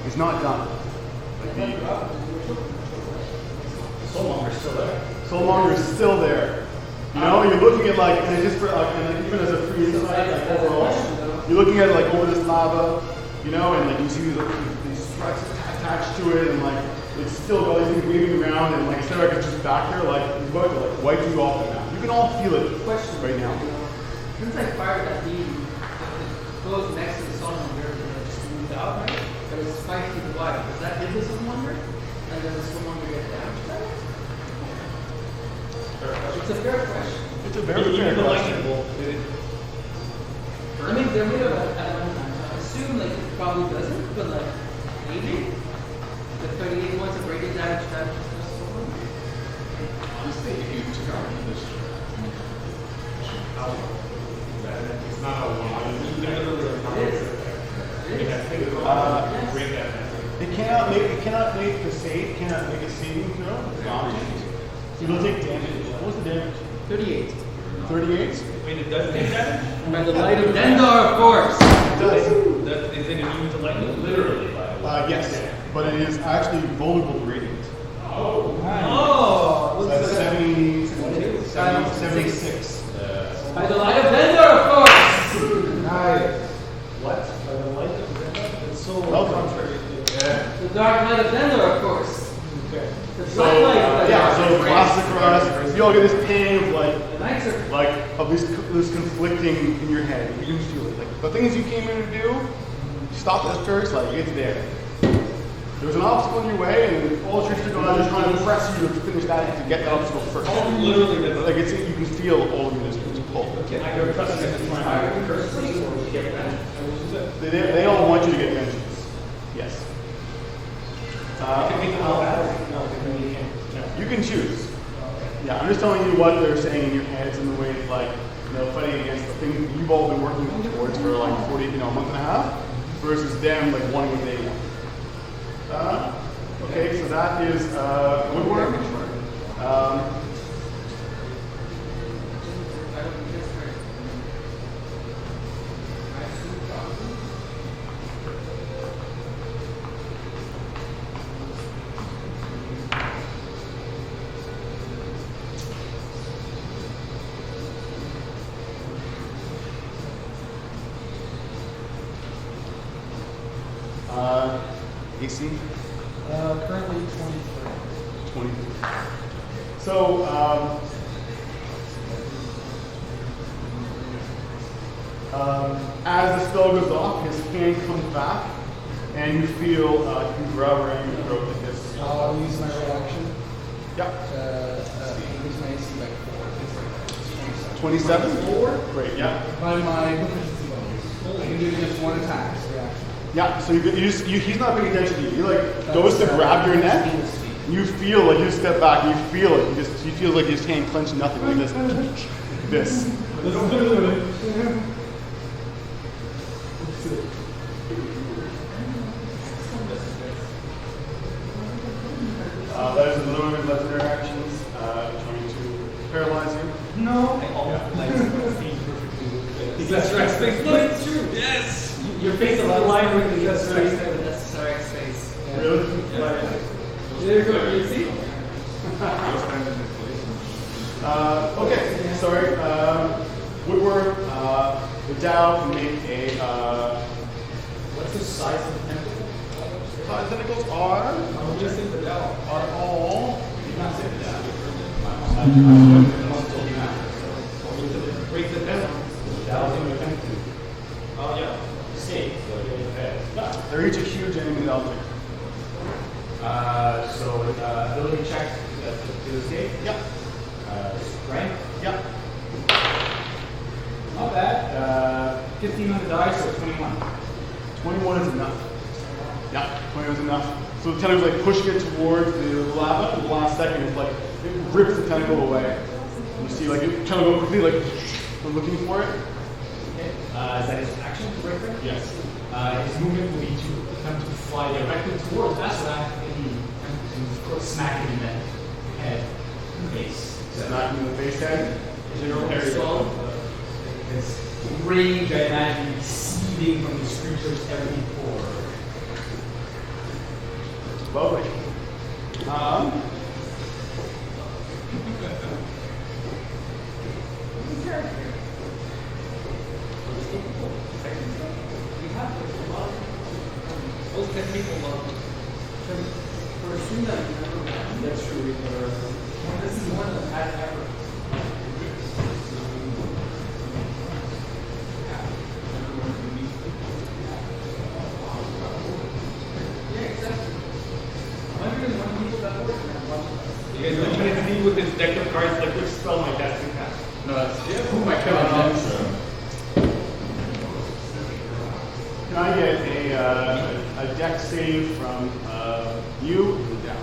it's not done. Like, the Soulmonger is still there. Soulmonger is still there. You know, you're looking at like, and just for like, and even as a free insight, like overall, you're looking at like over this lava, you know, and like you see these spikes attached to it, and like it's still got these things waving around, and like Sarah is just back there, like he's about to like wipe you off the map. You can all feel it Question right now. Since I fired that beam, it goes next to the Soulmonger and just moved out, right? But it's 5 feet wide. Does that hit the Soulmonger? And then the Soulmonger get damaged by it? It's a fair question. It's a very fair Even the question. lightning bolt, did it? I mean, they're made of I assume like it probably doesn't, but like maybe the 38 points of radiant damage that Honestly, if you took out this, It's not a one. It's literally a it is. It has to go Uh, break that down. It cannot make the save, cannot make a saving throw. So you'll take damage. What's the damage? 38. 38? Wait, it does take damage? By the light of Dendar, of course. It does. Is it immune to lightning? Literally. Yes, but it is actually vulnerable to radiant. Oh, So that's 76. by the light of Dendar, of course. Nice. What? By the light of the it's so Welcome. contrary. The dark light of Dendar, of course. Okay. The So, bright light. yeah, so blasts across, you all get this pain of The knights are. of this conflicting in your head. You can feel it. Like, the things you came in to do, stop this curse, like, it's there. There's an obstacle in your way, and all tricks are going on, just trying to press you to finish that, to get that obstacle first. Literally, that's Like, you can feel all of this pull. I go trust it to try to curse me or to get that. They all want you to get vengeance. Yes. I can make them all bad. No, they really can't. can choose. Yeah, I'm just telling you what they're saying in your heads and the way, like, fighting against the things you've all been working towards for like 40, a month and a half, versus them like wanting what they want. Okay, so that is woodwork. AC? Currently 23. 23. So, as the spell goes off, his hand comes back, and you feel you grab around your throat like this. I'll use my reaction Yep. to increase my AC by 4. 27? 4? Great, yeah. By my proficiency bonus. I can do it against one attack, so reaction. Yeah, so he's not paying attention to you. He like goes to grab your neck. You feel like you step back and you feel it. He feels like his hand clenched nothing like this. This. That is another one of his legendary actions, trying to paralyze you. No. He's left strike space. Look, it's true. Yes. Your face is aligned with the SRX space. Really? There you go. You see? Okay, sorry. Woodwork, the Dow can make a. What's the size of the tentacle? Tentacles are. Just in the Dow. Are all. Break the down. Oh yeah. They're each a huge enemy object. So ability check to escape. Yep. Strength. Yep. Not bad. 15 on the die, so 21. 21 is enough. Yeah, 21 is enough. So the tentacle's like pushing it towards the lava. The last second is like it rips the tentacle away. You see like it kind of go quickly, like looking for it. Okay. Is that his action right there? Yes. His movement will be to attempt to fly directly towards Asarak and of course smack him in the head, face. Smack him in the face head. General Ariel. His rage, I imagine, seething from these creatures every pore. Lovely. Those 10 people love it. For a stream that you've never done, That's true. this is more than I've ever. Yeah, exactly. 101 people that work and You guys look at me with this deck of cards, like which spell my cast can cast. No, that's. Oh my god. Can I get a deck save from you and the Dow?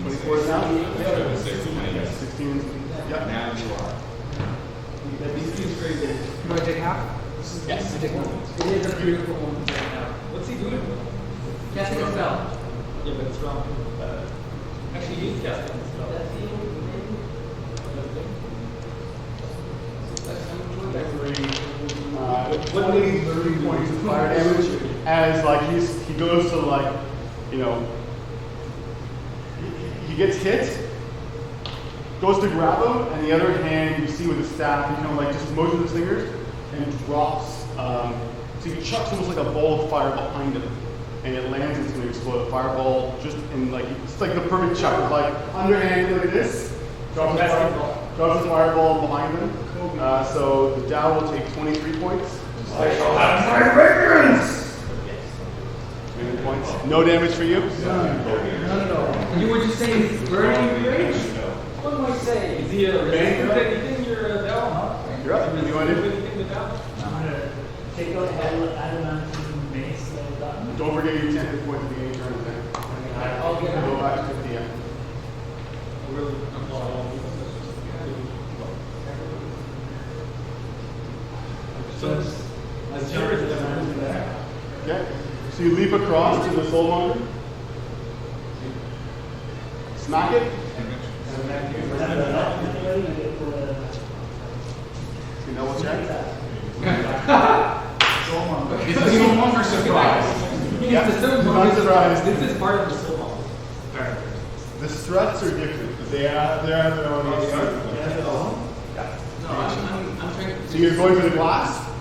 24 is now? 16. Yep. Now you are. These two crazy. Do I take half? Yes. I take one. It is a beautiful one right now. What's he doing? Casting a spell. Yeah, but it's wrong. Actually, he's casting the spell. That's 20, 30 points of fire damage as like he goes to like, he gets hit, goes to grab him, and the other hand you see with the staff, he kind of like just motions his fingers and drops. So he chucks almost like a ball of fire behind him, and it lands and it's going to explode. A fireball just in like it's like the perfect chuck. It's like underhand like this, drops a fireball behind him. So the Dow will take 23 points. I shall have my vengeance! 20 points. No damage for you. None at all. You were just saying he's burning rage? What do I say? Is he a resistant to anything? You're a down, You're up. You want to do? anything to down? I'm gonna take out adamantine mace that I've gotten. Don't forget your 10 hit points at the beginning of turn attack. I'll get Go it. back to 50, yeah. So, as Jared is there. Okay. So you leap across to the soulmonger. Smack it. You know what's right? It's a soulmonger surprise. Yeah, It's the soul not monger surprised. This is part of the soul monger. The struts are different. They have their own. No, I'm trying to. So you're going for the glass.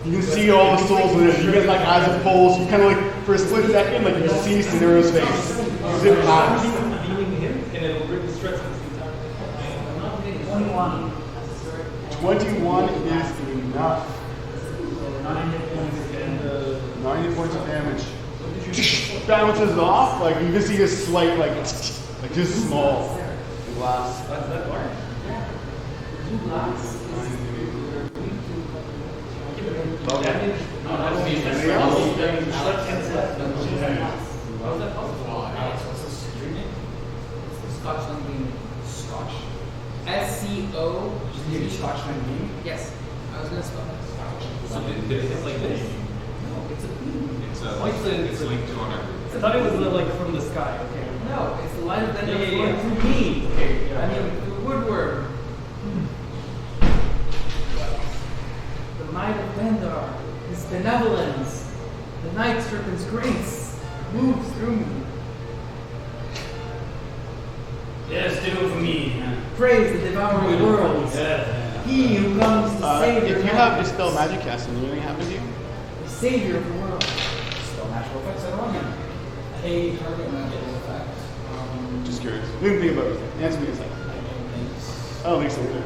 You can see all the souls in it. You get like as it pulls, you kind of like for a split second, like you see Sonero's face. Zip past. Beaming him, and it'll rip the struts at the same time. 21. 21 is enough. 9 hit points again. 90 points of damage. Bounces it off, like you can see a slight, like just small glass. That's that part. Okay. Anything else? How is that possible? Scotch Landini. Scotch. SCO. Give you Scotch Landini? Yes. I was gonna spell that. So did it hit like this? It's a beam. It's linked to another. I thought it was like from the sky. Okay. No, it's the line of Bender Yeah, yeah, flowing yeah. through me. Okay, yeah. I mean, the woodworm. The might of Bender, his benevolence, the night serpent's grace moves through me. Yes, do it for me. Praise the devouring worlds. He who comes to save If your you have Dispel Magic cast, and anything happen to you? the savior of the world. Still natural effects that are on him. A target magical effect. Just curious. We didn't think about it. Answer me a second. I don't think so either.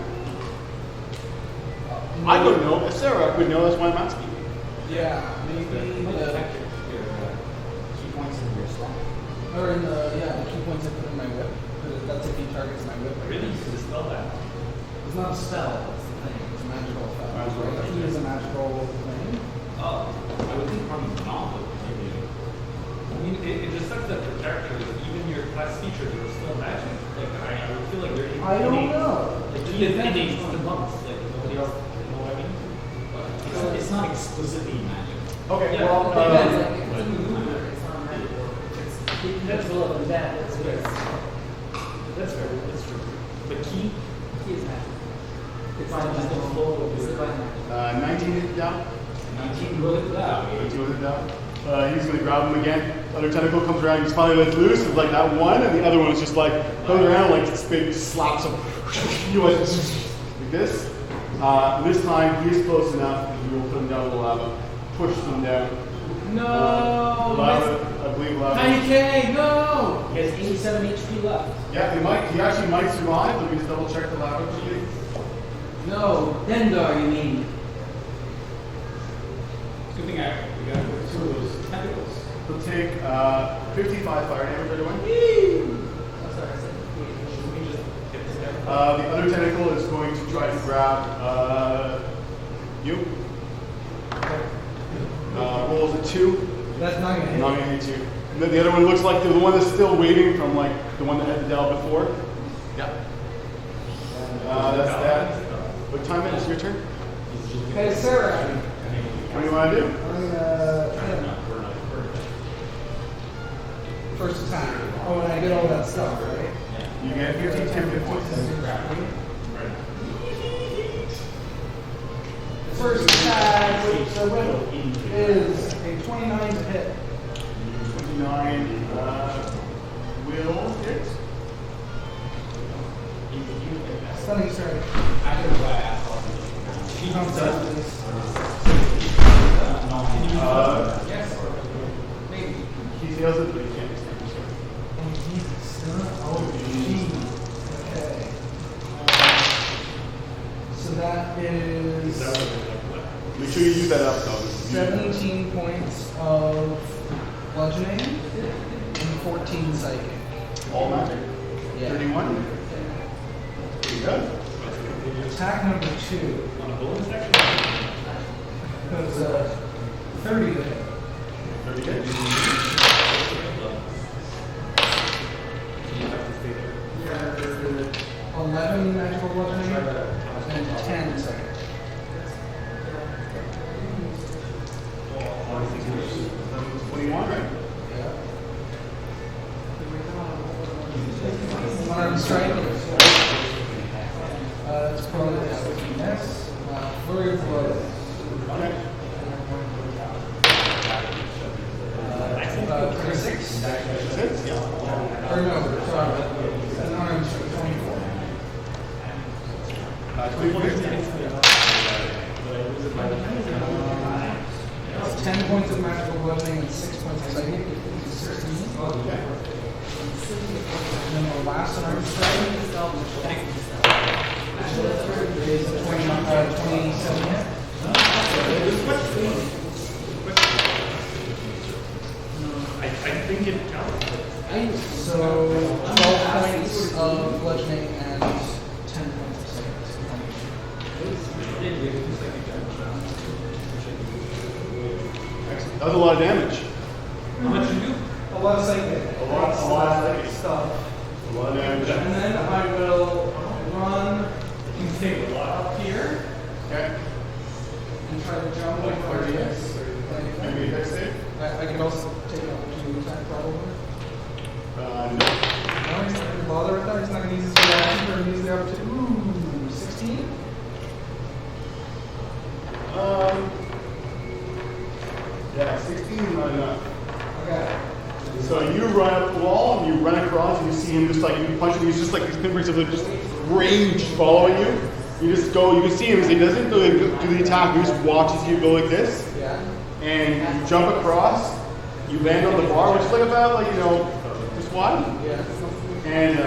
I don't know. If Sarah would know, that's why I'm asking. Yeah, maybe the Key points in your slot. or in the the key points I put in my whip. That's if he targets my whip. Really? You can dispel that. It's not a spell. That's the thing. It's a magical effect. Magical Right? effect. Key is a magical thing. Oh. I would think probably not, but maybe. I mean, it just sucks that for characters, even your class features are still magic. Like, I would feel like they're I don't innate. know. Like, innate to the monks. Like, nobody else, you know what I mean? It's not explicitly magic. Okay, Yeah, well, okay, It's like it's a maneuver. It's not magical. It's magical and that. That's fair. That's fair. That's true. But key, Key is magical. It's Fine, not just magical. don't flow. It's divine magic. 19 hit down. 19 will hit that. 19 hit down. He's going to grab him again. Other tentacle comes around. He's finally let loose. It's like that one, and the other one is just like comes around like this big slaps him. You like this. This time he is close enough, and you will put him down in the lava. Push him down. No. Lava, I believe lava. 90K. No. He has 87 HP left. Yeah, he actually might survive. Let me just double check the lava quickly. No. Dendar, you mean? Good thing we got two of those tentacles. He'll take 55 fire damage right away. Oh, sorry, I said The other tentacle is going to try to grab you. Rolls a 2. that's not gonna hit. Not gonna hit you. And then the other one looks like the one that's still waiting from like the one that had the Dell before. Yep. That's that. What time it is your turn? Okay, Sarah. What do you want to do? I'm gonna first attack. Oh, and I did all that stuff, right? You get 15 10 points. First attack is a 29 to hit. 29 will hit. Stunning strike. He comes out of this. yes. Maybe. He fails it, but he can't extend his turn. Oh, jeez. Okay. So that is Make sure you use that up though. 17 points of bludgeoning and 14 psychic. All magic. Yeah. 31. Pretty good. Attack number 2. On a bonus action? Because 30 to hit. 30 hit. Yeah, 11 magical bludgeoning and 10 second. What do you want, right? Unarmed strike. It's probably yes. Flurry of blows. Okay. 36. 6? Yeah. Or no, sorry. An unarmed strike, 24. 10 points of magical bludgeoning and 6 points of psychic. 16. And then the last unarmed strike is 27 hit. I think it counts. So 12 points of bludgeoning and 10 points of psychic. That was a lot of damage. How much you do? A lot of psychic. A lot of psychic. Stuff. A lot of damage. And then I will run up here Okay. and try to jump like 30. Maybe a dex save? I can also take an opportunity attack probably. No. No, he's not going to bother with that. He's not going to use his reaction or use the opportunity. Ooh, 16? Yeah, 16 is not enough. Okay. So you run up the wall and you run across and you see him just like, you punch him, he's just like these pinpricks of just rage following you. You just go, you can see him as he doesn't do the attack, he just watches you go like this. Yeah. And you jump across, you land on the bar, which is like about like, just wide. Yeah. And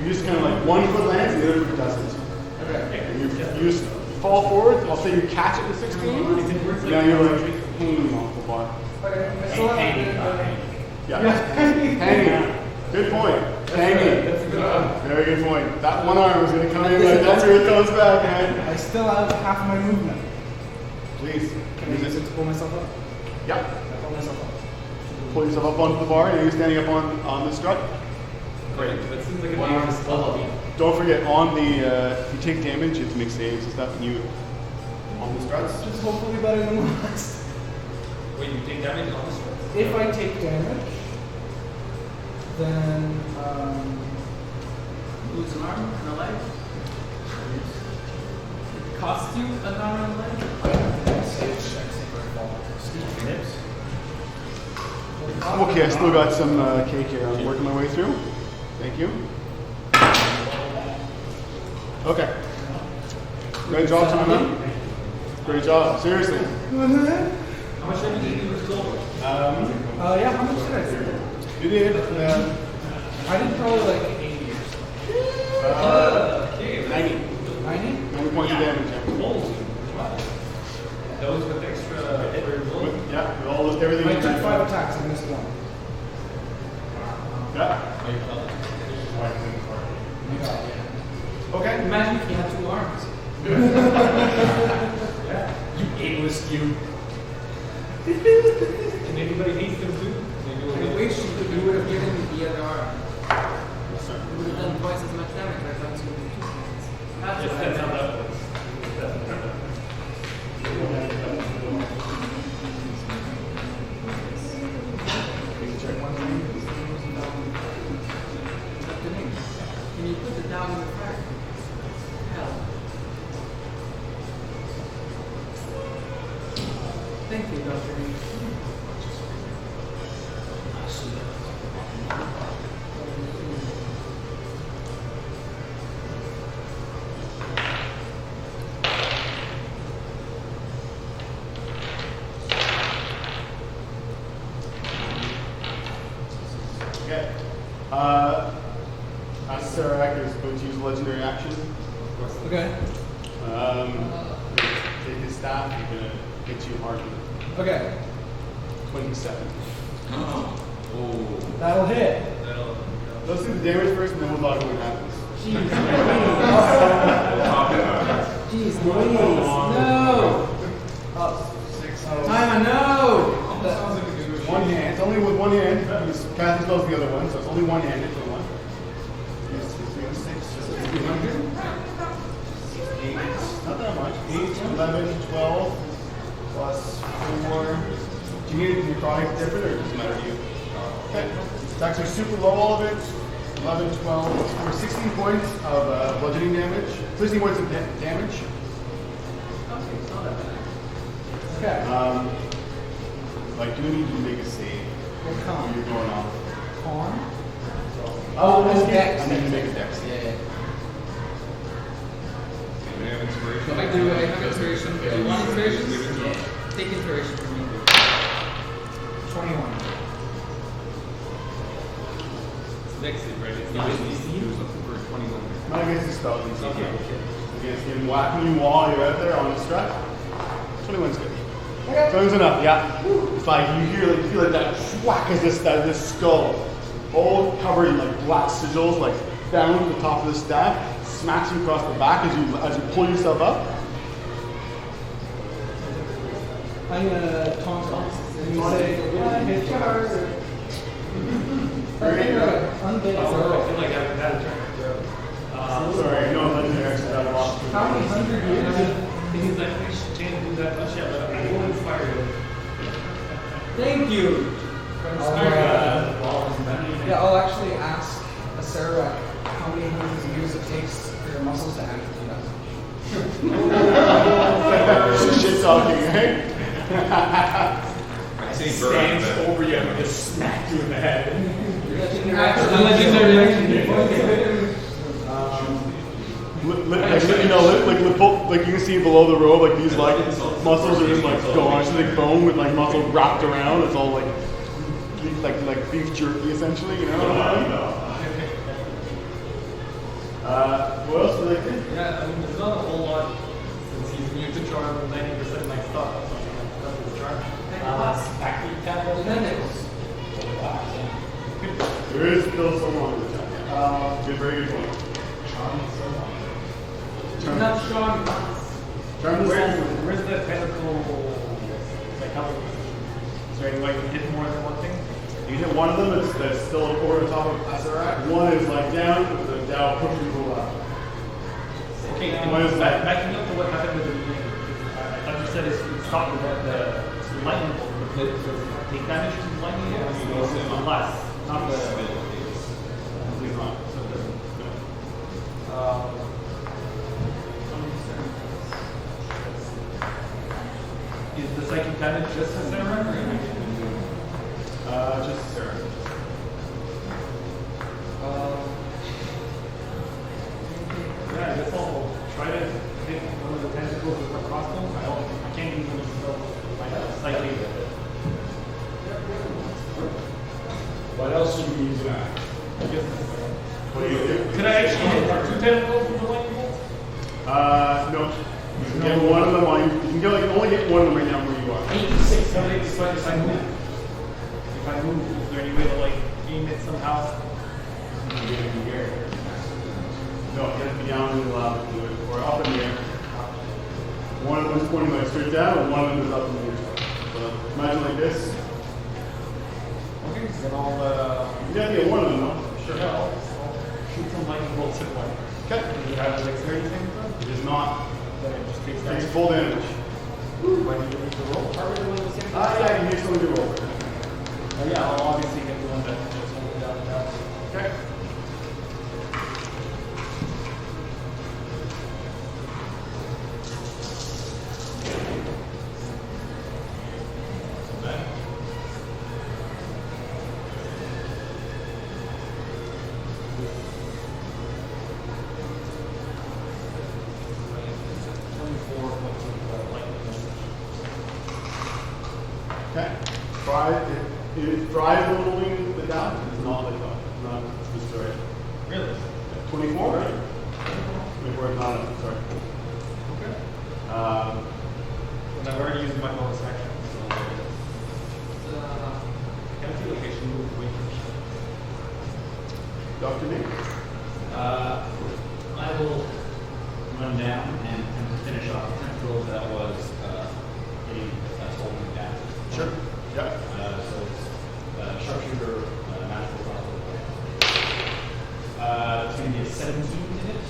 you just kind of like one foot lands and the other foot doesn't. Okay. And you just fall forward, I'll say you catch it with 16, and now you're like hanging off the bar. Okay. I still have Yeah. Hanging. Good point. Hanging. Very good point. That one arm is going to come in like that's where it comes back, man. I still have half my movement. Please. Can I use it to pull myself up? Yep. I pull myself up. Pull yourself up onto the bar and you're standing up on the strut. Great. That seems like a One arm is level. Don't forget on the if you take damage, you have to make saves and stuff, and you on the struts. Just hopefully better than last. Wait, you take damage on this one? If I take damage, then Lose an arm and a leg. It costs you an arm and a leg. I'm okay. I still got some cake here. I'm working my way through. Thank you. Okay. Great job, Simon. Great job. Seriously. How much damage did you do with gold? yeah, how much did I do? You did. I did probably like 80 years. Okay. 90. 90? 90 points of damage. Holy wow. That was with extra for your gold? Yeah, with all everything. I took 5 attacks and missed 1. Yeah. Okay. Imagine if you had 2 arms. You aimless you. And everybody hates them too. I wish you would have given me the other arm. You would have done twice as much damage. I thought you would have 2 hands. That's Yes, what that's how I that works. Can you put the dog in the fire? Hell. Thank you, Dr. Reed. Okay. Sarak is going to use legendary action. Okay. Take his staff, he's going to hit you hard with it. Okay. 27. That'll hit. Let's do the damage first and then we'll talk about what happens. Jeez. Jeez Louise. No. Simon, no. one hand. It's only with one hand. He's casting spells with the other one, so it's only one handed for one. He's doing 6. So it's 200. 8. Not that much. 8, 11, 12, plus 4. Do you need your product different or does it matter to you? Okay. It's actually super low, all of it. 11, 12, for 16 points of bludgeoning damage. 16 points of damage. Okay. Like, do we need to make a save? What Or con? you're going off? Con? Oh, Dex. I need to make a dex. Yeah. Anybody have inspiration? So I do. I have inspiration. Do you want inspiration? Take inspiration from me. 21. It's next thing, right? It's He not was DC. looking for 21. Not against the spell. Against Okay. him whacking you while you're out there on the strat. 21's good. 21's enough, yeah. It's like you feel like that whack as this skull, all covered in like black sigils, like down to the top of the staff, smacks you across the back as you pull yourself up. I'm gonna taunt him. And you say, hit charge. Very good. Undead. I feel like I've had a turn. Sorry, no, that's the extra that lost. How many hundred years? Because I think she can't do that much yet, but I will inspire you. Thank you. Yeah, I'll actually ask Sarah how many hundreds of years it takes for your muscles to atrophy that. Shit talking, right? I say burn, Stands but over you and just smack you in the head. Legendary action. Like you can see below the robe, like these like muscles are just like gone, it's like bone with like muscle wrapped around. It's all like beef jerky essentially, you know. What else did I do? Yeah, I mean, there's not a whole lot since he's immune to charm 90% of my stuff. That's his charm. There is still someone in the chat. Good, very good point. Not strong. Charm is Where's the tentacle? Like how? Is there any way you can hit more than one thing? You hit one of them, that's still over the top of Asarak. One is like down, with the Dow pushing people up. Okay, What is that? Backing up to what happened with the beginning. I thought you said it stopped the lightning bolt. Does it take damage from lightning or less? Not the. Please not. So it doesn't. No. Is the psychic damage just a Sarah or anything? Just Sarah. Yeah, I guess I'll try to hit one of the tentacles with the crossbow. I can't use them until my psychic. What else should we use that? I guess. What do you do? Could I actually hit two tentacles with the lightning bolt? No. You can get one of them while you can get, like, only get one of them right now where you are. 86. How many if I move? If I move, is there any way to like aim it somehow? You can get it in the air. No, you have to be down and allowed to do it, or up in the air. One of them is pointing like straight down, and one of them is up in the air. So imagine like this. Okay, so then I'll You gotta get one of them, though. sure I'll shoot some lightning bolts at one. Okay. Does it have like 30 things though? It is not. Then it just takes It takes that. full damage. Why do you need to roll? Are we doing the same thing? Yeah, you need someone to roll. Yeah, I'll obviously get the one that just holding down now. Okay. Okay. It thrives on holding the down. It's not like not destroyed. Really? 24, right? 24 is not enough, sorry. Okay. Um, And I've already used my bonus action, so empty location move away from Dr. Nick? I will run down and finish off the tentacle that was that's holding me down. Sure. Yeah. So it's sharpshooter, natural crossbow. It's going to be a 17 to hit.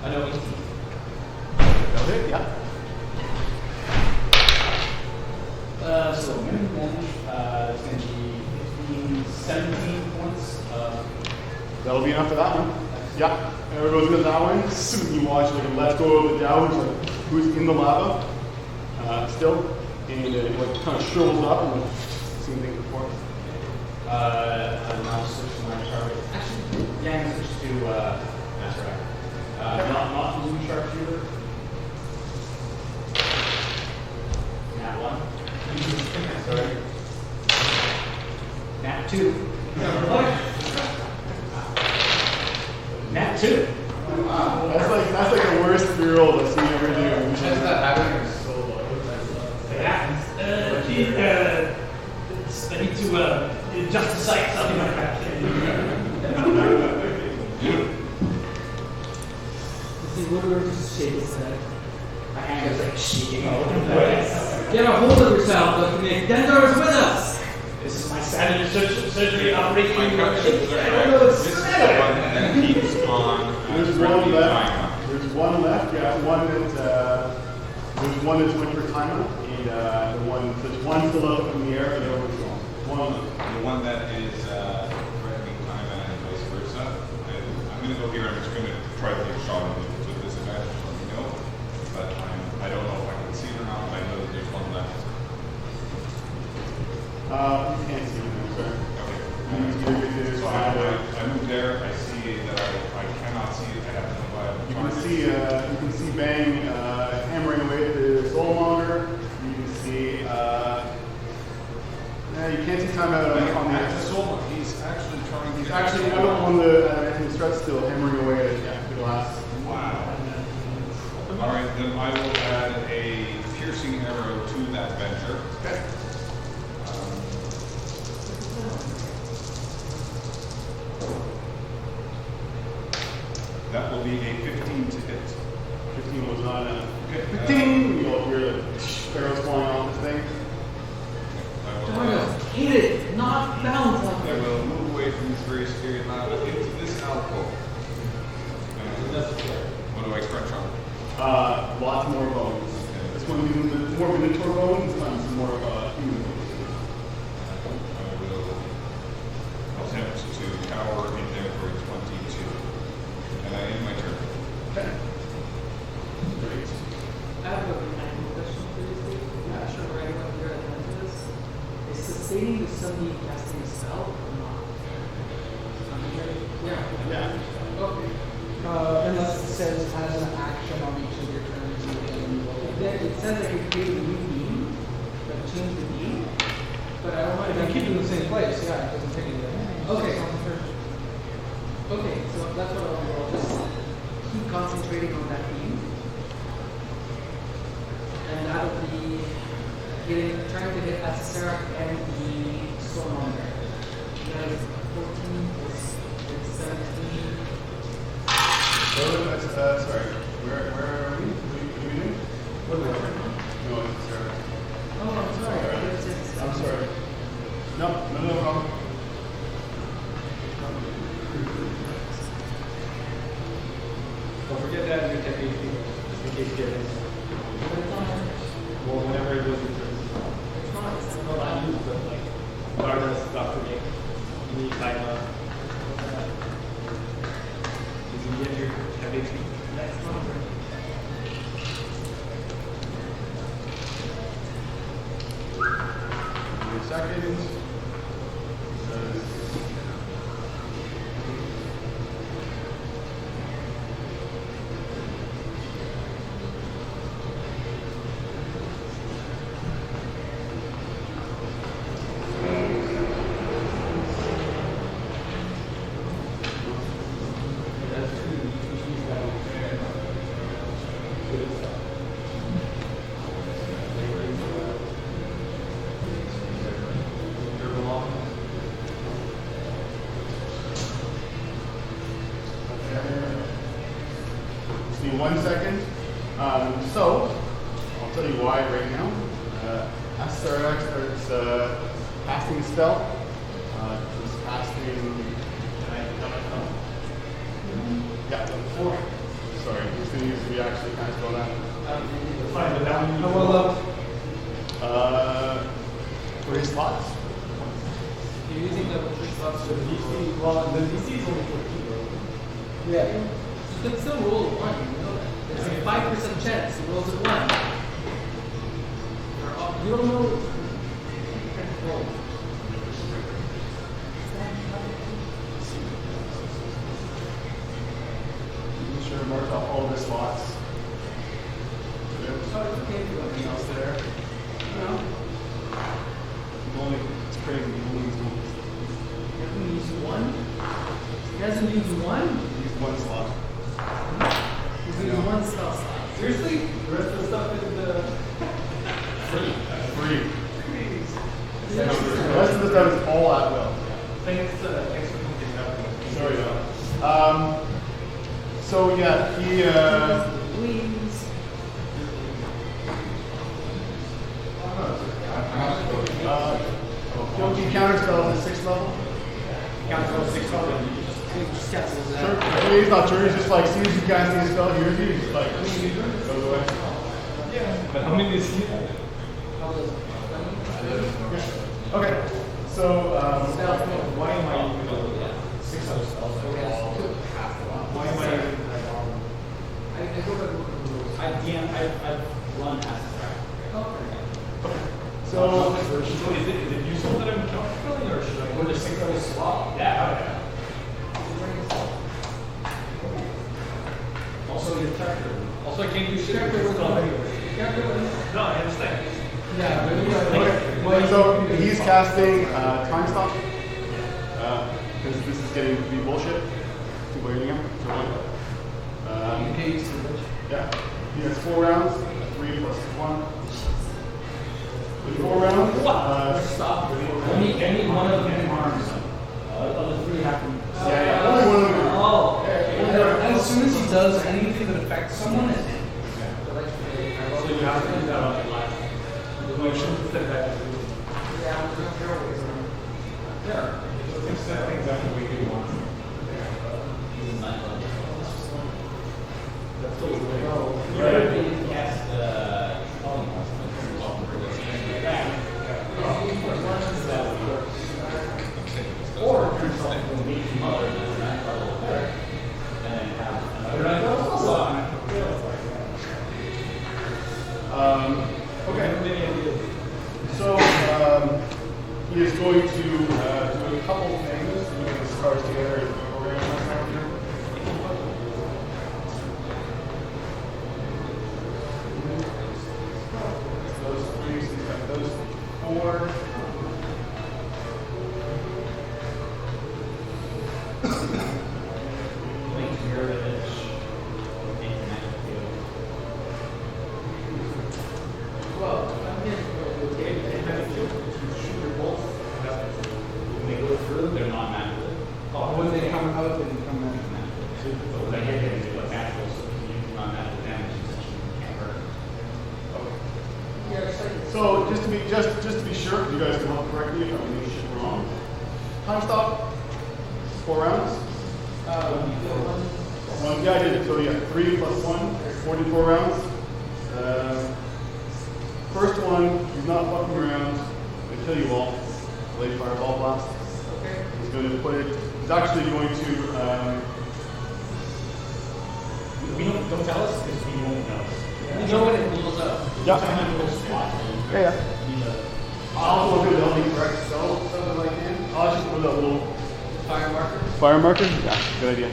No, 18. That'll hit, yeah. So minimum damage, it's going to be 15, 17 points. That'll be enough for that one. Yeah, everybody's got that one. Soon you watch like a let's go of the down, who's in the lava still, and it like kind of shrivels up and same thing before. I'll now switch to my target. Actually, yeah, I'm going to switch to that's right. Not blue sharpshooter. Nat 1. Sorry. Nat 2. Nat 2. That's like the worst 3-year-old I've seen ever do. Has that happened or so low? It happens. I need to adjust the sight, something like that. See, Woodward just shakes his head. My hand is like shaking all over the place. Get a hold of yourself, Dr. Nick. Dendar is with us. This is my sanity surgery operation. My question is, this is the one that keeps on There's one left. There's one left. Yeah, one that there's one that's went for timeout, and there's one still up in the air, and the other one's gone. the one that is threatening time and vice versa. I'm going to go here. I'm just going to try to take a shot at it with this advantage. Let me know, but I don't know if I can see it or not. But I know that there's one left. You can't see it, sorry. Okay. So I moved there. I see that I cannot see it. I have no You can see Bang hammering away at the soulmonger. You can see you can't see timeout on the At the soul, he's actually trying. He's actually out on the strut still hammering away at the glass. Wow. All right, then I will add a piercing arrow to that venture. Okay. That will be a 15 to hit. 15 was not enough. Okay. 15! You'll hear the arrows flying off this thing. Darn, hit it, not bounce like I that. will move away from this very scary lava into this alcove. What do I crunch on? Lots more bones. This one is more minotaur bones, this one's more human bones. I will attempt to cower in there for 22. And I end my turn. Okay. Great. I have a mechanical question for you, Steve. I'm not sure right what you're at this. Is sustaining the somebody casting a spell or not? Yeah. Yeah. Okay. Unless it says as an action on each of your turns, you can roll. It says I can create a new beam, but change the beam. But I don't know If you keep it in the same place, yeah, it doesn't take anything. Okay. Okay, so that's what I'll do. I'll just keep concentrating on that beam. And that'll be trying to hit Asarak and the Soulmonger. That is 14 plus 17. Sorry. Where are we? What are we doing? What am I No, it's Sarah. Oh, I'm sorry. I thought it said I'm sorry. No problem. Don't forget that in your tech HP, just in case you get it. Well, whenever it was your turn. Well, I use the like Varda's stuff to make any kind of. Did you get your tech HP? That's not right. Give me a second. Just give me 1 second. So, I'll tell you why right now. Astarak starts casting a spell. He's casting. Yeah, the 4. Sorry, he's going to use the reaction to kind of throw that. Fine, but now we need How well level? 3 slots. You're using the three slots the to DC. Well, the DC is only 14, right? Yeah. You can still roll a 1, you know that. There's a 5% chance he rolls a 1. You don't know. Roll. Making sure to mark off all of his slots. Oh, it's okay if you have anything else there. No. It's crazy. He only used one. He hasn't used 1? He hasn't used 1? He used 1 slot. He's used 1 spell slot. Seriously? The rest of the stuff is free. Free. Yeah. The rest of the stuff is all at will. Thanks for picking up. Sorry, so yeah, he Wings. don't you counter spell at the 6th level? Counter 6 already. Just cancels that. Sure. Maybe he's not sure. He's just like, as soon as you cast his spell, here's you. He's just like, goes away. Yeah. But how many is he? Okay. So Why am I using 6 other spells? Why am I using I've run as a track. so is it useful that I'm counterspelling, or should I go to 6 other slot? Yeah. Also, your character. Also, I can't do shit with this spell anyway. No, I understand. Yeah, okay. So he's casting time stop because this is getting to be bullshit. Keep waiting him. Yeah. He has 4 rounds. 3 plus 1. With 4 rounds. Stop. Any one of them harms. Other 3 happen. Yeah. Only one of them. Oh. As soon as he does anything that affects someone, So you have to do that on your life. No, you shouldn't step back. Yeah. You can set things up the way you want. That's totally the way. Or turn something from me to mother and then level there. And then have another. Okay. So he is going to do a couple things. We get the cards together and program that here. Those 3, so he's got those 4. They're not magical. when they come out, they become magic. So when they hit them, they look natural, so if you do non-magical damage, essentially you can't hurt. So just to be sure, you guys can help correct me if I'm doing shit wrong. Time stop. 4 rounds. One. Yeah, I did it. So yeah, 3 plus 1, 44 rounds. First one, he's not fucking around. They kill you all. Blade fireball blast. Okay. He's going to put it. He's actually going to. We don't tell us because we won't know. You know when it blows up. Yeah. Tiny little spot. Yeah. I'll do the only correct spell that I can. I'll just put a little Fire marker. fire marker. Yeah, good idea.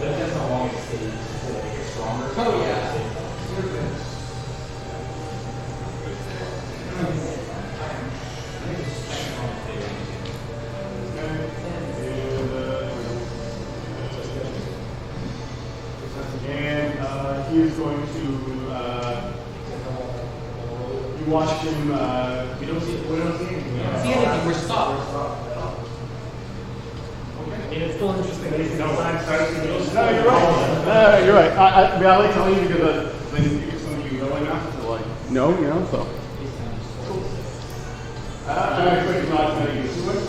Depends how long it stays. Does it get stronger? Oh yeah. And he is going to. You watch him. We don't see anything. See anything? We're stopped. mean, it's still interesting that he's no science starts to go. No, you're right. No, you're right. I mean, I like telling you because then you get something you know enough to like know, you know. So. I expect not to get too much. So.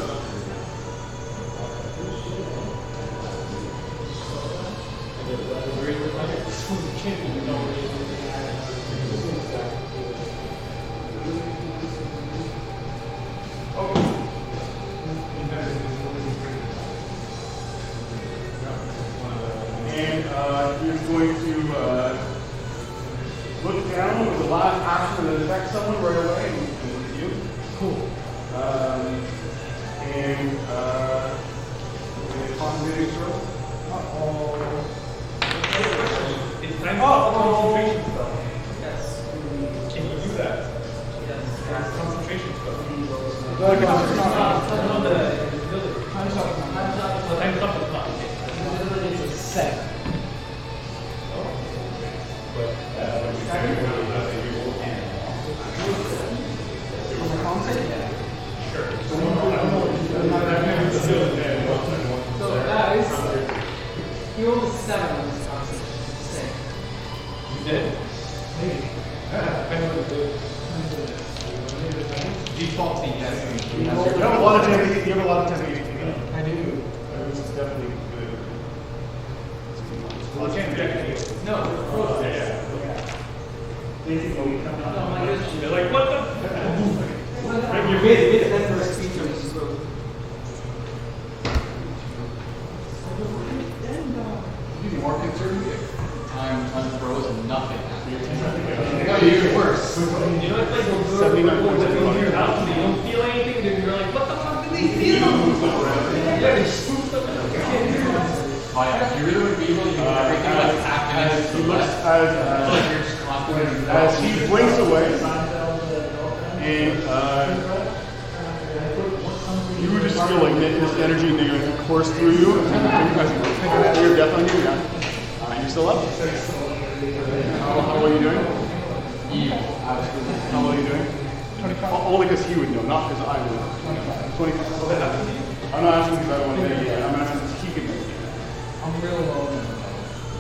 And he's going to look down with the last action and attack someone right away and look at you. Cool. And concentrating throw. It's time for concentration spell. Yes. Can you do that? Yes. It's concentration spell. No, the ability. Time's up. Well, time's up, it's not. The ability is a 7. On the concept? Yeah. So guys, he rolled a 7 on this concept. Same. You did? Default to yes. You have a lot of time to get. You have a lot of time to get. I do. This is definitely good. Well, can't be actually. No, frozen. Oh my goodness. They're like, what the? You made that first speech on this road. You'd be more concerned if time unfroze and nothing happened. No, even worse. You know, it's like when 79 we're points of in your fire. house and you don't feel anything, then you're like, what the fuck did they feel? Yeah, they spooked up. Oh yeah, you really would be able to do everything that's happening. As he looks, as he blinks away, and you would just feel like this energy going to course through you. You're death on you, yeah. You're still up. How are you doing? How well are you doing? 25. Only because he would know, not because I would. 25. I'm not asking because I don't want to make it. I'm asking because he can make it. I'm real low.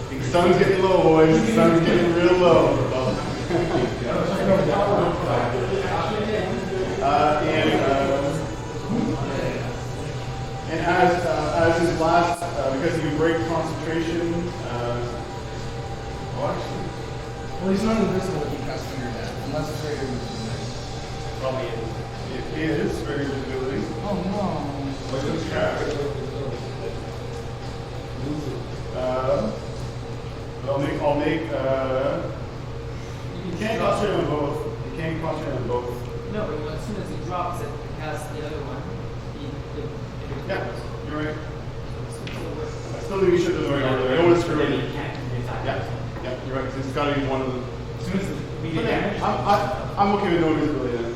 The sun's getting low, boys. The sun's getting real low. And as his last, because he can break concentration, Well, he's not invisible if he casts Finger Death, unless it's greater invisibility. Probably is. it is very visibility. Oh no. But I'll make, you can't concentrate on both. You can't concentrate on both. No, but as soon as he drops it, has the other one. Yeah, you're right. So it's still works. I still think you should do the right order. I don't want to screw it. You can't do the attack. Yeah, you're right. 'Cause it's got to be one of the. As soon as we get damaged. I'm okay with no visibility then.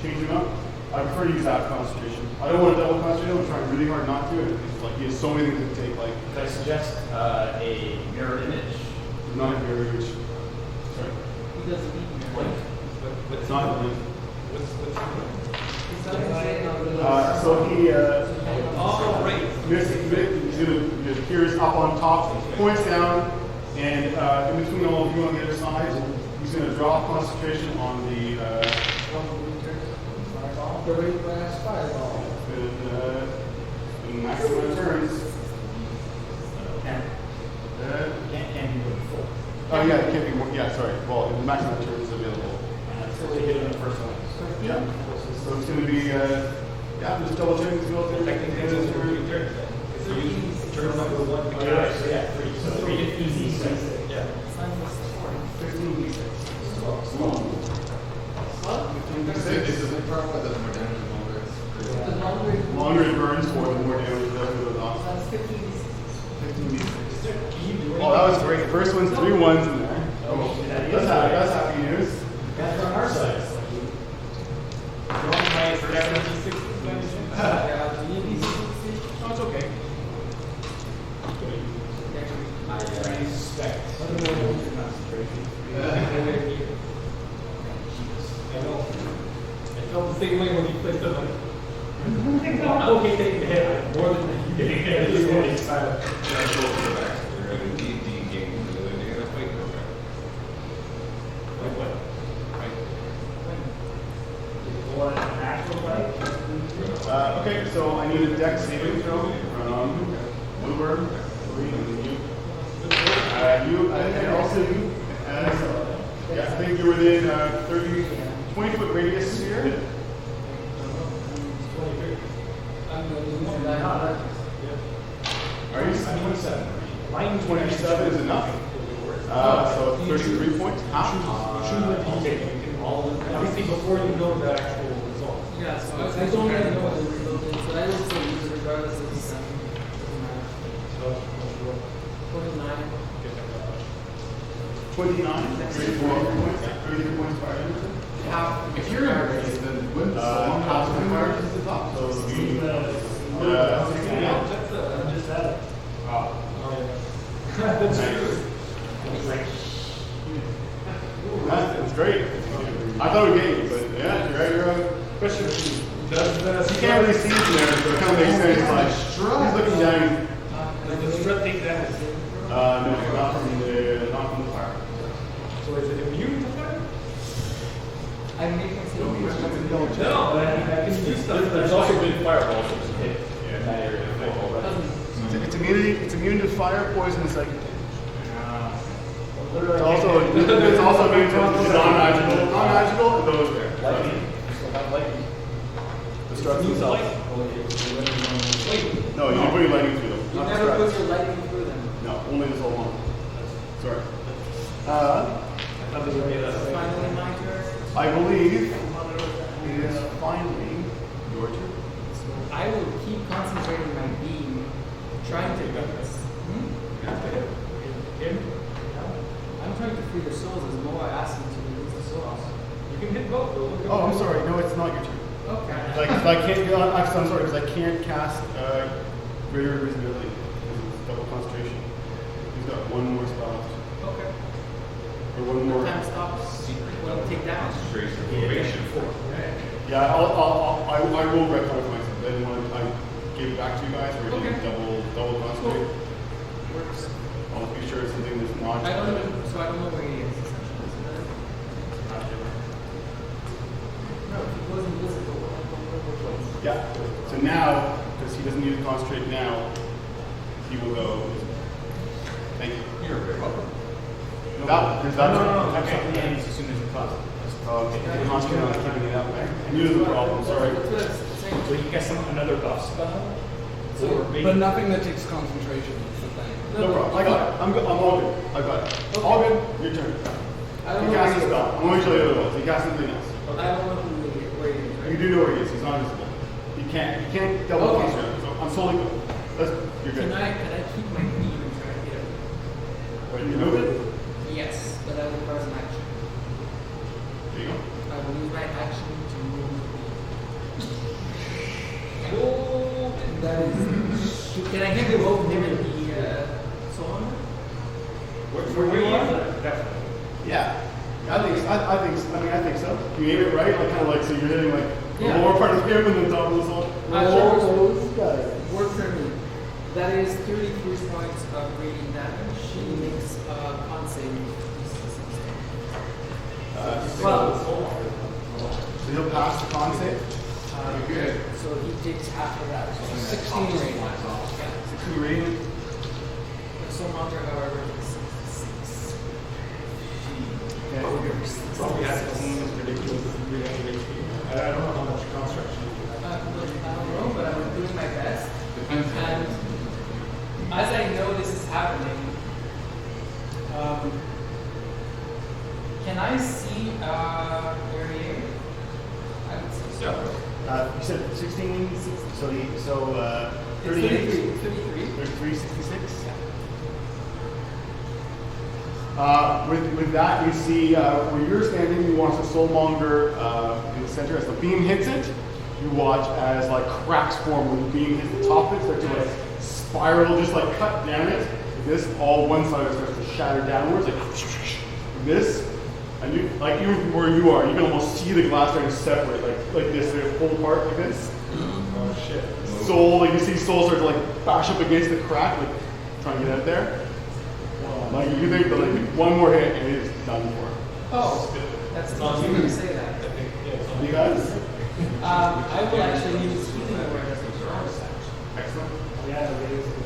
Change him up. I prefer to use that concentration. I don't want to double concentrate. I'm trying really hard not to. It's like he has so many things to take. Like Could I suggest a mirror image? not very rich. Sorry. He doesn't need me. It's not. He's not saying on the So he. Oh, right. He's gonna appears up on top, points down, and in between all of you on the other side, he's gonna draw concentration on the. Dirty brass fireball. Maximum turns. Can't be really full. Oh yeah, it can't be more. Yeah, sorry. Well, the maximum turns available. So take it in the first one. Yeah. So it's gonna be. Yeah, just double checking to go through. Technically, it's a three turn. So you turn number one. Yeah, three. So three easy. Yeah. 15 d6. Is the part where the more damage The longer The longer it burns for, the more damage it does to those off. that's 15 15 d6. Oh, that was great. First one's 3 1s in there. Oh, That's happy news. That's on our side. My 76 Yeah, do you need these 60? Oh, it's okay. I respect. I know. I felt the same way when you played the money. I'm okay taking the hit. I'm more than you getting hit. go from Bluebird, and then you. You, and also you, yeah, I think you're within 20-foot radius here. Are you? 27. 27 is enough. So 33 points. Everything before you know the actual result. Yeah, so I don't really know what the result is, but I will still use it regardless of the 7. 29. 29. 34 points. 33 points fire damage. Half. If you're in a race, then wouldn't the song Half have the to fire be is the top. So you. Just that. That's great. I thought it would get you, but yeah, you're right. Question You can't really see it from there, so it kind of makes sense. Like, he's looking down. does the strut take damage? No, not from the fire. So is it immune to fire? I'm making some No, but I can use stuff. There's also been fireballs that just hit in that area. It's immunity. It's immune to fire, poison, and psychic. It's also immune to non-magical. Non-magical, and those there. Lightning. Still have lightning. Destruct themselves. Wait. No, you don't put your lightning through them. You Not never destruct. put your lightning through them. No, only this whole one. Sorry. Finally, my turn. I believe it is finally your turn. I will keep concentrating my beam, trying to get this. I'm trying to free the souls as Moa asked me to release the souls. You can hit both. Oh, I'm sorry. No, it's not your turn. Okay. Like, I can't. I'm sorry, because I can't cast greater invisibility because it's double concentration. He's got one more spell left. Okay. Or one more. Time stops. Well, take damage. Concentration formation. Yeah, I will retcon it myself. Then when I give it back to you guys, we're going Okay. to double concentrate. Works. I'll be sure it's something that's not. I don't know, so I don't know where he is. Essentially. No, if he was invisible, I don't know which one. Yeah. So now, because he doesn't need to concentrate now, he will go. Thank you. You're very welcome. That. No. I can't the enemies as soon as it comes. Okay. Concentrate on keeping it up. I knew there was a problem. Sorry. That's what I was saying. So you get another buff spell? Or maybe But nothing that takes concentration. Is the thing. No problem. I got it. I'm good. I'm all good. I got it. Okay. All good. Your turn. I don't He know casts where a he spell. I'm going to show you what it was. He casts something else. I don't know where he is. You do know where he is. He's not visible. You can't double Okay. concentrate. So I'm totally good. You're good. Can I keep my beam and try to hit him? When you move it, Yes, but that requires an action. there you go. I will use my action to move the beam. Oh, That is. Can I hit the both him and the soul? where you are? Definitely. Yeah. I think so. You aim it right, like kind of like so you're hitting like the Yeah. lower part of him and the top of the soul. Work for me. That is 33 points of radiant damage. She makes con save. So he'll pass the con save. You're good. So he takes half of that. So 16 radiant. Yeah. 16 radiant. The soul monster, however, is 6. Okay, we're good. Probably has 16 is ridiculous. I don't know how much construction you do. I don't know, but I'm doing my best. Depends. And as I know this is happening, can I see area? I would say so. You said 16, so 38, 33. 33, 66. With that, you see where you're standing, you watch the soulmonger in the center. As the beam hits it, you watch as like cracks form when the beam hits the top of it, start to like spiral, just like cut down it. Like this, all one side of it starts to shatter downwards, like this. And you, like even from where you are, you can almost see the glass starting to separate, like this, they pull apart like this. Oh shit. Soul, like you see soul start to like bash up against the crack, like trying to get out there. Like you think that like one more hit and it is done for. Oh, that's not you going to say that. You guys? I will actually use healing word as a bonus action. Excellent.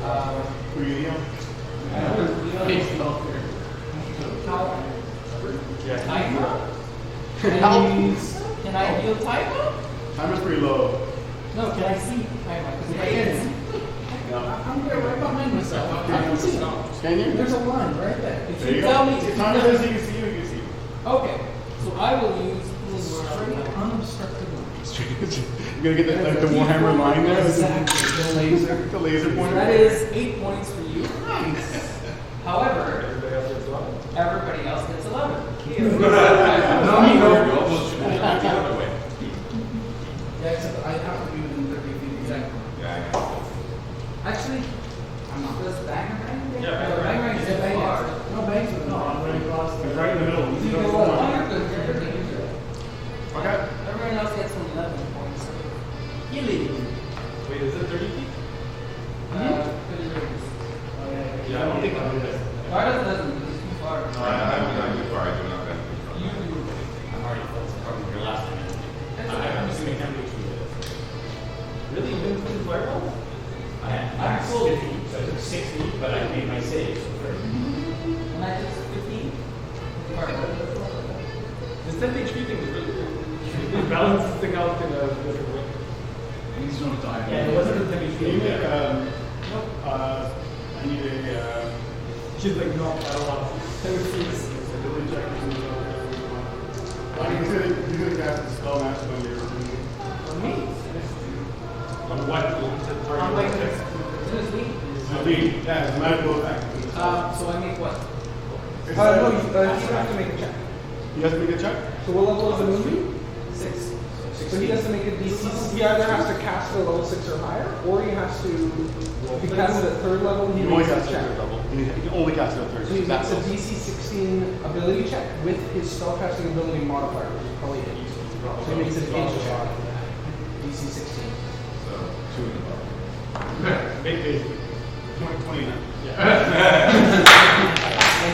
Who you heal? Can I heal Typo? Timer's pretty low. No, can I see Typo? Because if I can, I'm here right behind myself. I can see. Can you? There's a line right there. If There you you tell go. me, if you If timer tell says me. you can see, you can see. Okay, so I will use this Straight unobstructed line. You're gonna get the Warhammer line there? Exactly. The laser. The laser So pointer? that is 8 points for you. However, everybody else gets 11. Yeah, except I have to do it in 30 feet exactly. Yeah, I know. Actually, I'm not. Does banger bang? Yeah, No, banger bang is Yeah, bang far. it. No, bangs with No, I'm running across. It's right in the middle. You go longer than everything. Okay. Everyone else gets 11 points. Healing. Wait, is it 30 feet? 30 rings. Yeah, I don't think I'll do that. Vardas doesn't, it's too far. No, I'm not too far. I do not bend too far. You do. I'm already close. Probably your last time. I'm assuming 10 feet. Really? You didn't put the fireball? I'm still 50, so I took 60, but I made my save. So 30. And I took 15. This 10 HP thing is really good. You balance the thing out in a different way. He's not dying. Yeah, it wasn't a 10 Can you feet. make, I need a, She's like, no, I don't want to. ability check. He's gonna cast the spell master on your On me? On what? On like this week. Yeah, it's a magical effect. So I make what? No, you have to make a check. You have to make a check? So what level is the movie? 6. So he has to make a DC. He either has to cast it at level 6 or higher, or he has to, if he casts it at 3rd level, he You only makes cast a it at check. third level. You can only cast it at third. So he That's makes a it. DC 16 ability check with his spellcasting ability modifier, which is probably 8. So he makes an 8 shot. DC 16. So, 2 in the bar. Make it 29.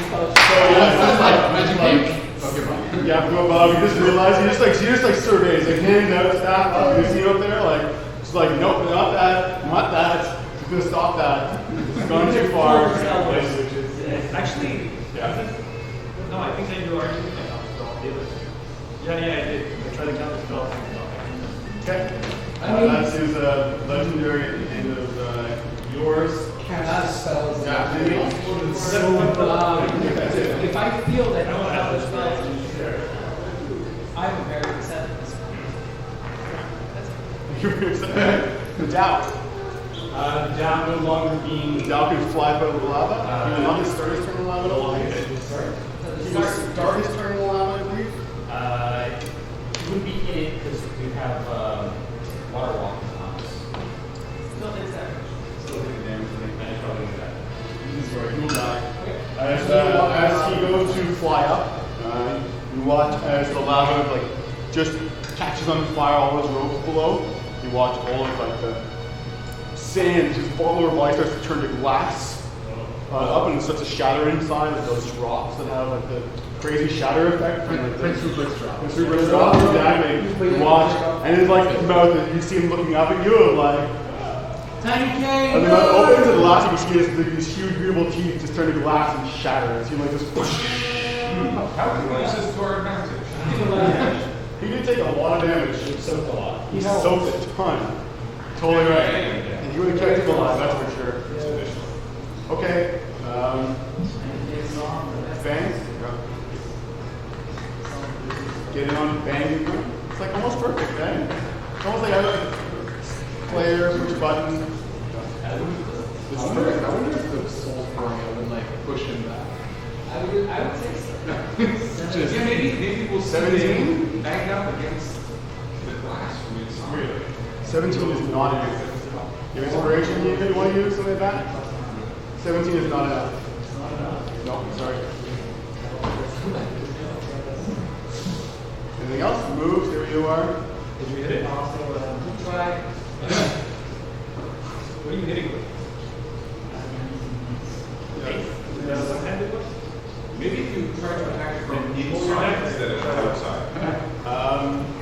So yeah, magic cake. Okay, fine. Yeah, go above. You just realize he just like surveys, like hands out, staff up. You see him up there, like just like nope, not that, not that. He's gonna stop that. It's gone too far. Actually, yeah. No, I think I do already. Yeah, I did. I tried to count the spell. Okay. That's his legendary at the end of yours. Cast spells. Yeah. Anything else? If I feel that no one else spells, I'm very upset at this point. The doubt. Down no longer being. The doubt can fly out of the lava. Even not his starters turn lava at all. His darkest turn lava, I believe. It would be in it because we have water walking on us. Still takes damage. Still taking damage. I probably do that. Sorry, he will die. As he goes to fly up, you watch as the lava like just catches on fire all his ropes below. You watch all of like the sand, his lower body starts to turn to glass up, and it starts to shatter inside of those rocks that have like the crazy shatter effect. Prince Rupert's drop. Prince Rupert's drop, exactly. You watch, and his like mouth, and you see him looking up at you, and like. Tiny K! And the mouth opens, and the last thing you see is these huge, beautiful teeth just turn to glass and shatter. And you like this. How can we use this to our advantage? He did take a lot of damage. It soaked a lot. He soaked a ton. Totally right. And he would have kept him alive, that's for sure. Okay. Bang. Get in on bang. It's like almost perfect, eh? It's almost like I player, push button. I wonder if the soul formula would like push him back. I would say so. Just Yeah, maybe we'll 17? bang up against the glass from inside. 17 is not enough. Your inspiration you want to use something like that? 17 is not enough. No, sorry. Anything else? Moves, there you are. Did you hit it? Try. What are you hitting with? One-handed one? Maybe if you try to attack from inside instead of outside.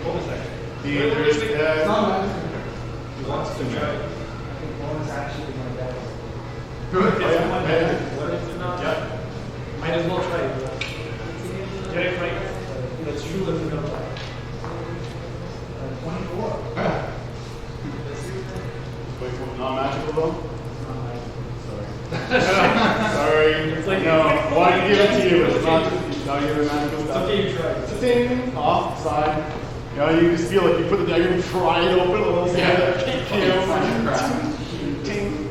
Hold a second. There's, It's not magic. He wants to know. Bonus action is my best. Good. It's Oh, yeah. one Yeah. that- what if it's not? Might as well try it. Get it right. That's true, let's go. 24. Wait, what, non-magical though? Sorry. It's like- no, I wanted to give it to you, but it's not your magical It's stuff. okay, you try. It's a thing, off the side. You know, you just feel like you put the dagger and pry it open a little bit. Ting.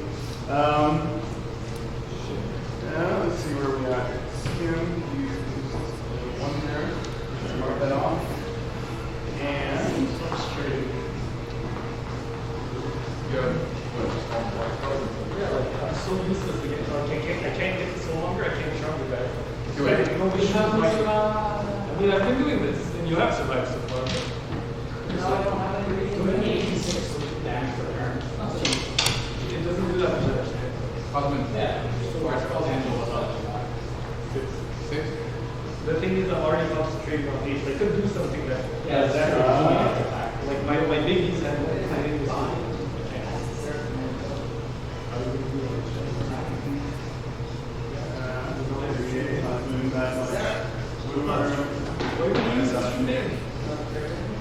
Yeah, let's see where we at. Skim, one there. Mark that off. And Yeah, like, I'm so useless to get. I can't get this no longer. I can't charm the guy. Do it. No issues with my- I mean, I've been doing this, and you have survived so far. But it doesn't do that much damage. Osmond. Yeah. Six. The thing is, I'm already concentrating on these. I could do something that. Yeah, exactly. Like my babies and I didn't see.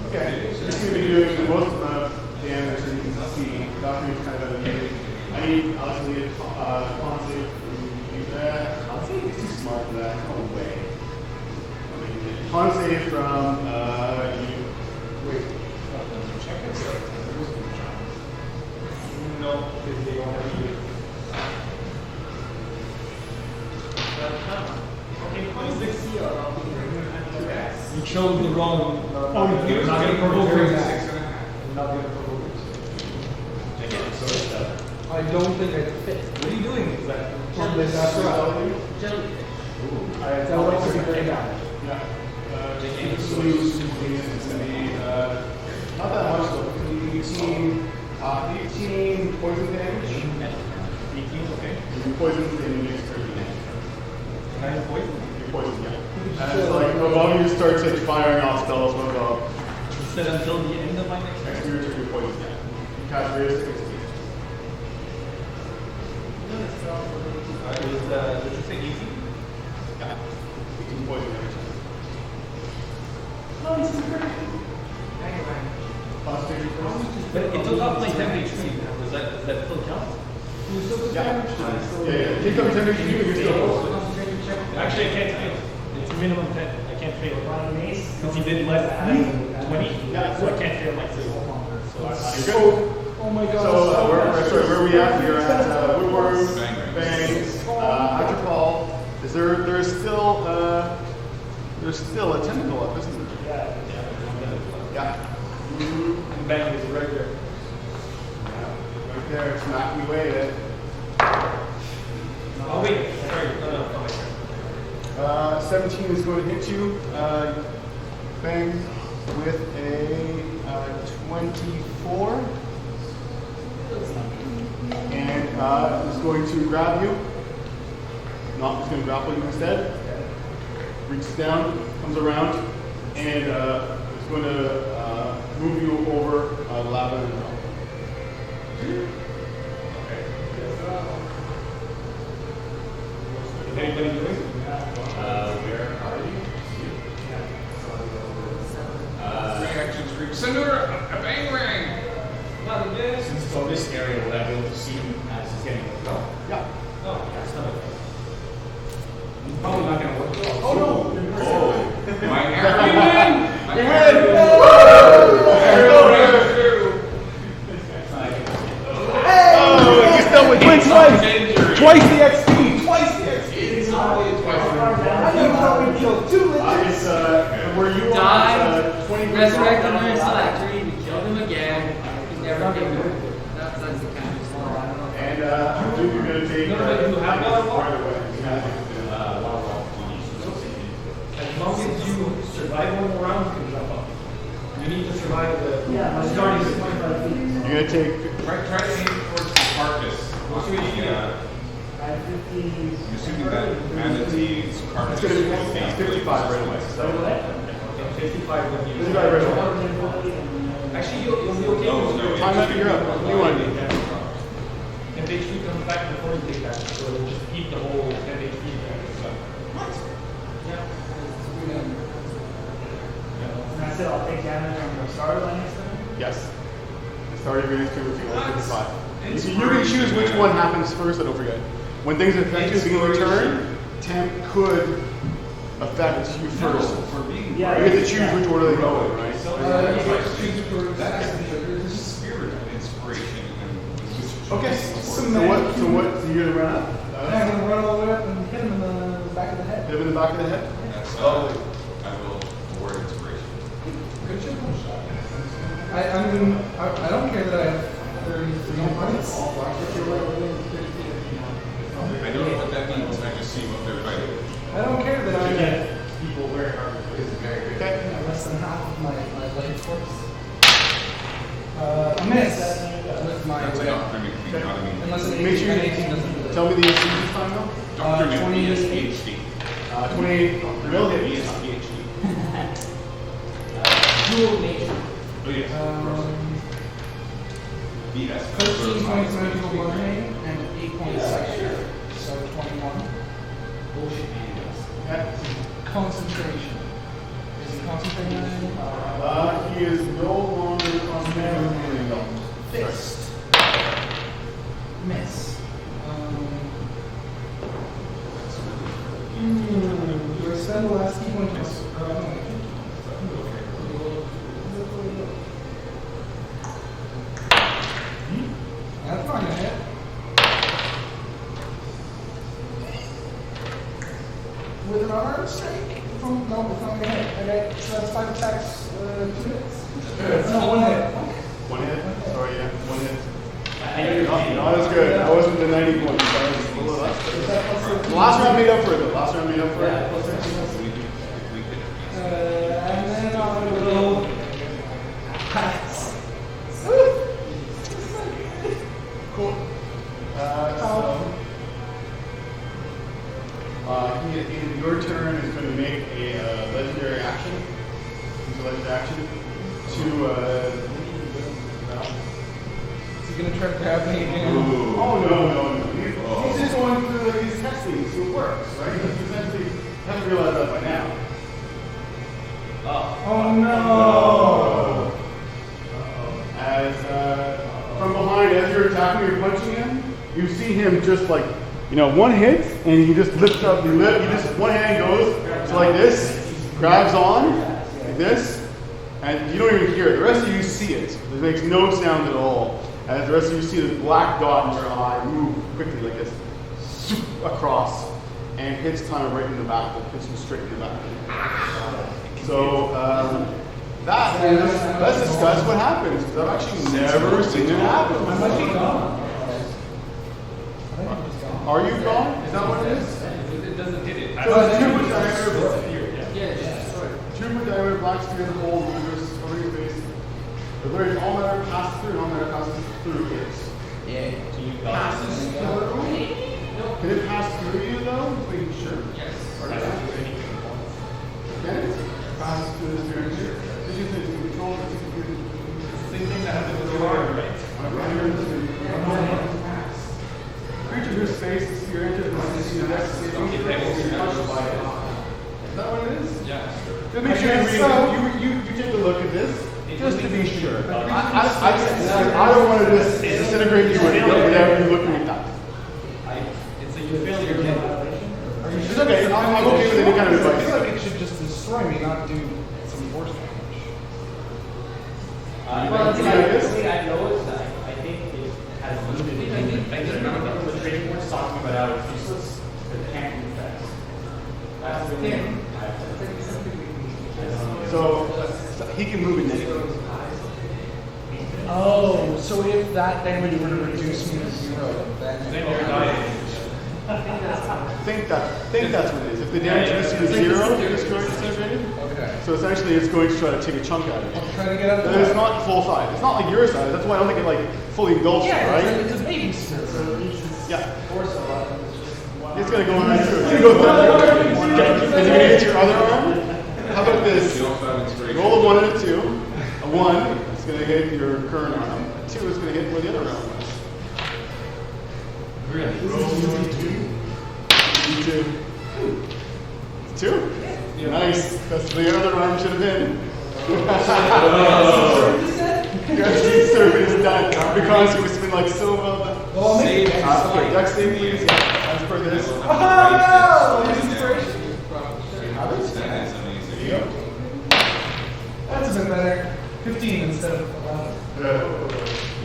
Okay, so this is going to be doing most of the damage that you can see. Doctor is kind of a I need obviously a concept from that. Concept is too smart for that. No way. Concept from you. Wait. No, because they don't have to. Okay, 26. You chose the wrong. You're not going to provoke it. You're not going to provoke it. I don't think I fit. What are you doing exactly? This Jellyfish. I That would also be very bad. Yeah. It's going to be not that much though. 18 poison damage. 18, okay. You poison in the next 30 damage. 9 poison. You're poisoned, yeah. And it's like above you starts like firing off spells from above. You said until the end of my next Next turn. to your turn, you're poisoned, yeah. You cast Raise 16. Did you say easy? Yeah. 18 poison damage. Constitution first. But it took off my 10 HP. Does that still count? Yeah. Take up 10 HP, you're still poisoned. Actually, I can't fail. It's minimum 10. I can't fail. Since he did less than 20, Yeah. so I can't fail like 6. So I'm not You're good. Oh my god. So, where are we at? We're at Woodworms, Bang. Bangs, after fall. There's still a tentacle up, isn't there? Yeah. And bang is right there. Right there, smack me away at it. Oh, wait. Sorry. No, my turn. 17 is going to hit you. Bang with a 24. And is going to grab you. Not just going to grapple you instead. Reaches down, comes around, and is going to move you over the lava and rock. Is anybody doing? Where are you? Reaction streak. Senor, a bang rang. Not again. Since it's on this area, will I be able to see him as he's getting go? Yeah. Oh, that's not it. Probably not going to work. Oh no! My hair. My Your Oh, you still with win twice! Twice the XP! Twice the XP! It's always I think how we killed 2 lizards. It's where you Died, are. 20 resurrected another selector, we killed him again. He never came back. That's the kind of story. I don't know. And Duke, you're going to take. No, but you have water wall? right away. You have it. As long as you survive 1 more round, you can jump up. You need to survive the Yeah, my starting starting is 25 feet. You're going to take. Try to aim towards the carcass. What's your EQ? I have 50. I'm assuming that manatee's carcass It's is going to be 55 right away. So. Okay, 55 when you. 55 right away. Actually, you'll be okay. No, no, Time up, you're up. What do you want to do? And HP comes back before you take that, so it'll just eat the whole 10 HP back. What? Yeah. And I said I'll take damage on the start of my next turn. Yes. The start of your next turn will take 155. You can choose which one happens first, don't forget. When things affect you at the beginning of the turn, temp could affect you first. For being Yeah. You get to choose which order they go in, right? That's the spirit of inspiration and Okay. So you're gonna run up? I'm gonna run all the way up and hit him in the back of the head. Hit him in the back of the head? that's I will award inspiration. Good job. I mean, I don't care that I have 33 points. I don't know what that means. I just see what they're fighting. I don't care that I have People very hard. Okay. less than half of my blade force. A miss with my That's whip. not criminal. I mean, Unless an Make sure 18 you doesn't do it. tell me the AC this time though. Dr. Newton, 28. PhD. 28 will hit. He is PhD. Dual nature. Oh, yes. BS. 13 points magical bludgeoning and 8 points section. So 21. Bullshit man. Okay. Concentration. Is he concentrating on anything? He is no longer concentrating on Fist. Miss. Do I spend the last key point? That's not gonna hit. With an unarmed strike? No, it's not gonna hit. Okay, so that's 5 attacks, 2 hits. No, 1 hit. one hit. Sorry, yeah, one hit. I know you're wrong. No, that's good. That wasn't the 90 points. That was a little less. The last round made up for it. The last round made up for it. We could. And then I will pass. Cool. In your turn is going to make a legendary action. Use a legendary action to. Is he gonna try to grab me again? Oh no. He's just going through these testing, so it works, right? He's essentially hasn't realized that by now. Oh no! As from behind, as you're attacking, you're punching him. You see him just like, one hit, and he just lifts up. He just one hand goes so like this, grabs on like this, and you don't even hear it. The rest of you see it. It makes no sound at all. As the rest of you see this black dot in your eye move quickly like this, across, and hits Tyler right in the back. It hits him straight in the back. So let's discuss what happens. Because I've actually never seen it happen. I might be gone. Are you gone? Is that what it is? It doesn't hit it. So it's two per diameter black spear in the hole, just over your face. The very all matter passes through, and all matter passes through is. Yeah. Passes through? Can it pass through you though? Just making sure. Yes. Can it? Pass through the spear. Did you think you control it? Same thing that happens with your arm, right? Creature whose space the spear enters must receive the next saving throw or be touched by it. Is that what it is? Yeah. Just make sure you take a look at this, just to be sure. I don't want to just disintegrate you without you looking at that. It's a you fail your game. It's okay. I'm okay with any kind of I feel advice. like it should just destroy me, not do some force damage. Well, it's like this. I noticed that I think it has limited. I just remember the trading boards talking about how it's useless, but it can't move fast. That's the thing. So he can move in negative. Oh, so if that damage were to reduce me to 0, then Then you're dying. Think that's what it is. If the damage is to 0, you're destroyed disintegrated. Okay. So essentially, it's going to try to take a chunk out of you. I'm trying to get out of And it's not full size. It's not like your size. That's why I don't think it like fully engulfs you, Yeah, right? it's a baby spear, so it uses Yeah. force a lot. And it's just one. It's gonna go right through. It's gonna go through. Is it gonna hit your other arm? How about this? You also have inspiration. Roll a 1 and a 2. A 1 is gonna hit your current arm. A 2 is gonna hit where the other arm was. Really? You two. Two? Nice. That's the other arm should have been. Yes, service is done because it was been like so well done. Well, Save. Okay, Dex save please. Yeah, as per this. Oh, no! Inspiration. That is amazing. That's a bit better. 15 instead of 11.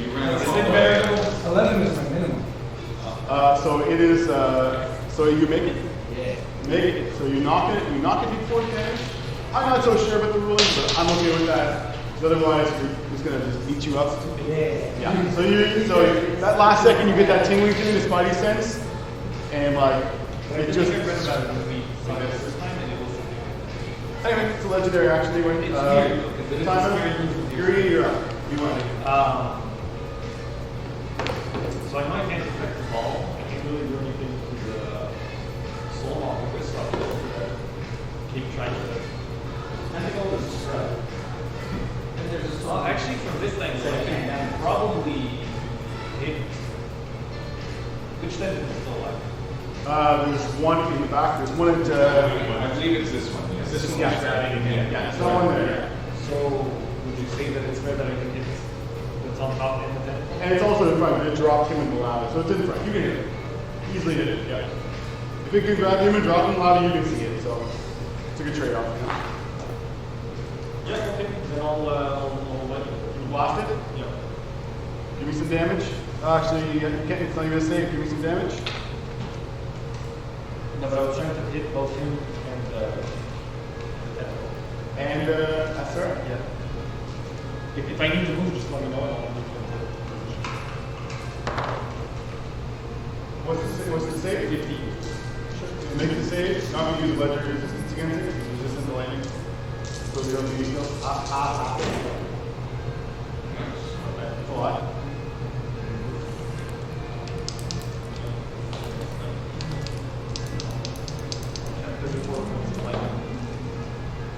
You ran a Is it solo. variable? 11 is my minimum. So it is. So you make it. Make it. So you knock it. You knock it before damage. I'm not so sure about the ruling, but I'm okay with that. Because otherwise, he's gonna just beat you up. Yeah. So that last second you get that tingling thing, the spidey sense, and like it just. Anyway, it's a legendary action anyway. Time up. Yuri, you're up. You want it. So I know I can't affect the ball. I can't really do anything to the soul ball with this stuff. Keep trying to. I think I'll just try. Well, actually, from this thing, so I can probably hit. Which then is still alive? There's one in the back. There's one at. I believe it's this one. Yes. This one? Yeah, it's not one there. So, would you say that it's fair that I can hit what's on top and the ten? And it's also in front. It dropped him in the lava, so it's in front. You can hit it. Easily hit it. Yeah. If it can grab him and drop him in the lava, you can see it. So it's a good trade-off. Yeah, okay. Then I'll let you. You blast it. Yeah. Give me some damage. Actually, you can't, it's not even a save. Give me some damage. No, but I was trying to hit both him and the tentacle. And Asura. Yeah. If I need to move, just let me know and I'll move to What's the save? 15. To make the save, not going to use legendary resistance against it. It's resistant to lightning. So we don't need to go. That's a lot.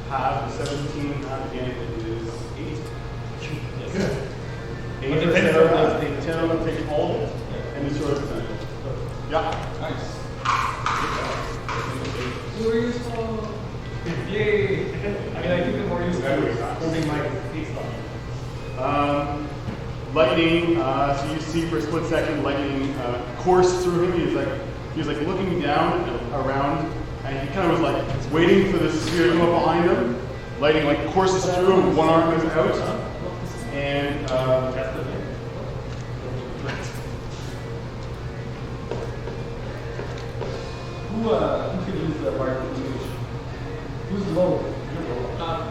Half the 17, half again is 8. Yes. 8 But the for 10 Sarah, for- take 10 of them, take all, and destroy the center. Yeah. Nice. Yay! I mean, I think the more useful is holding my face on. Lightning, so you see for a split second, lightning coursed through him. He was like looking down around, and he kind of was like waiting for the sphere to come up behind him. Lightning like courses through him, one arm is out, and Who could use the mark continuation? Who's low?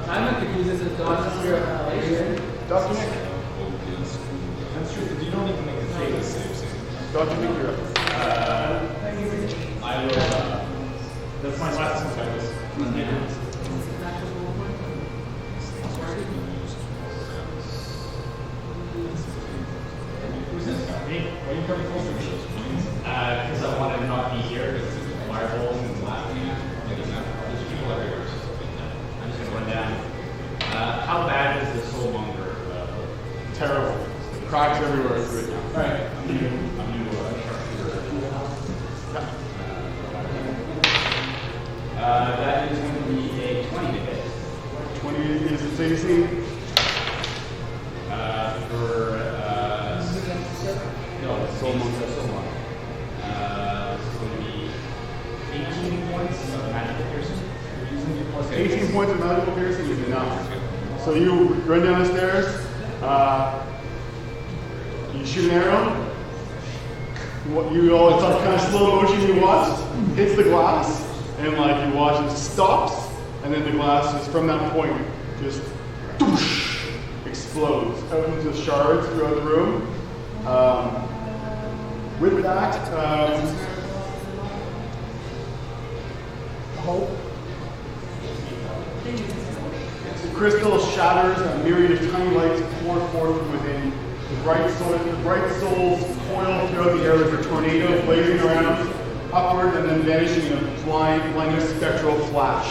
Diamond could use this as dodge sphere of annihilation. Dr. Nick, That's true, because you don't need to make a save. Dr. Nick, you're up. I will, that's my last one. Who's this guy? Me? Why are you coming closer to me? Because I wanted to not be here, because it's fireballs and laughing at me. There's people everywhere. I'm just gonna run down. How bad is the soulmonger? Terrible. Cracks everywhere through it now. Alright, I'm new sharpshooter. That is going to be a 20 to hit. 20 is its AC. No, it's soulmonger. It's going to be 18 points of magical piercing. We're using it plus 18 points of magical piercing is enough. So you run down the stairs, you shoot an arrow, you all, it's like kind of slow motion you watch, hits the glass, and like you watch it stops, and then the glass just from that point just doosh, explodes out into shards throughout the room. With that, the crystal shatters, a myriad of tiny lights pour forth from within. The bright souls coil throughout the air like a tornado, blazing around, upward, and then vanishing in a blinding spectral flash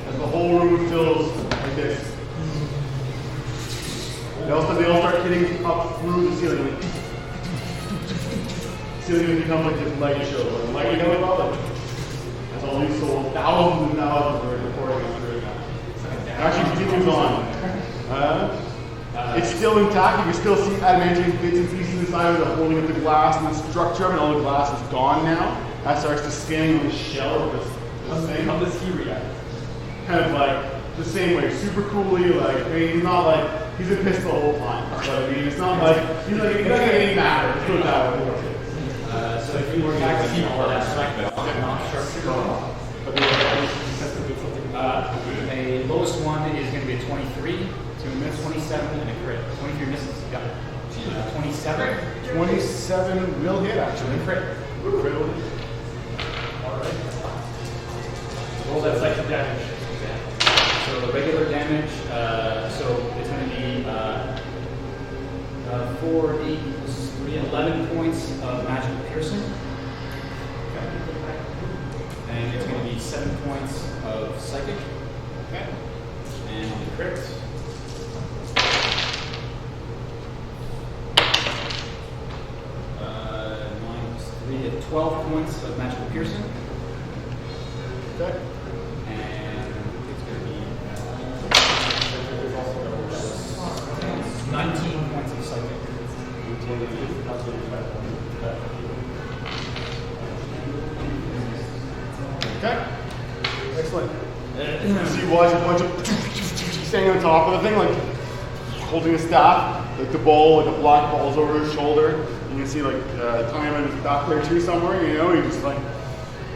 as the whole room fills like this. They all start hitting up through the ceiling. Ceiling becomes like this light show. When the light goes up, like, that's all these sold thousands and thousands of recording on right now. It actually continues on. It's still intact. You can still see adamantium bits and pieces inside of it holding up the glass and the structure of it. All the glass is gone now. That starts to skin on the shell of this thing. How does he react? Kind of like the same way, super coolly. Like, I mean, he's not like he's been pissed the whole time. But I mean, it's not like he's not getting any matter. Let's put it that way. So if you were back to keep all that strike, but not structure. A lowest one is going to be a 23, to a miss, 27, and a crit. 23 misses. Got it. 27. 27 will hit actually. Crit. Crit will hit. Alright. Roll that psychic damage. So the regular damage, so it's going to be 4, 8, 3, 11 points of magical piercing. And it's going to be 7 points of psychic. Okay. And the crit. Minus 3 at 12 points of magical piercing. Okay. And it's going to be 19 points of psychic. Okay. Excellent. So you watch a bunch of standing on top of the thing, like holding a staff, like the ball, like a black ball's over his shoulder. You can see like time in his back there too somewhere. You know, he just like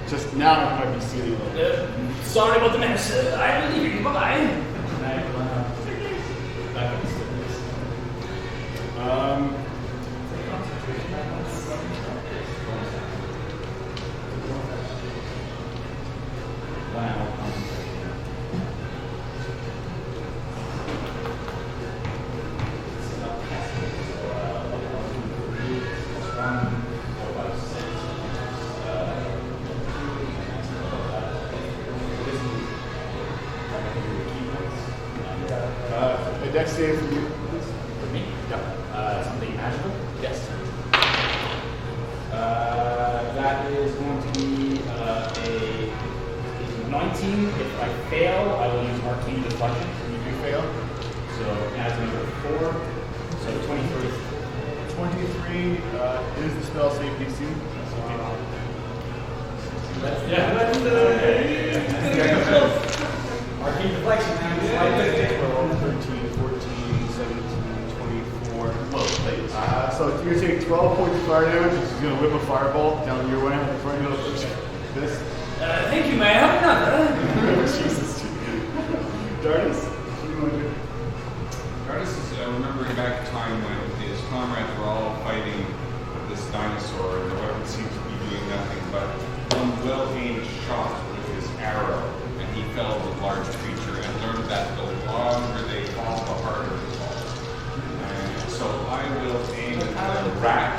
just now he might be seeing a little bit. Sorry about the mess. I'm leaving. Bye-bye. Wow. A dex save for you. For me? Yeah. Something magical? Yes. That is going to be a 19. If I fail, I will use Arcane Deflection. You do fail. So as number 4, so 23. 23 is the spell save DC. Arcane deflection, man. 13, 14, 17, 24. So you're going to take 12 points of fire damage, which is going to whip a fireball down your way before you go this. Thank you, may I have another? Jesus. Dardis? Artis is remembering back a time when his comrades were all fighting this dinosaur, and the weapon seemed to be doing nothing but one well-aimed shot with his arrow, and he felled a large creature and learned that the longer they fall, the harder it falls. And so I will aim at the rack,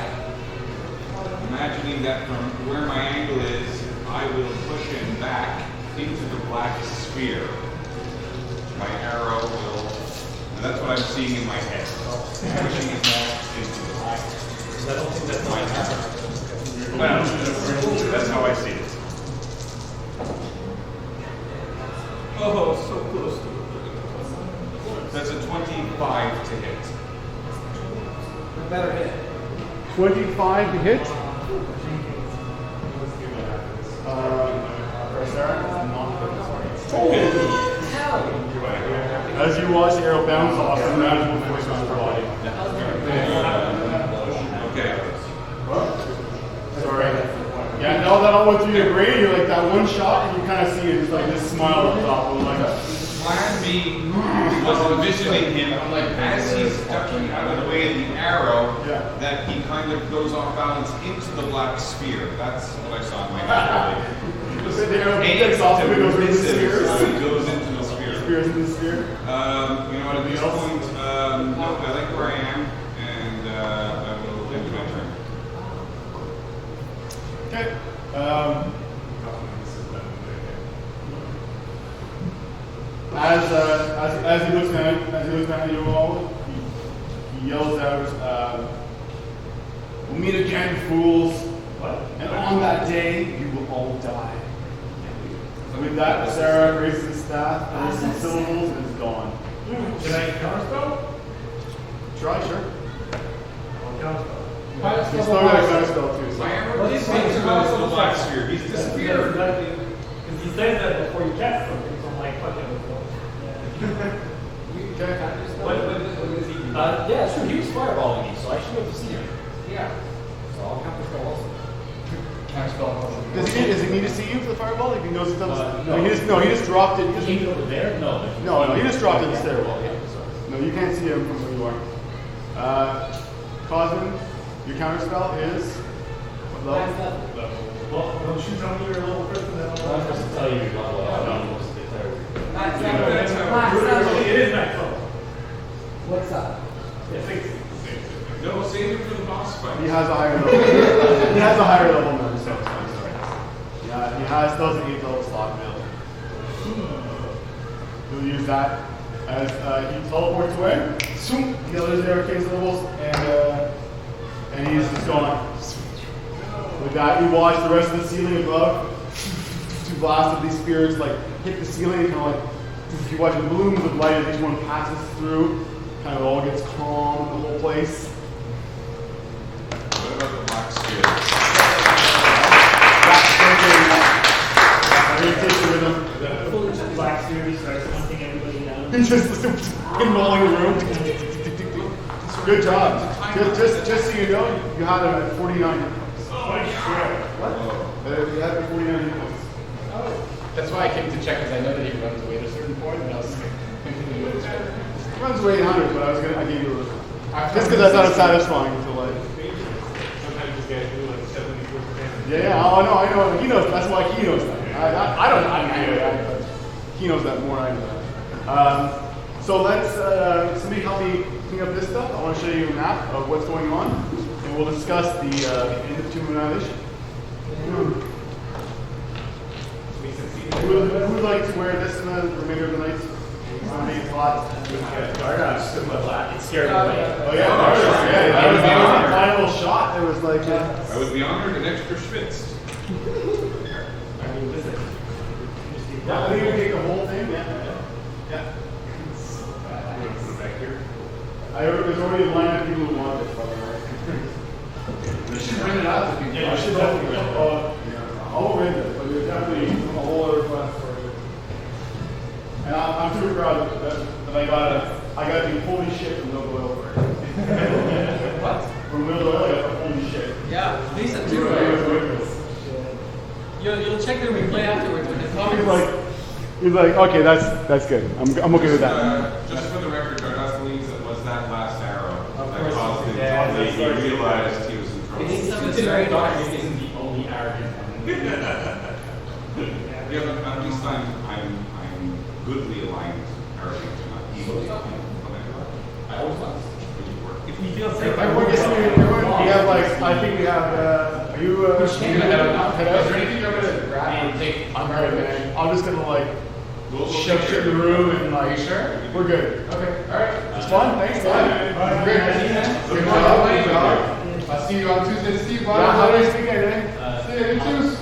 imagining that from where my angle is, I will push him back into the black sphere. My arrow will, and that's what I'm seeing in my head. Pushing it back into the black. I don't think that's my arrow. Well, that's how I see it. Oh, so close to it. That's a 25 to hit. A better hit. 25 to hit. For Sarah, not as you watch the arrow bounce off the magical force on her body. Okay. Sorry. Yeah, no, that all went through your brain. You're like that one shot, and you kind of see it. It's like this smile on top of like Plan B was envisioning him as he's ducking out of the way of the arrow, that he kind of goes off balance into the black sphere. That's what I saw in my head. the arrow takes off and it goes into the sphere. It goes into the sphere. Spears in the sphere. You know what? At this point, no, I like where I am, and I will end my turn. Okay. As he looks down at you all, he yells out, "We'll meet again, fools. What? And on that day, you will all die. With that, Sarah raises the staff, raises some syllables, and is gone. Should I counterspell? Try, sure. I'll counterspell. He's still got a counterspell too. So. My arrow is to the black sphere. He's disappeared. Because he says that before you cast something, so I'm like, fuck it. What does he do? Yeah, sure. He was fireballing me, so I should be able to see him. Yeah. So I'll count the spell also. Does he need to see you for the fireball? If he knows it doesn't. No. He just dropped it. He came over there? No. No, he just dropped it in the stairwell. Yeah. No, you can't see him from where you are. Cosmin, your counterspell is what level? Well, don't you tell me you're a little person that I'm supposed to tell you your level. I don't know what's the It is max level. What's up? Yeah, 60. No, save him for the boss fight. He has a higher level. He has a higher level number, so it's fine. Sorry. Yeah, he has still has an 8 level slot available. He'll use that as he teleports away. Swoop, the other staircase levels, and he's just gone. With that, you watch the rest of the ceiling above. Two blasts of these spirits like hit the ceiling, and kind of like you watch the blooms of light as each one passes through. Kind of all gets calm in the whole place. What about the black sphere? Black series starts hunting everybody down. Just pinballing the room. Good job. Just so you know, you had him at 49 hit points. Oh, shit. What? You had him at 49 hit points. That's why I came to check, because I know that he runs away at a certain point, and I was thinking what is it? He runs away 800, but I gave you a little. Just because I thought it satisfying to like. Sometimes this guy do like 74 damage. Yeah. Oh no, I know. He knows. That's why he knows that. I don't. I know that, but he knows that more than I know that. So let's. Somebody help me clean up this stuff. I want to show you a map of what's going on, and we'll discuss the end of Tomb of Annihilation. Who would like to wear this in the remainder of the night? Somebody hot. It scared me away. Oh yeah, that was the final shot. It was like. I would be honored and extra schwitzed. Yeah, I think we take the whole thing. Yeah. Put it back here. There's already a line of people who want this, by the way. You should bring it out to people. Yeah, you should definitely rent it. I'll rent it, but there's definitely a whole other class for you. And I'm super proud that I got the holy shit from Noble Oil for it. What? From Noble Oil, I got the holy shit. Yeah, Lisa It too. was wicked. You'll check the replay afterwards when it's He's like, okay, that's good. I'm okay with that. Just for the record, Dardas believes it was that last arrow that course. caused him Yeah, to that's he right. realized he was in trouble. It's very dark. isn't the only arrogant one. Yeah, but at least I'm goodly aligned, arrogant, not evil. I always was. If he feels safe, Everyone gets we have like, I think we have, are you, You're gonna head out. head out? Is there anything you're gonna grab or take Alright, man. I'm just gonna like, We'll shove take shit in the care of room it. and Are like, you sure? we're good. Okay, alright. It's fun, thanks, man. Great. Good Good job, job, Wayne. I'll see you on Tuesday to Steve. Yeah, have a nice weekend, eh? See you, juice.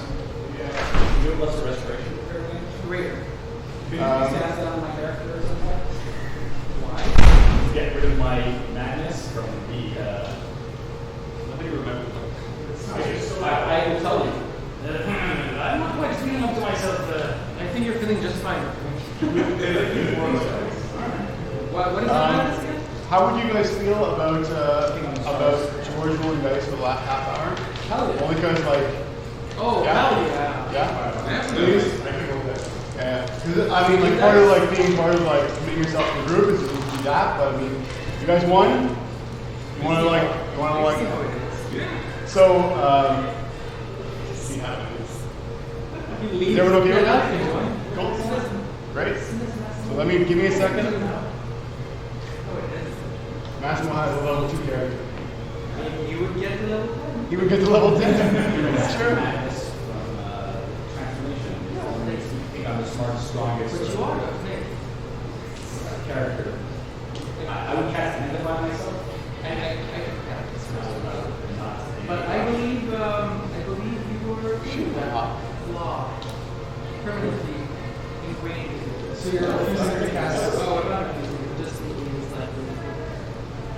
What's the restoration repair? Rare. Um, Pass it on my character or something? To get rid of my madness from the. I think I remember. I will tell you. I'm not quite feeling up to myself. I think you're feeling just fine. What is that again? How would you guys feel about George rolling dice for the last half hour? Hell yeah. Only because like, Oh, Yeah. hell yeah. yeah, Please. yeah. 'Cause, I mean, like part of like being part of like committing yourself to the group is to do that. But I mean, you guys won. You want to like, so. Is everyone okay with that? Cool. Great. So give me a second. Massimo has a level 2 character. You would get the level 10. He would get to level 10. Sure. Madness from transformation. It makes you think I'm the smartest, strongest. But you are, Nick. Character. I would cast Identify myself. But I believe keep that flaw permanently ingrained. So you're refusing to cast it. Oh, what about it? Just use that.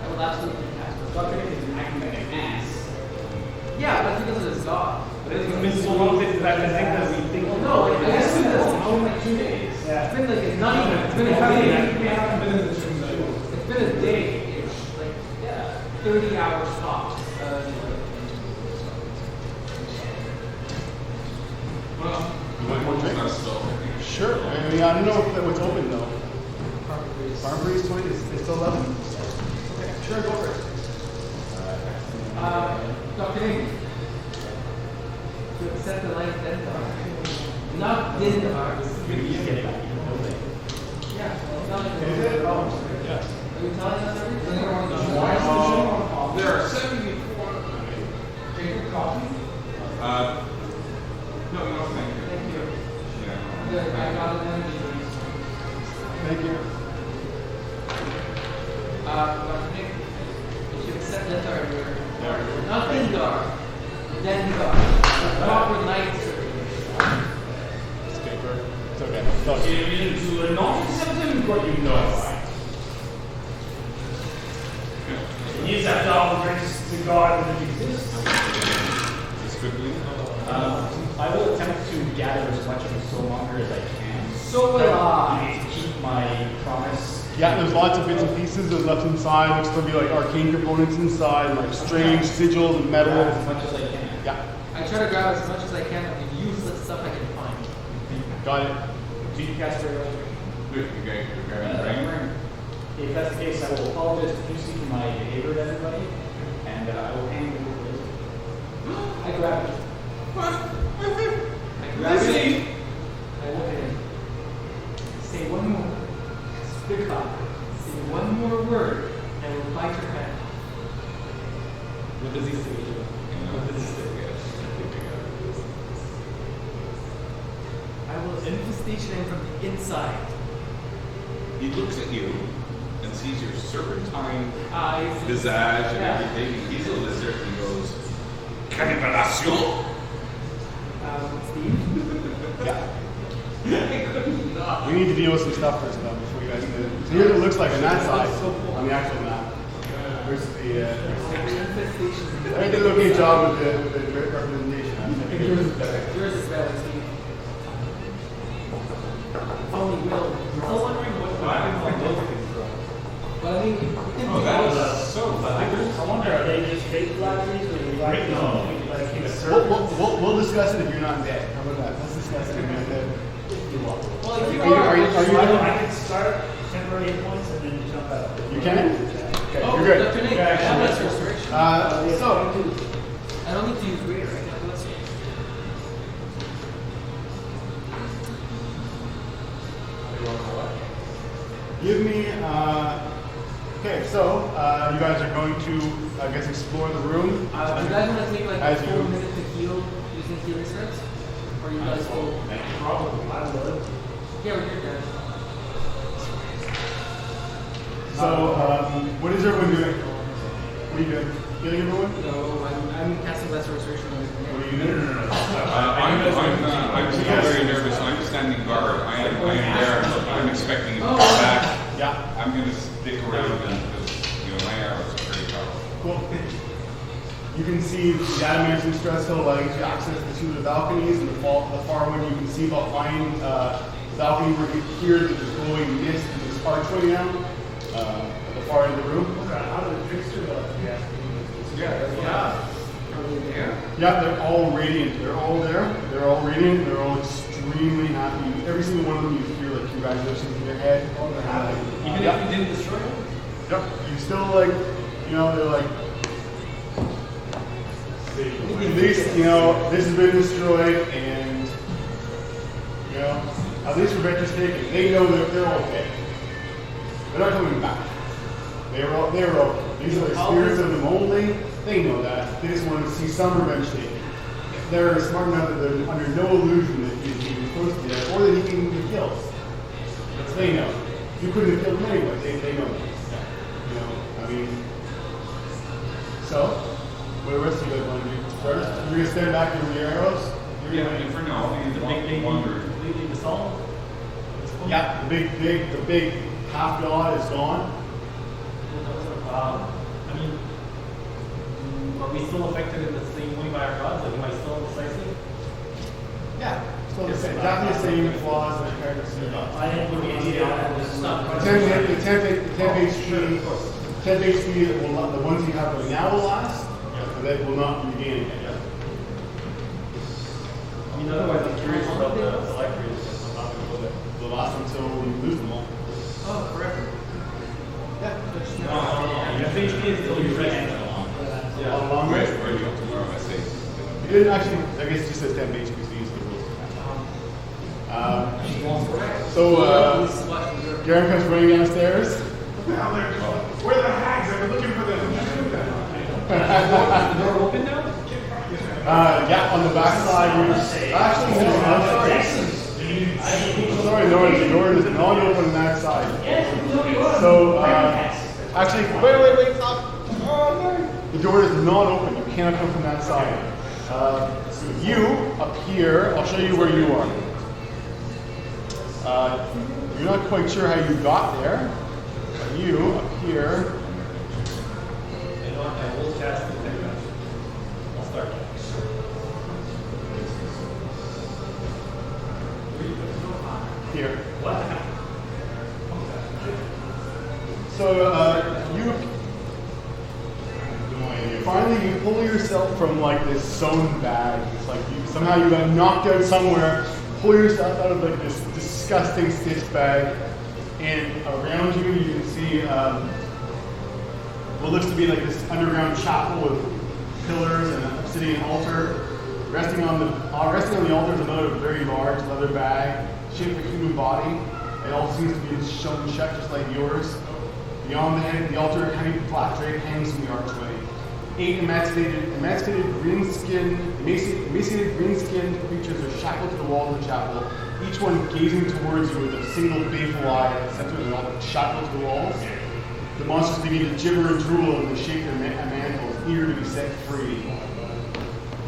I will absolutely cast it. Dr. Nick is acting like an ass. Yeah, that's because of his god. But it's been so long since I think that we think. No, I guess it's only like 2 days. Yeah. It's been like, it's not even, it's been a day. It's been a day. It's like, yeah, 30 hours tops. Well, You want more drinks? that's still. Sure. I mean, I don't know if that was open though. Farm Breeze 20 is still 11. Okay, sure, go first. Dr. Ning, to accept the life death dog. Not din dog. Yeah, it's not like Is it? Oh, Yes. Are you telling us everything? There are 74. Drink coffee? No, thank you. Thank you. Yeah. Good, I got it then. thank you. Dr. Nick, if you accept death dog, not din dog. Den dog. Proper night service. It's paper. It's okay. To not accepting what you know. He needs that dog drinks to God that exists. Just quickly. I will attempt to gather as much of the soul monger as I can. So will I. To keep my promise. Yeah, there's lots of bits and pieces that are left inside. There'll still be like arcane components inside, like strange sigils and metal. As much as I can. Yeah, I try to grab as much as I can of the useless stuff I can find. got it. Do you cast your You're grabbing the ring. If that's the case, I will apologize profusely for my behavior to everybody, and I will hand it over. I grab it. I grab it. I look at him. Say one more. Speak up. Say one more word, and I will bite your head. What does he say? What does he say? I will infestation him from the inside. He looks at you and sees your serpentine Eyes. visage and Yeah. everything. He's a lizard and goes, Cannibalacio? Steve? We need to deal with some stuff first though before you guys do it. So here's what it looks like on that side, on the actual map. Where's the Infestation. I did an okay job with the representation. I think yours is better. Yours is better, Steve. If only Will. I was wondering what happens like those things from. But I mean, we can Oh, do that those. was so fun. I wonder, are they just fake flatteries or you like, like in a circle? We'll discuss it if you're not dead. How about that? Let's discuss it if you're not dead. Well, if you Are you are, doing- I can start temporary hit points and then jump out. You can? Okay, oh, you're good. Dr. Nick, I have less restoration. So, I don't need to use greater, I can have less. give me, okay, so, you guys are going to, I guess, explore the room. Do you guys want to take like As a full you- minute to heal using healing scripts? Or you guys will? Probably, I would. Yeah, we're here, guys. So, what is everyone doing? What are you doing? Healing everyone? No, I'm casting less restoration on What this. are you doing? I'm still very nervous. I'm standing guard. I am there. I'm expecting him to come Oh. back. Yeah, I'm going to stick around because, my arrows are pretty powerful. cool. You can see the adamants and stress hill letting you access the two of the balconies, and the far one you can see behind the balcony where you hear the glowing mist and this archway now at the far end of the room. How do the tricks do that? Yeah. Are we there? Yeah, they're all radiant. They're all there. They're all radiant. They're all extremely happy. Every single one of them, you hear like congratulations in your head. Oh, they're happy. Even Yeah. if we didn't destroy him? Yep. You still like, they're like, at least, this has been destroyed, and, at least Rebecca's taken. They know that they're okay. They're not coming back. They're okay. These are the spirits of them only. They know that. They just want to see some revenge taken. They're smart enough that they're under no illusion that he's being close to death, or that he can be killed. But they know. You couldn't have killed him anyway. They know that. So, what the rest of you guys want to do? First, you're going to stand back and your arrows? Yeah, and for now, The big thing completely dissolved. Yeah, the big half god is gone. I mean, are we still affected in the same way by our gods? Like, am I still decisive? Yeah, still the same, exactly the same flaws as compared to the gods. I didn't put the idea on this stuff. 10 HP, will not, the ones you have right now will last, but they will not regain again. I mean, otherwise, I'm curious about the selectors. They'll last until you lose them all. Oh, forever. Yeah. No. Your HP is still your rest. A lot longer. Where are you up tomorrow, I say? It didn't actually, I guess it just says 10 HP, so you use the rules. Garen comes running downstairs. Where are the hags? I've been looking for them. Is the door open now? Yeah, on the back side. Actually, no, I'm sorry. Sorry, no, the door is not open on that side. So, actually, wait, stop. The door is not open. You cannot come from that side. You, up here, I'll show you where you are. You're not quite sure how you got there. But you, up here, You know what? I will cast the thing. I'll start. here. What? So, you finally you pull yourself from like this sewn bag. It's like somehow you got knocked out somewhere. Pull yourself out of like this disgusting stitch bag, and around you you can see what looks to be like this underground chapel with pillars and an obsidian altar. Resting on the altar is another very large leather bag shaped like a human body. It all seems to be shown shut just like yours. Beyond the head of the altar, a heavy black drape hangs from the archway. 8 emaciated green-skinned creatures are shackled to the walls of the chapel, each one gazing towards you with a single baleful eye at the center of the altar, shackled to the walls. The monsters begin to gibber and drool and they shake their mantles, eager to be set free.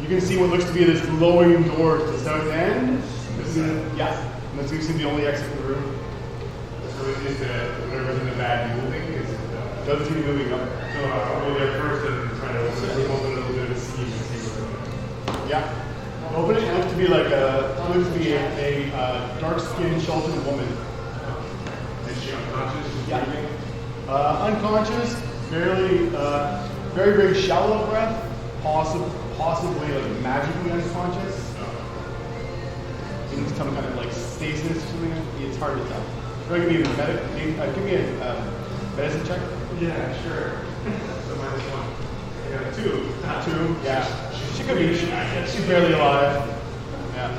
You can see what looks to be this glowing door to the south end. Yeah, and that's going to be the only exit in the room. So is whatever's in the bag moving? Doesn't seem to be moving up. So I'll go there first and try to open a little bit of a seam and see what's going on. Yeah. Open it. It looks to be like a dark-skinned, sheltered woman. Is she unconscious? Yeah. Unconscious, very, very shallow breath, possibly like magically unconscious. In some kind of like stasis or something. It's hard to tell. Give me a medicine check. Yeah, sure. So minus 1. I got a 2. 2. Yeah. She could be. She's barely alive. Yeah.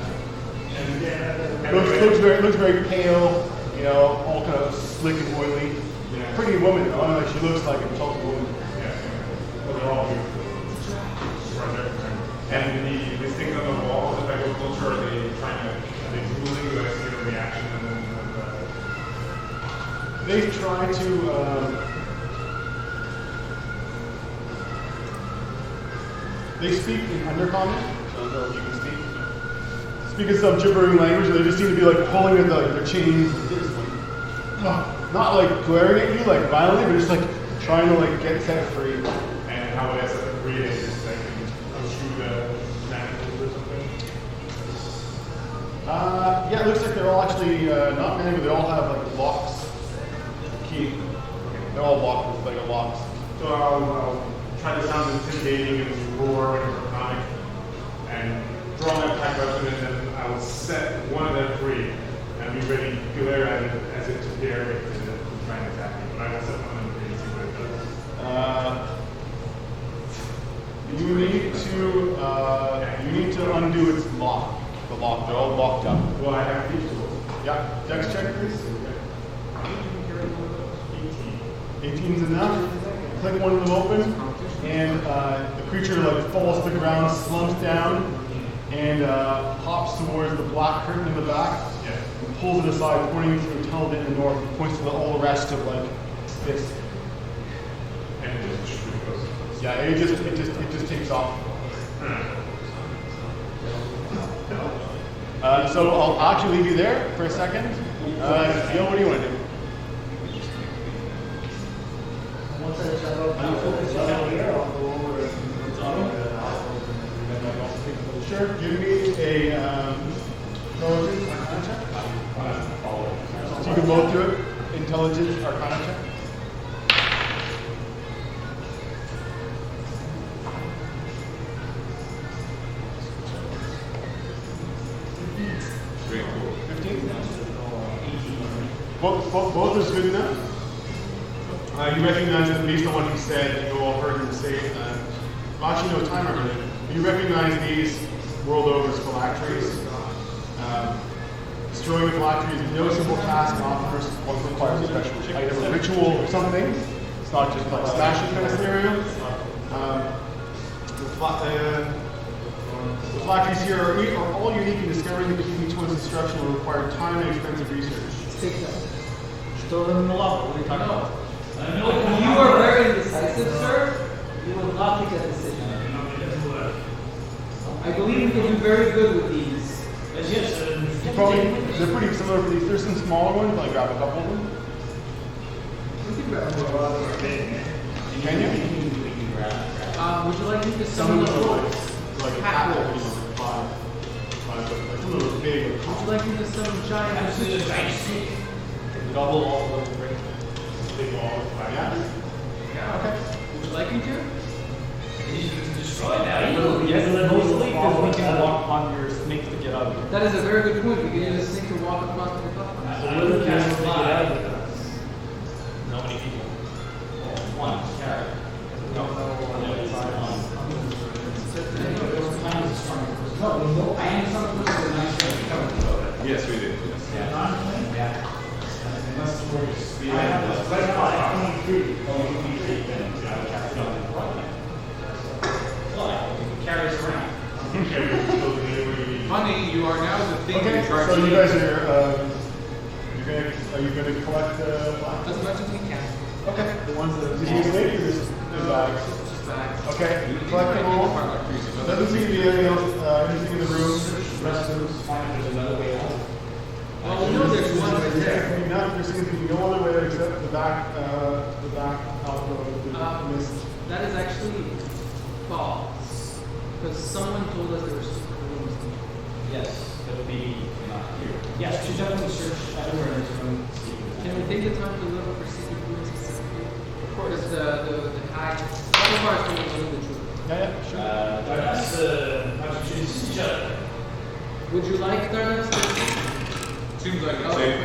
Looks very pale. You know, all kind of slick and oily. Yeah. Pretty woman though. I mean, like, she looks like a total woman. Yeah. Well, they're all beautiful. And these things on the walls, if I go closer, are they drooling? Do I see a reaction? They try to. They speak in undercommon, so you can speak in some gibbering language, and they just seem to be like pulling at their chains. Not like glaring at you like violently, but just like trying to like get set free. And how would I set them free? Is just like unscrew the manacles or something? Yeah, it looks like they're all actually not many, but they all have like locks. Key. They're all locked with like a locks. So I'll try to sound intimidating and roar and draconic and draw my attack weapon, and then I will set one of them free and be ready to glare at it as if to dare it to try and attack me. But I will set one of them free and see what it does. You need to undo its lock. The lock. They're all locked up. Well, I have these tools. Yeah. Dex check, please. 18. 18's enough. Click one of them open, and the creature like falls to the ground, slumps down, and hops towards the black curtain in the back, and pulls it aside, pointing to a tunnel in the north, and points to all the rest of like this. And it just goes. Yeah, it just takes off. Oh, So I'll actually leave you there for a second. Gil, what do you want to do? Once I shut up, I'll focus on here, I'll go over and Sure. Give me a intelligence arcana check. So you can both do it. Intelligence arcana check. Great, cool. 15? Both is good enough. You recognize that based on what he said, you all heard him say, actually no timer really. You recognize these world over as phylacteries. Destroying a phylactery is no simple task and often requires a special item or ritual or something. It's not just like smashing kind of scenario. The phylacteries here are all unique, and discovering each one's instruction will require time and expensive research. Take that. Throw them in the lava. What are you talking about? You are very indecisive, sir. You will not take that decision. I believe you can do very good with these. Yes. They're pretty similar to these. There's some smaller ones, but I grab a couple of them. We can grab them. Can you? Would you like me to Some summon of the them are wolves? like a Pack pack of wolves. five, but like a little big. Would you like me to summon giant Double all of them, right? Big wall. Yeah. Okay. Would you like me to? Destroy that. Yes, mostly because we can walk on your snakes to get out of here. That is a very good point. We can use this thing to walk across the top. How many people? One carrot. No. I am some person with nice shirt. Yes, we did. Yes. Carry us around. Honey, you are now the thing Okay. in charge. So you guys are you gonna collect the black? As much as we can. Okay. The ones that you can make or just the bags? Just bags. Okay. Collect them all. Doesn't seem to be anything else, anything in the room. There's another way out. Well, we know there's one right there. There seems to be no other way except the back alcove. That is actually false. Because someone told us there were secret rooms. Yes, it'll be not here. Yes, she's definitely search everywhere in this room. Can we take the time to look for secret rooms specifically? Because the tag, so far it's only the truth. Yeah, sure. That's each other. Would you like Stardust? Seems like it's Oh, safe.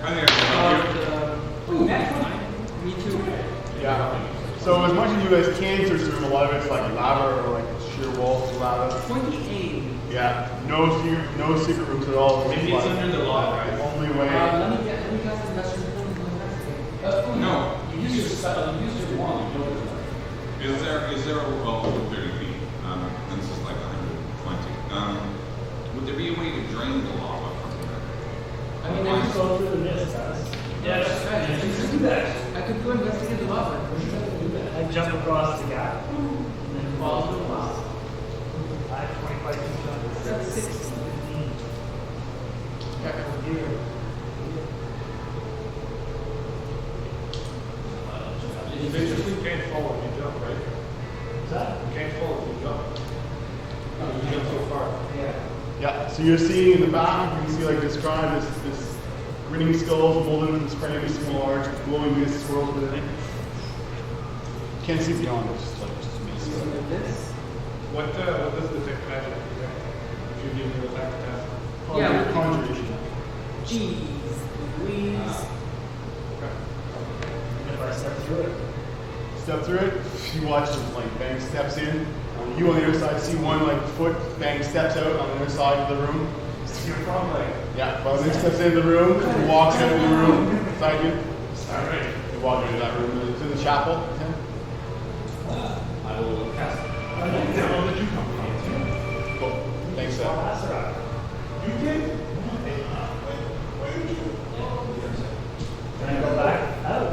I think I can help you. Oh, that's fine. Me too. Yeah. So as much as you guys can search the room, a lot of it's like lava or like sheer walls of lava. 28. Yeah. No secret rooms at all. Maybe it's under the lava, right? The only way. Let me cast Industrial Building to investigate. No. You use your wand. You know Is there a, well, 30 feet, and this is like 120. Would there be a way to drain the lava from here? I mean, I just go through the mist, guys. Yeah, that's right. You can do that. I could go investigate the lava. I jump across the gap. And then Fall through the lava. I have 25 feet jump. That's 16. 15. You basically can't fall if you jump, right? What's that? You can't fall if you jump. You jump so far. Yeah. Yeah. So you're seeing in the back, you can see like described this grinning skulls molded in this frame, this small arch, glowing mist swirls within it. Can't see beyond it, just mist. Like this? What does the detect magic do? If you give me the attack test. Yeah. Conjuration. Jeez. Louise. If I step through it. Step through it. You watch as like Bang steps in. You on the other side see one like foot. Bang steps out on the other side of the room. You're from like. Yeah. Bang steps into the room. He walks out of the room beside you. Alright. You walk into that room. It's in the chapel. Tim. I will cast. Where did you come from? Cool. Thanks, Oh, sir. that's right. You did? Can I go back out?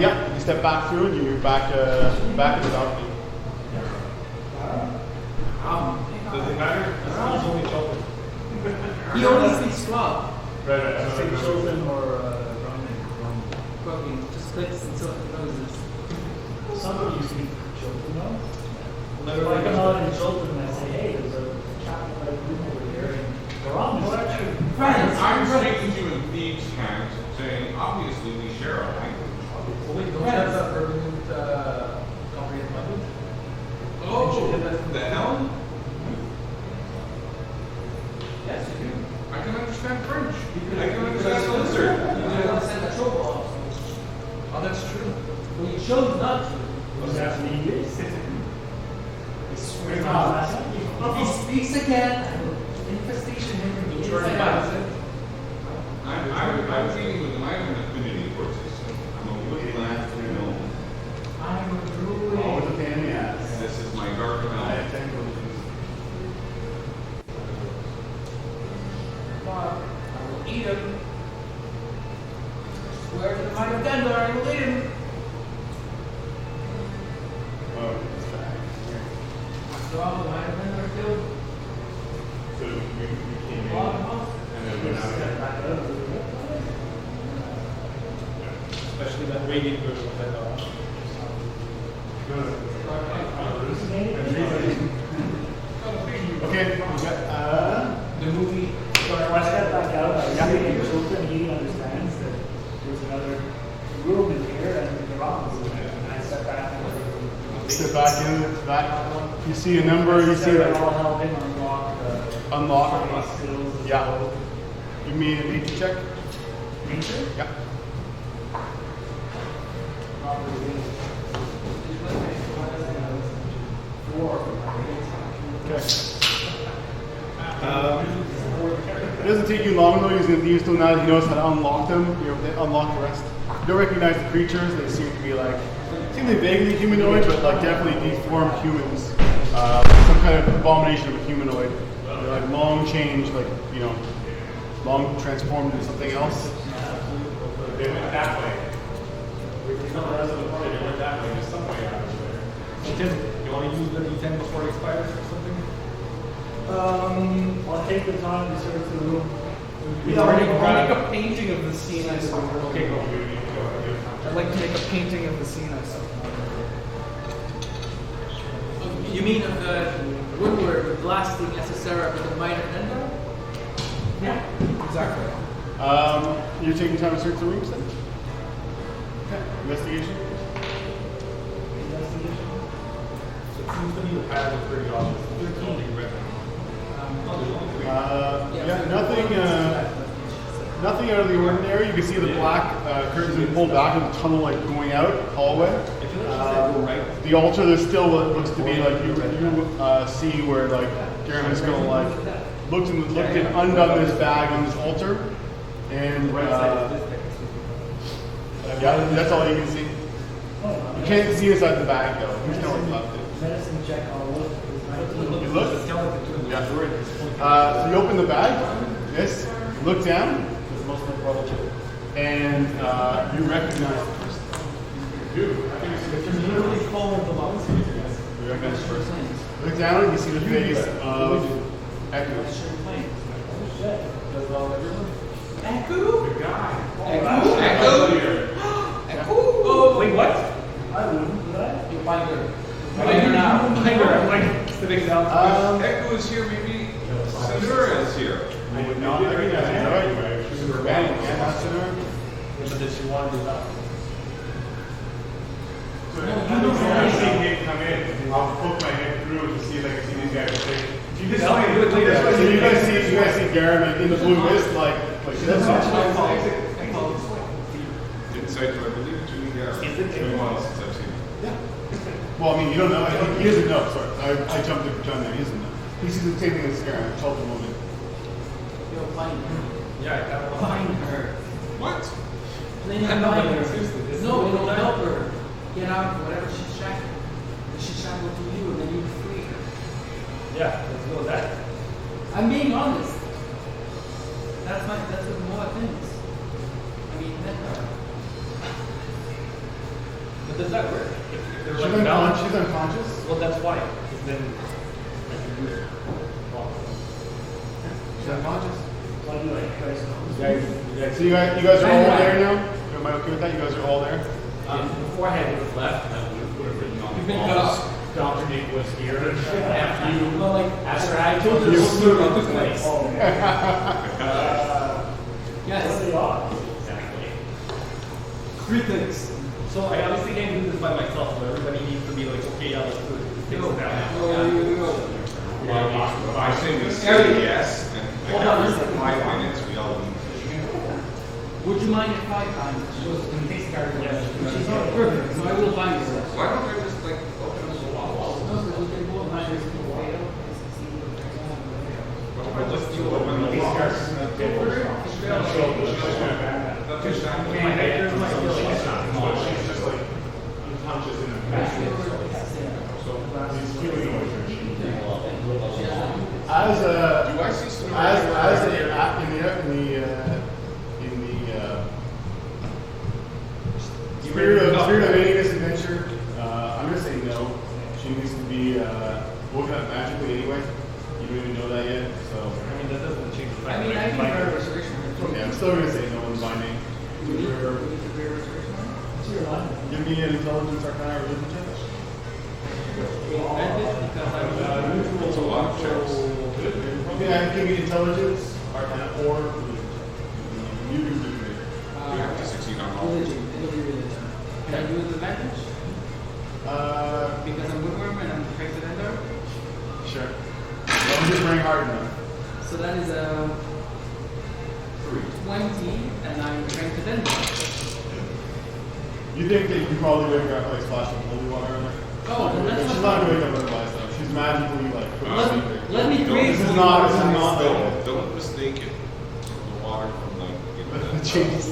Yeah. You step back through and you're back in the balcony. Does it matter? It's only jumping. He only speaks Frog. Right. Say children or Roman. Fucking just clicks and so noses. Somebody you speak children, no? Like I come out in children and I say, hey, there's a chapel like room over here, and they're on this. I'm speaking to you in thieves' camp, saying obviously we share a language. Wait, don't you have a permanent comprehend language? Oh, the hell? Yes, you do. I can understand French. I can understand the lizard. You don't understand the trope also. Oh, that's true. Well, you chose not to. Was that English? He speaks again. Infestation him. I'm dealing with my own affinity courses. I'm a woodland gnome. I'm a druid. Always a pain in the ass. This is my dark I elf. attend I will eat him. Swear to the might of Dendar, I will eat him. Oh, it's back. So all the might of Dendar killed. So we came in, Bottom house. and then went out there. Especially that radiant version of that. Okay, we got, The movie. So I step back out, I see in children, he understands that there's another room in here and the wrong room. And I step back and step back in, back. You see a number, you see I'll like help him unlock the unlock. skills. Yeah. Give me a nature check. Nature? Yeah. Not really. Okay. It doesn't take you long though, using the thieves tool now that he knows how to unlock them. You're able to unlock the rest. You don't recognize the creatures, they seem to be like, seem to be vaguely humanoid, but like definitely deformed humans. Some kind of abomination of a humanoid. They're like long changed, like, you know, long transformed into something else. They went that way. We come around to the party, they went that way, there's some way out of there. Tim, you want to use the D10 before it expires or something? I'll take the time to search the room. I'll make a painting of the scene I saw. Okay, go. I'd like to make a painting of the scene I saw. You mean of the Woodward blasting SSR with the might of Dendar? Yeah, exactly. You're taking time to search the rooms then? Okay. Investigation? Investigation. It seems to me the pattern is pretty obvious. There's only red. Oh, there's only three. Nothing out of the ordinary. You can see the black curtains being pulled back and the tunnel like going out, hallway. I feel like you said go right. The altar, there's still what looks to be like you see where like Garen is gonna like looked and undone this bag on this altar, and yeah, that's all you can see. You can't see inside the bag though. There's no one left it. Medicine check, I'll look. You look? Yeah. So you open the bag. Yes. You look down. And you recognize the person. You Literally falling the lungs. You recognize the person. Look down and you see the face of Echo. Echo? The guy. Echo? Oh, Wait, what? I wouldn't, would I? you find her. I'm like sitting down. Echo is here, maybe Sinura is here. I would not recognize her. She's a band. But did she want to do that? So No, I you don't see know. him come in. I'll poke my head through to see if I can see these guys. You So you guys see Garen in the blue mist, like this. Insight, do I believe it's Julie Garrett? It's been a while since I've seen him. Well, I mean, you don't know. He doesn't know. Sorry, I jumped to John there. He doesn't know. He sees the same thing as Garen. I told him a little bit. You'll find her. Yeah, I kind of Find her. What? And then you can find her. No, it'll help her get out of whatever she's shackled. And she's shackled to you, and then you free her. Yeah, let's go with that. I'm being honest. That's what Moa thinks. I mean, But does that work? If they're She's like balanced, unconscious. She's unconscious. well, that's why. Because then I can use it. She's unconscious. I'll do like guys. So you guys are all there now? Am I okay with that? You guys are all there? Before I had left, I would have written on You've the been walls, cut Dr. Nick was here. After you, Well, like, after I told you you- to move on this place. Oh, okay. Yes. What are the odds? Exactly. 3 things. So I obviously can't do this by myself, so everybody needs to be like, okay, yeah, let's do it. Fix it now. Well, I say we say yes, and Hold I on, have listen. 5 minutes, we all leave. Would you mind if I find it? Perfect. So I will find it. Why don't I just like open up the walls? No, so we can both find it. Well, just you open the walls. As a, Do I see some? spirit of ending this adventure, I'm gonna say no. She needs to be woken up magically anyway. You don't even know that yet, so. I mean, that doesn't change the fact I mean, that I can like, try restoration. Okay, I'm still gonna say no one's binding. Give me an intelligence arcana or religion check. It's a lot of checks. Okay, give me intelligence, arcana, or religion check. You do it. You have to succeed on all. Religion. It'll be religion. Can I do it with advantage? Because I'm woodworm and I'm trying to vendor? Sure. As long as you're praying hard enough. So that is a 20 and I'm trying to vendor. You think that you can probably wake up like splashing holy water on her? Oh, then that's She's not gonna wake up otherwise though. She's magically like. Let me create This is not Don't mistake it. The water from like, you know, the- Jeez.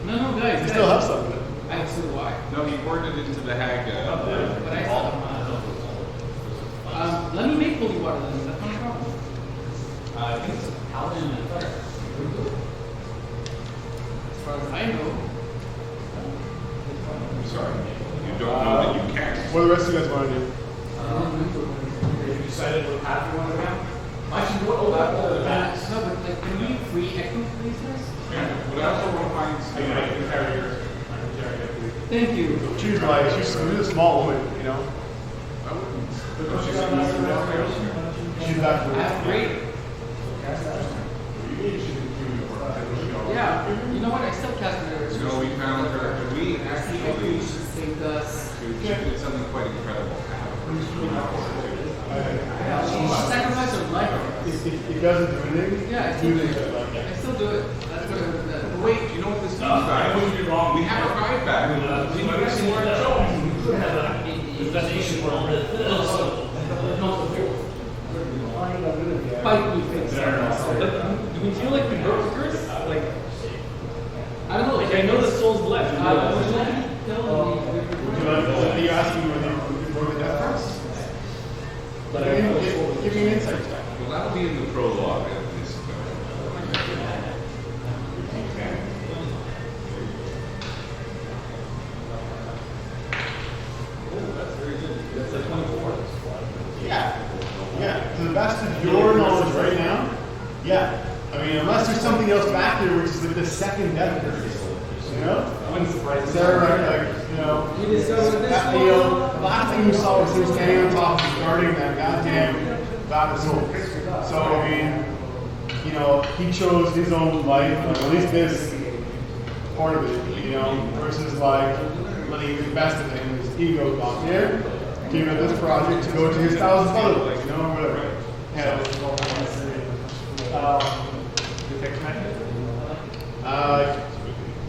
No, guys. You still have some. I have so do I. No, he poured it into the hag. But I still have let me make holy water then. That's not a problem. I think it's paladin and cleric. As far as I know. I'm sorry. You don't know that you can. What do the rest of you guys want to do? Have you decided what path you want to go down? Actually, what No, but like, can we free echo places? But I also want to find. I can carry yours. I can carry it. Thank you. She's like, she's a small woman, you know? I wouldn't. She's back I have great. Yeah, you know what? I still cast another. No, we found her. We actually saved us. she did something quite incredible. She sacrificed her life. It doesn't do anything. Yeah, I do still do things it. like that. I still do it. That's what I would have done. Wait, you know what this means, I guys? wouldn't be wrong. We have our guide back. Did you guys see where it You could have an investigation for all the Fight me, face. do we feel like we broke the curse? Like, I don't know. like I know the soul's left. Would you let me tell me? Would you like, are you asking whether you broke the death curse? Give me an insight check. Well, that'll be in the prologue of this. That's a 24. Yeah, to the best of your knowledge right now, yeah. I mean, unless there's something else back there, which is like the second death curse, you know? Wouldn't surprise me. Sarah, like, you know, We discovered this that, you know, the last thing you saw was him standing on top of guarding that goddamn battle soul. So, I mean, you know, he chose his own life, or at least this part of it, you know, versus like letting the best of him, his ego got in, gave up this project to go to his 1,000 followers, you know, or whatever. Yeah.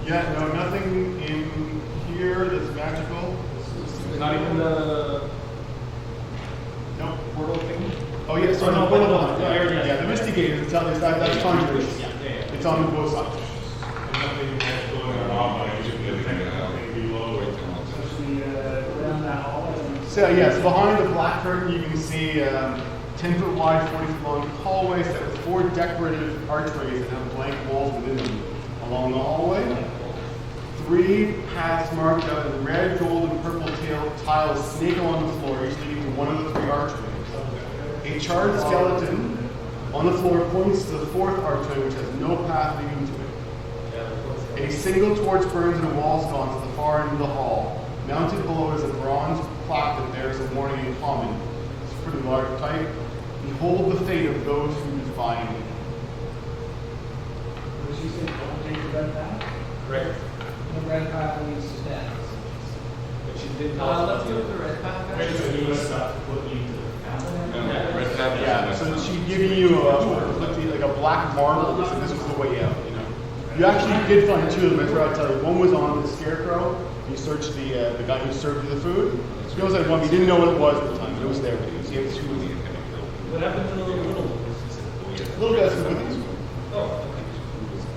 Yeah, no, nothing in here that's magical. Not even the No. portal thing? Oh, yeah, sorry, no, portal one. Yeah, the Misty Gate, that's conjuring. It's on the both sides. So, yes, behind the black curtain, you can see 10-foot wide, 40-foot long hallway set with 4 decorative archways that have blank walls within them along the hallway. 3 paths marked out in red, gold, and purple tiles snake along the floor, each leading to one of the 3 archways. A charred skeleton On the floor points to the fourth archway, which has no path leading to it. A single torch burns in a wall sconce at the far end of the hall. Mounted below is a bronze plaque that bears a warning in common. It's a pretty large type. Behold the fate of those who defy me. What did she say? Don't take the red path? Right. The red path leads to death. But she didn't tell us Let's about do the red path, Wait, guys. so you must stop looking to the castle? No, red tab is Yeah, so she's giving you like a black marble. So this was the way out, you know. You actually did find two of them. I forgot to tell you. One was on the scarecrow. You searched the guy who served you the food. He also had one. He didn't know what it was at the time, but it was there with you. So you have two of them. What happened to the little? Little guys with these. Oh.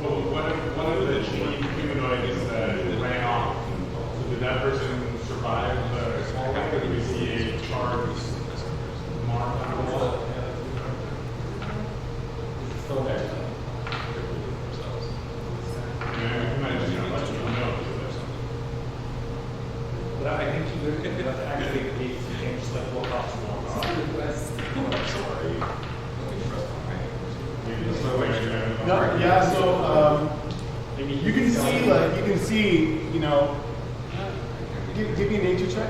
Well, one of the chief humanoids ran off. So did that person survive the small guy? Did we see a charred mark on the wall? Still there. Yeah, we might just let you know. But I think that's actually the case. You can't just like walk off and walk off. No, yeah. So you can see, you know. Give me a nature check.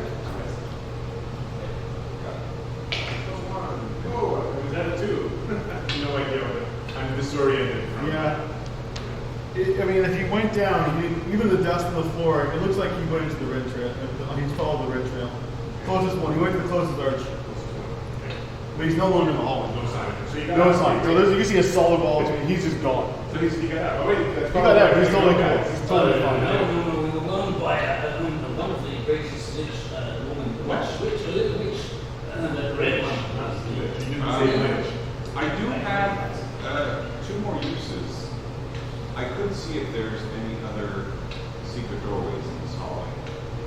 Oh, was that a two? No idea what I'm disoriented from. Yeah. I mean, if he went down, even the dust on the floor, it looks like he went into the red trail. He's followed the red trail. Closest one. He went to the closest arch. But he's no longer in the hallway. No sign. So you got No out. sign. So you can see a solid wall, and he's just gone. So he got out. Oh, wait, that's He got out. He's totally cool. guys. He's totally fine. No, we were warned by a wonderfully gracious woman. Which the red one. You didn't say which. I do have two more uses. I could see if there's any other secret doorways in this hallway.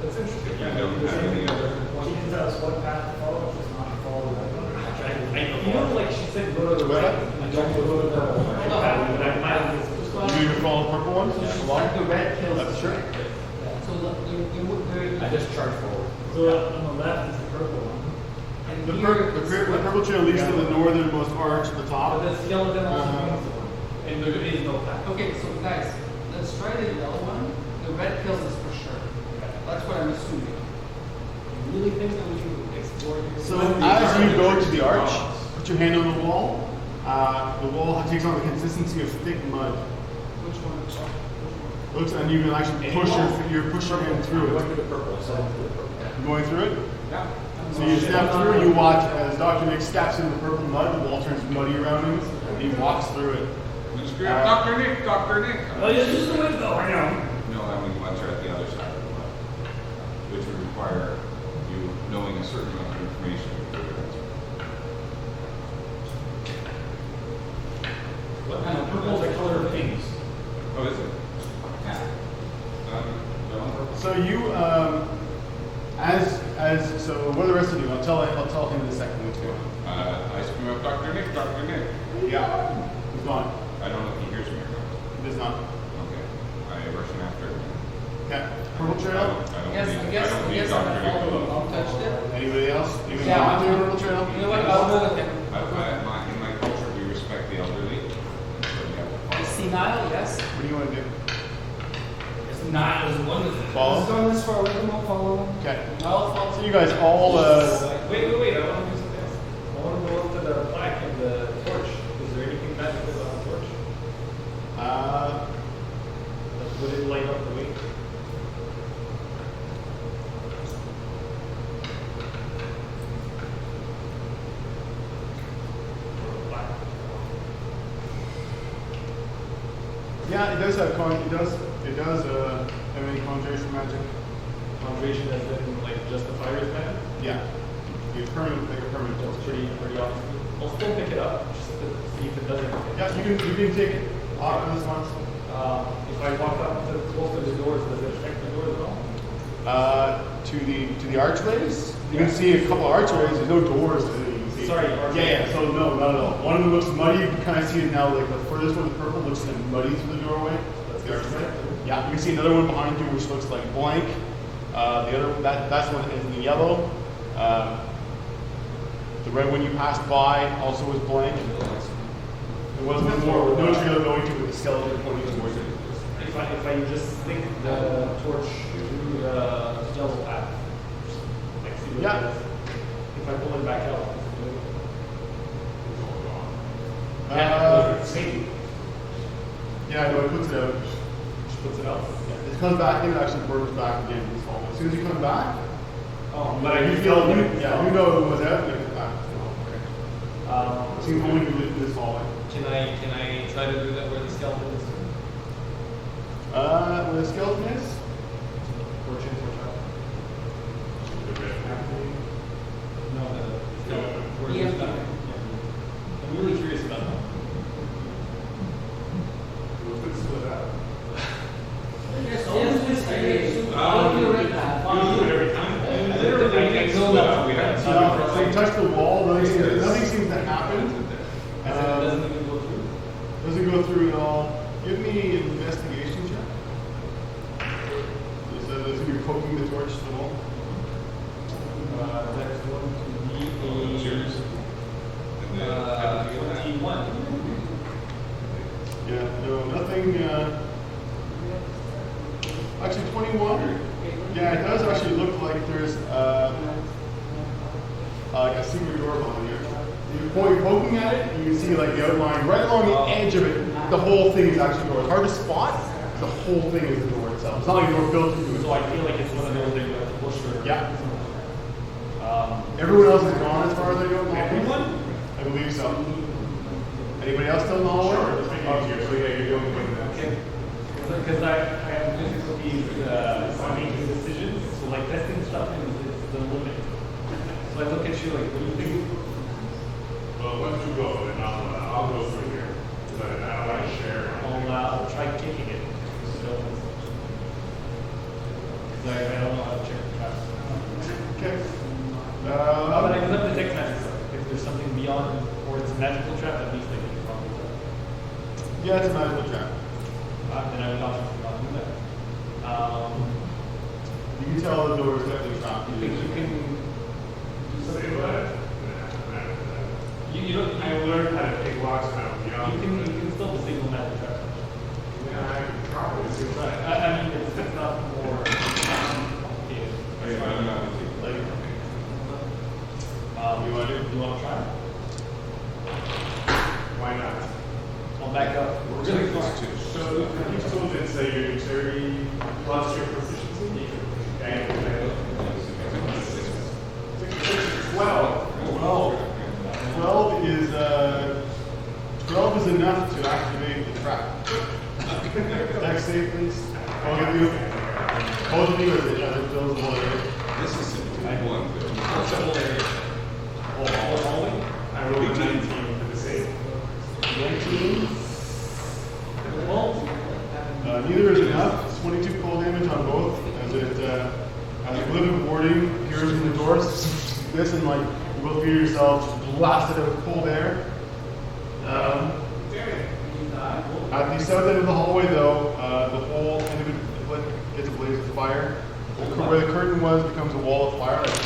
That's interesting. If you don't have any other. She didn't tell us what path to follow, just not to follow the red one. You know, like she said, go to the right. And don't go to the purple. You follow the purple one? Like the red kills That's the true. strength. So I just charged forward. So on the left is the purple one. and The here purple trail leads to the northernmost arch at the top. But the skeleton also Uh-huh. means the one. And there is no path. Okay, so guys, let's try the yellow one. The red kills us for sure. That's what I'm assuming. You really think that we should explore this? So as you go to the arch, put your hand on the wall. The wall takes on the consistency of thick mud. Which one? Looks, and you can actually push your hand through Going it. to the purple, so to the purple. You going through it? Yeah. So you step through, you watch as Dr. Nick steps in the purple mud, the wall turns muddy around him, and he walks through it. Dr. Nick, Dr. Nick. Oh, yeah, this is the way to go. I know. No, I mean, once you're at the other side of the mud, which would require you knowing a certain amount of information. And purple is the color of things. Oh, is it? Yeah. No? So you, so what are the rest of you? I'll tell him in a second what's going on. I scream up, Dr. Nick, Dr. Nick. Yeah, he's gone. I don't know if he hears me or not. He does not. Okay. I rush him after. Okay, purple trail. I don't Yes, need- I guess don't need I'm Dr. Nick gonna alone. follow. Touched it. Anybody else? Even Yeah, not doing purple trail? You know what? I'll go with him. In my culture, we respect the elderly. So we have to The follow. senile, yes. What do you want to do? It's not as wonderful. Let's Follow? go this far with him. I'll follow him. Okay. I'll follow. So you guys all, Wait, I want to do something else. I want to go up to the plaque and the torch. Is there anything magical about the torch? Would it light up the way? yeah, it does have it does have any conjuration magic. Conjuration has been like just the fire's method. Yeah. You permanent, like a permanent That's torch. pretty awesome. I'll still pick it up just to see if it doesn't. Yeah, you can take it off this once. If I walk up to close to the doors, does it affect the doors at all? To the archways. You can see a couple archways. There's no doors. That you can see. Sorry, Yeah. So no, not at all. One of them looks muddy. You can kind of see it now. Like the furthest one, the purple looks kind of muddy through the doorway. That's the archway. Yeah, you can see another one behind you, which looks like blank. The other that's one is in the yellow. The red one you passed by also was blank. There wasn't more, no trail going to with the skeleton pointing towards it. If I just stick the torch through the skeletal path, like see what Yeah. it does. If I pull it back out, maybe. Yeah, no, it puts it out. Just puts it out. It comes back in, it actually burns back again. As soon as you come back, Oh, but I you can feel, feel it. yeah, you know it was out, and it comes back. Okay. So you only do it this hallway. Can I try to do that where the skeleton is? Where the skeleton is? Torch in, torch out. No, the skeleton. Where Yeah. it's done. Yeah. I'm really curious about that. Yes, always say. Every time. Literally, I know that we had So you touch the wall, nothing seems to happen. doesn't even go through. Doesn't go through at all. Give me an investigation check. So that's if you're poking the torch to the wall. That's going to be a 21. Yeah, no, nothing. Actually, 21. Yeah, it does actually look like there's like a secret door behind here. You're poking at it, and you can see like the outline right along the edge of it. The whole thing is actually a door. It's hard to spot. The whole thing is the door itself. It's not like a door built into it. So I feel like it's one of those that you have to push through. Yeah. Everyone else is gone as far as I know. Everyone? I believe so. Anybody else still in the hallway? Sure, just making it easier. So yeah, you're doing good. Okay. Because I have difficulties making decisions. So like testing stuff is the limit. So I look at you like, what do you think? Well, why don't you go, and I'll go through here. Because I don't want to share. I'll try kicking it. Because I don't know how to check the traps. Okay. But I can let the text magic stuff. If there's something beyond, or it's a magical trap, at least I can probably do that. Yeah, it's a magical trap. Then I would not do that. You can tell the door is definitely trapped. You think you can Say what? you don't I learned how to pick locks when I was young. you can still disable magic trap. Yeah, I could probably do Right. that. I mean it's not more complicated. Like, You want to try? Why not? I'll back up. We're Really gonna far. use two. So you told it say your dexterity plus your proficiency. And 12. 12 is 12 is enough to activate the trap. Dex save, please. Both of you. Both of you are the other those This is one. What's the whole area? I rolled a 19 for the save. 19. neither is enough. It's 22 cold damage on both as a living warding appears in the door. This and like you both feel yourselves blasted out with cold air. At the south end of the hallway, though, the whole end of it gets ablaze with fire. Where the curtain was becomes a wall of fire, like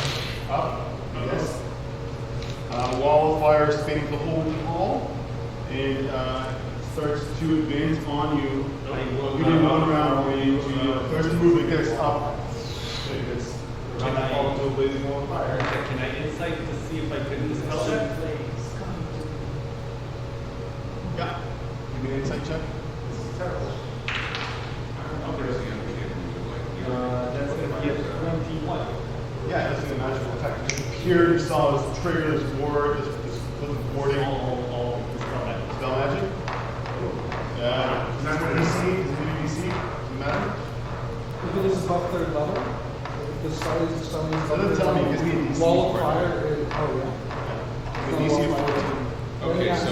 up. Yes. Wall of fire spanning the whole hall, and starts to advance on you. You did one round where you starts to move like this up, like this. Can I- Fall into a blazing wall of fire. Can I insight to see if I can dispel it? Yeah. Give me an insight check. That's going to be a 21. Yeah, that's a magical effect. Just appeared, you saw this trigger, this ward, this warding. All spell magic. Spell magic? Yeah. Is that what DC? Is it DC? Does it matter? If it is above third level, if the spell is spelling is So above doesn't third tell me, level, it gives me a DC. wall of fire is, oh yeah. The DC of 14. Okay, so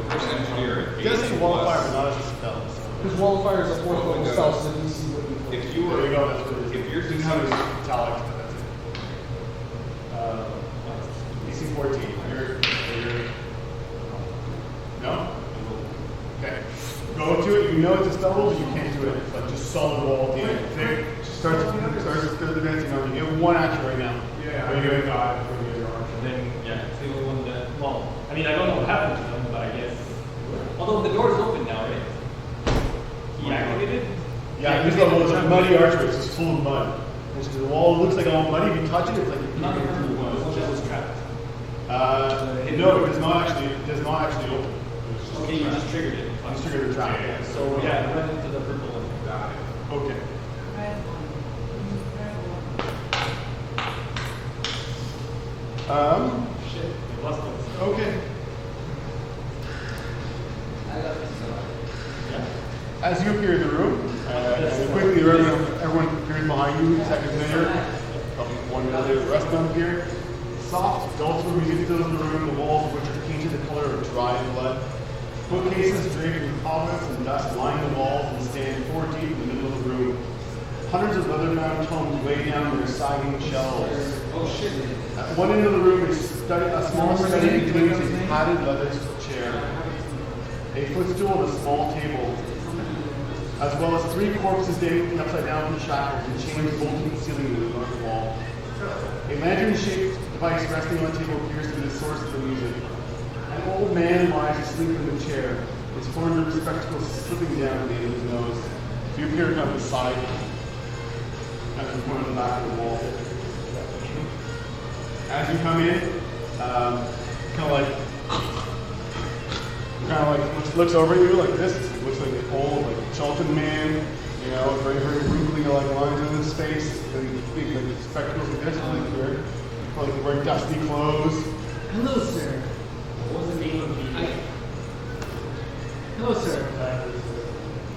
first engineer at It does say 8 wall of fire, but plus. not as a spell. So. Because wall of fire is a fourth Oh, it level does. spell, so the DC would be fourth. If you There were, you go, that's what it is. if you're Didn't have it as italics, but that's it. DC 14. You're no? Okay. Go to it, you know it's a spell, but you can't do it. It's like just solid wall at the end. Okay? Starts advancing on you. You have one action right now. Yeah, What are you doing? God for the other arm. Then, yeah, it's the only one that, well, I mean, I don't know what happened to them, but I guess. Although the door is open now, right? He activated? Yeah, this level is a muddy archway, it's just full of mud. It's the wall looks like all muddy. If you touch it, it's like you Not the can purple one, the one that was trapped. no, it does not actually open. Okay, you just triggered it. Just trigger the trap. Yeah. So yeah, it went into the purple one. Got it. Okay. Shit. It was close. Okay. As you appear in the room, quickly everyone appears behind you, seconds later, probably 1 minute later, the rest of them appear. Soft, dull music fills the room, the walls which are painted the color of dried blood. Bookcases draped with cobwebs and dust line the walls and stand 4 deep in the middle of the room. Hundreds of leather-bound tomes weigh down their sagging shelves. Oh shit. At one end of the room is a small study between a padded leather chair, a footstool, and a small table, as well as 3 corpses dangling upside down from shackles and chains bolted to the ceiling of the north wall. A lantern-shaped device resting on the table appears to be the source of the music. An old man lies asleep in the chair, his horn-rimmed spectacles slipping down the end of his nose. So you appear on the side, at the point of the back of the wall. As you come in, looks over at you like this. It looks like an old, like Charlton man, you know, very, very wrinkly, like lines in his face, and big, like spectacles like this, like wearing dusty clothes. Hello, sir. What was the name of the... Hello, sir.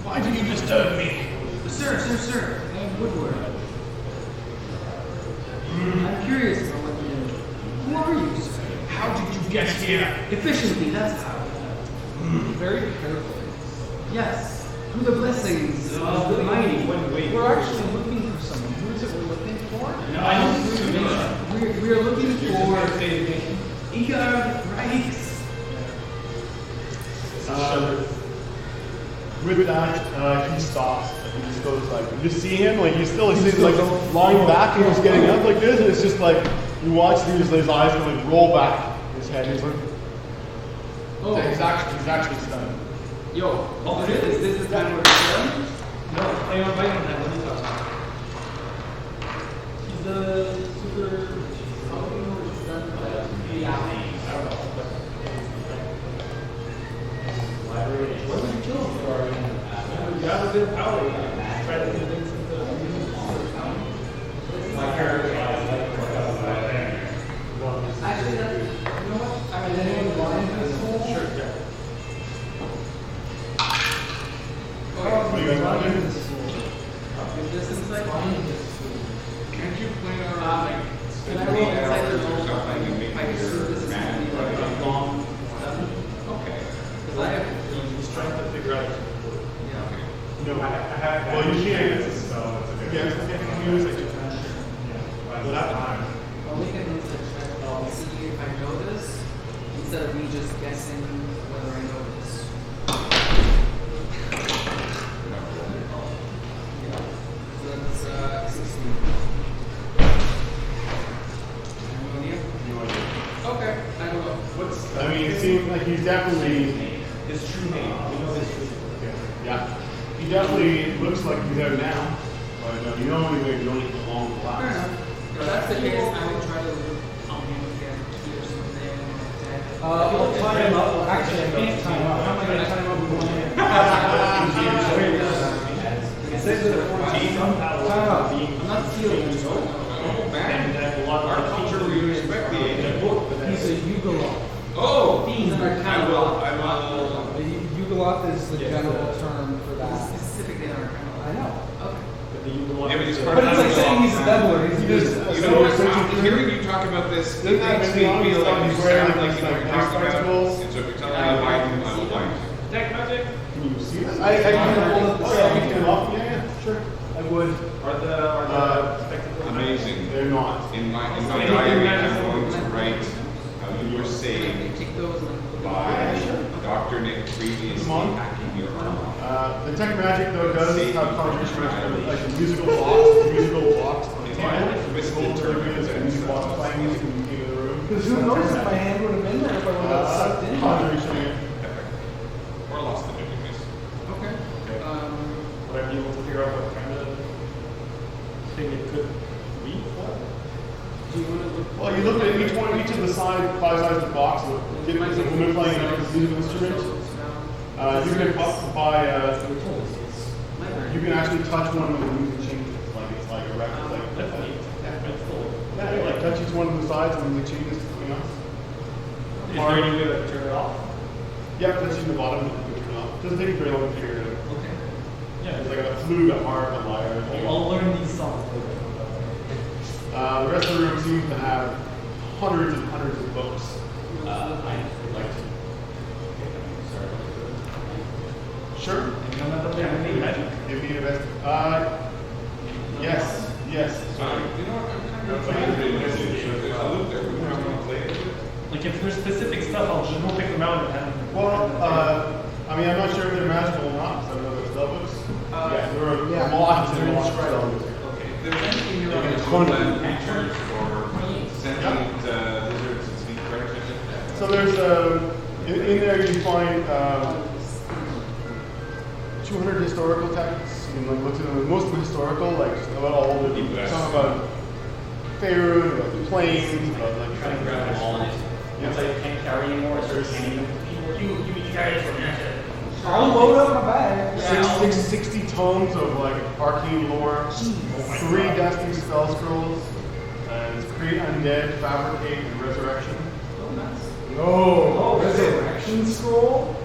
Why did you disturb me? Sir. I am Woodward. I'm curious about what you do. Who are you, sir? How did you get here? Efficiently, that's how. Very carefully. Yes. Through the blessings of the mighty. We're actually looking for someone. Who is it we're looking for? No, I don't We're looking for Igor Reichs. With that, he stops. He just goes like, you just see him, like he's still like lying back and he's getting up like this, and it's just like you watch his eyes kind of like roll back his head. He's like, Oh. he's actually stunned. Yo, is this the time we're done? No, I don't bite on that. Let me talk. He's the super. What would you kill him for? You have a bit of power. Try to convince him to. My character Actually, you know what? I mean, anyone blind in this hole? Sure, yeah. What do you guys want to do? Is this inside? Can't you play Can around I like roll 50 inside the hours or roll? something and make I can see this your is man gonna be like right? a long 7. Okay. Because I have. He's trying to figure out. Yeah. No. I have. Well, you can't. So it's Yeah, okay. you use it. Well, that time. Well, we can inside check. I'll see if I know this instead of me just guessing whether I know this. Yeah. So that's 16. Any idea? No idea. Okay, I don't know. What's I mean, it seems like he's definitely, his true name? We know his true name. yeah, he definitely looks like he's out now. But you know, anyway, you only belong to Fair class. enough. If that's the case, I will try to help him get a key or something. We'll tie him up. Actually, I can't tie him up. How am I going to tie him up with one hand? It says that at 14. Tie him up. I'm not stealing this. Oh man, our culture we respect the agent. He's a Yugoloth. Oh, Fiends are I kind will. of I will. The Yugoloth is the general term for that. specifically in our I know. Okay. Yeah, but it's But it's like saying he's a doubler. He's just You know what? Hearing you talk about this, it makes me feel like you sound like you know what you're talking about. And so if you're telling me why I'm white. Deck magic? Can you see this? I can pull it. Oh, yeah, I can turn it off. Yeah, sure. I would. Are the spectacles Amazing. They're not. In my diary, I'm going to write how you were saved Take those and by Dr. Nick previously Come on. hacking your arm. The tech magic though does have contribution like a musical blocks on the It's table. only twisted Musical turbines and music turbines. blocks playing music in the beginning of the room. Because who knows if my hand would have been there if I would have got sucked in. Conjuration. Or would I be able to figure out what kind of thing it could be for? Do you want to look? Well, you look at each of the five sides of the box. Get it as a woman playing a musical instrument. You can buy. You can actually touch one of the music changes. It's like a record. Yeah, like touch each one of the sides and the music changes. You know. Is there any way to turn it off? Yeah, touching the bottom. You can turn it off. Doesn't take very long to figure it out. Okay. Yeah. It's like a flute, a harp, a lyre. I'll learn these songs. The rest of the room seems to have hundreds and hundreds of books. I'd like to. Sure. And you know that they're making magic? Give me a best. Yes. Yes. You know what? I'm kind of there's a loop there. We want to play it. Like if there's specific stuff, I'll just go pick them out and Well, I mean, I'm not sure if they're magical or not, because I know there's spell books. Yeah, there are lots and lots of spell books. Okay. If there's anything here on You the can clone land it. creatures or sentient lizards and speak creatures. So there's in there you find 200 historical texts. You can like look through them. Most of them historical, like about all the some about Pharaoh, about the plains, about like Trying to grab them all. Once I can't carry anymore, I start handing them to people. You need to carry this for me. I'll load up my bag. 60 tomes of like arcane lore, 3 dusty spell scrolls, and create undead, fabricate, and resurrection. Oh, resurrection scroll?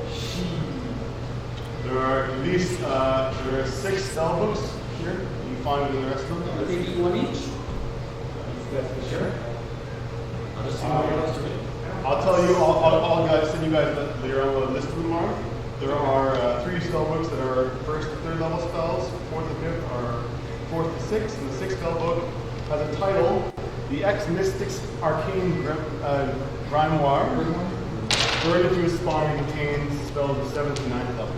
There are at least there are 6 spell books here. You can find them in the rest of them. Maybe one each? Sure. I'll just see what else to do. I'll tell you, I'll guys send you guys later on a list of them tomorrow. There are 3 spell books that are 1st and 3rd level spells. 4th and 5th are 4th and 6th. And the 6th spell book has a title, The Ex-Mystics Arcane Grimoire. Burned into a spawn and contains spells of 7th and 9th level.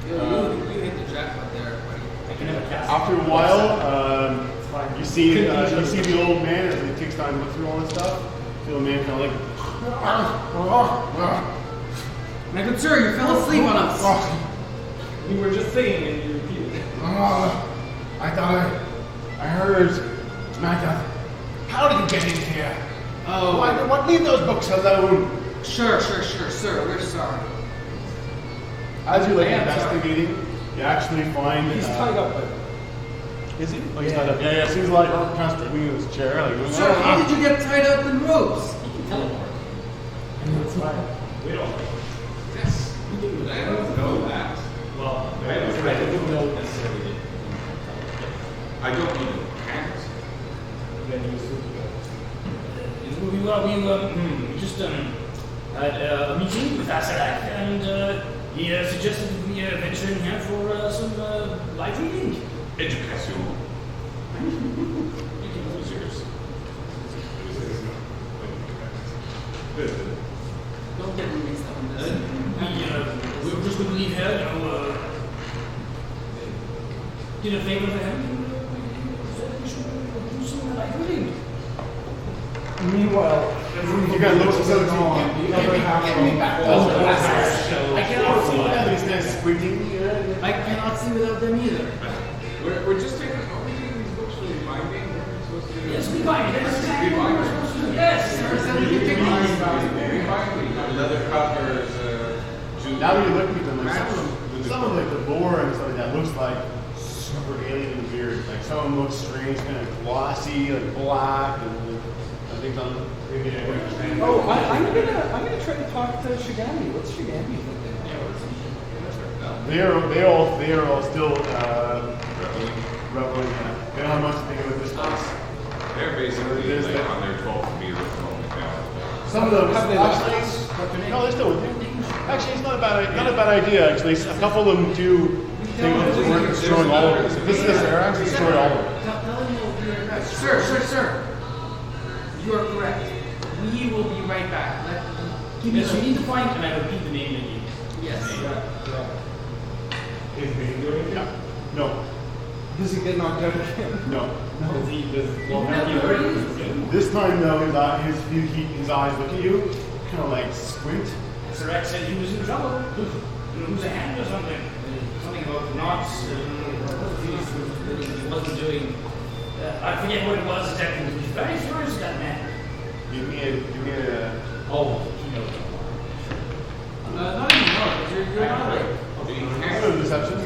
You hit the jackpot there, buddy. I can never cast. After a while, you see the old man as he takes time to look through all this stuff. The old man kind of like, My good sir, you fell asleep on us. You were just saying and you repeated it. I thought I heard tonight. How did you get in here? Oh. What? Leave those books alone. Sure, sir. We're sorry. As you're like I am investigating, you actually find He's tied up, but Is he? Oh, he's tied up. Yeah. So he's like kind of struggling in his chair, like. Going, Sir, how did you get tied up in ropes? Teleport. We don't. Yes. I don't know that. Well, I don't know necessarily. I don't know the hands. then you assume We just had a meeting with Asalak, and he suggested we venture in here for some light reading. Education. You can lose yours. Don't get me mixed up in this. We were just going to leave here, did a favor for him. We should do some light reading. meanwhile, You guys look so on the other half of I cannot see Yeah, these guys squinting. I cannot see without them either. We're just taking. Are we taking these books for the binding? What are we supposed to do? Yes, we bind it. That's exactly We what bind we're it. supposed to do. Yes. We bind leather covers. Now that you look at them, like some of like the lore and stuff like that looks like super alien and weird. Like some of them look strange, kind of glossy, like black, and things on them. Oh, I'm gonna try to talk to Shigami. What's Shigami thinking? They are all still reveling. They don't have much to think about this place. They're basically like on their 12th beer at the moment now. Some of them Have they actually. left? No, they're still with you. Actually, it's not a bad idea. Actually, a couple of them do think that it's worth destroying all of it. This is they're actually destroying all of it. Tell him you'll be right back. Sir. You are correct. We will be right back. Give me Yes, we need to find, and I repeat the name that you. Yes. Is he doing it? Yeah. No. Does he get knocked out again? No. Does he, well, have you heard it? This time though, his eyes look at you, kind of like squint. Serac said he was in trouble. lose a hand or something. Something about knots. He wasn't doing. I forget what it was exactly. He was very furious, that man. Give me a. Oh, he knows. Not anymore, because you're not like. You What's can't, the deception?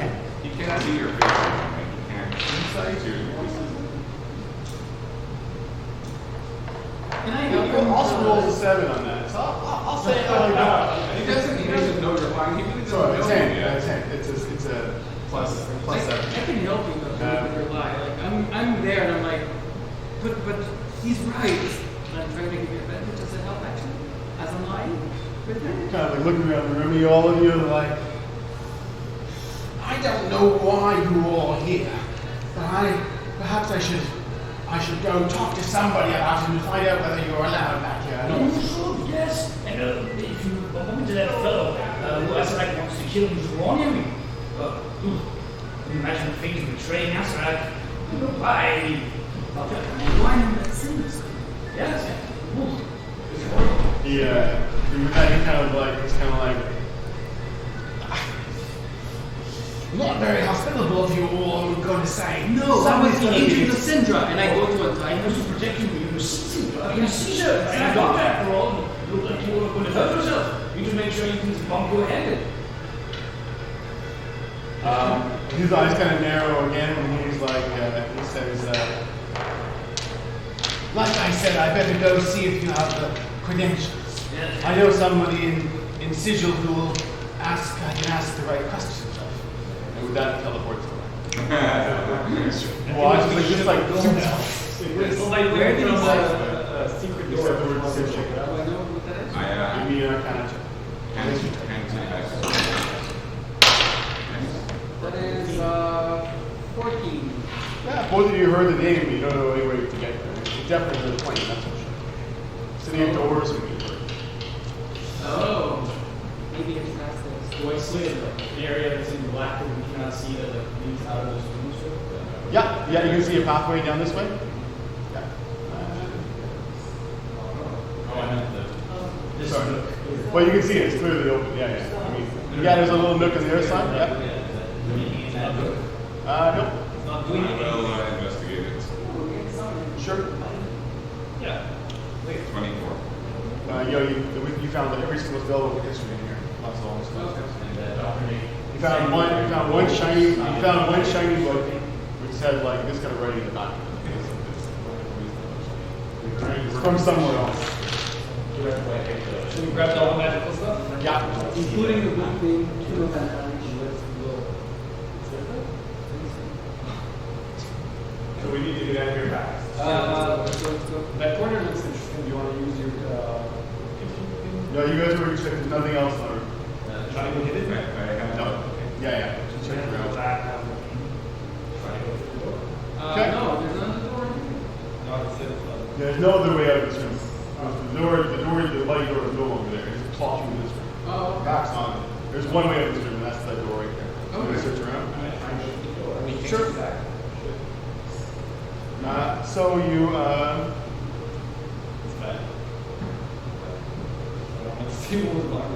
you can't see your face. Like, you can't see your voices. Can I help him? Also rolls a 7 on that. So I'll say it like that. He doesn't know you're lying. He really doesn't Sorry, know it's you 10. yet. It's 10. It's a plus I 7. can help you with your lie. Like I'm there and I'm like, but he's right. And I'm trying to give you advantage as a help action, as I'm lying. With him. Kind of like looking around the room, you all of you are like, I don't know why you're all here, but perhaps I should go talk to somebody about it and find out whether you're allowed back here. I No, don't you should, yes. And if you bump into that fellow who Azarak wants to kill, you should warn him. Imagine the things betraying Azarak. Why? Why not sins? Yes. Yeah, he kind of like, it's kind of like, not very hospitable of you all, I'm going to say. No, that was the Somebody's agent of gonna Syndra, and I go to a I guy. was to protect you from your seizure. And a doctor, after all, looked like you were going to hurt yourself. You just make sure you can bump your head. his eyes kind of narrow again when he's like, he says, like I said, I better go see if you have the credentials. Yes. I know somebody in Sigil who will I can ask the right questions of. And with that, he teleports away. Watch, like, just like, It's like Where did he from say? a secret You door. said the word deception. Do I know what that is? I Give me an arcana check. That is 14. Yeah, both of you heard the name, but you don't know any way to get there. It's definitely the plane, that's for sure. City of Doors, and you heard. Oh. Maybe it's past this. Do I see the area that's in black that we cannot see that leads out of this room? Yeah, you can see a pathway down this way. Yeah. Oh, I meant this Sorry. nook. Well, you can see it, it's clearly open, yeah. I mean, yeah, there's a little nook on the other side, yeah. In that nook. Nope. Not I doing will anything. investigate it. Sure. Yeah. 24. You found every single spell with history in here. Lots of all this stuff. And Dr. Nate. You found one shiny book which said like this kind of writing in the back. It's from somewhere else. Direct way I picked the. So we grabbed all the magical stuff? Yeah. Including the book being true event. So we need to get out of here fast. That corner looks interesting. Do you want to use your, No, you guys were expecting nothing else. Or, Try to go hit it? I have no. Yeah. Just check it out. Try to go through the door. Okay. No, there's another door. No, it's it. There's no other way out of this room. The light door is no longer there. It's clocked in this room. Oh, okay. Back's on. There's one way out of this room, and that's that door right there. So I'm gonna Okay. search around. I mean, Sure. back. So you, It's bad. I don't want to see what was behind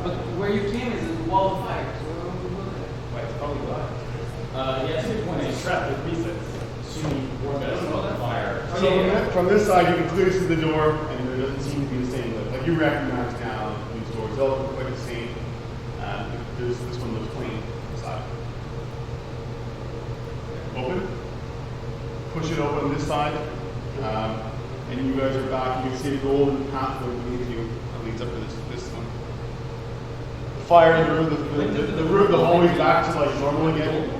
But where you came is a wall of fire. So where would we go there? Wait, it's probably why. Yeah, that's a good point. It's trapped with resets. Assuming we're better on fire. so from this side, you can clearly see the door, and there doesn't seem to be the same look. Like you recognize now these doors, they all look like the same. This one looks clean inside. Open. Push it open on this side, and you guys are back. You can see the golden pathway beneath you that leads up to this one. The fire in the room, the room, the hallway's back to like normal again.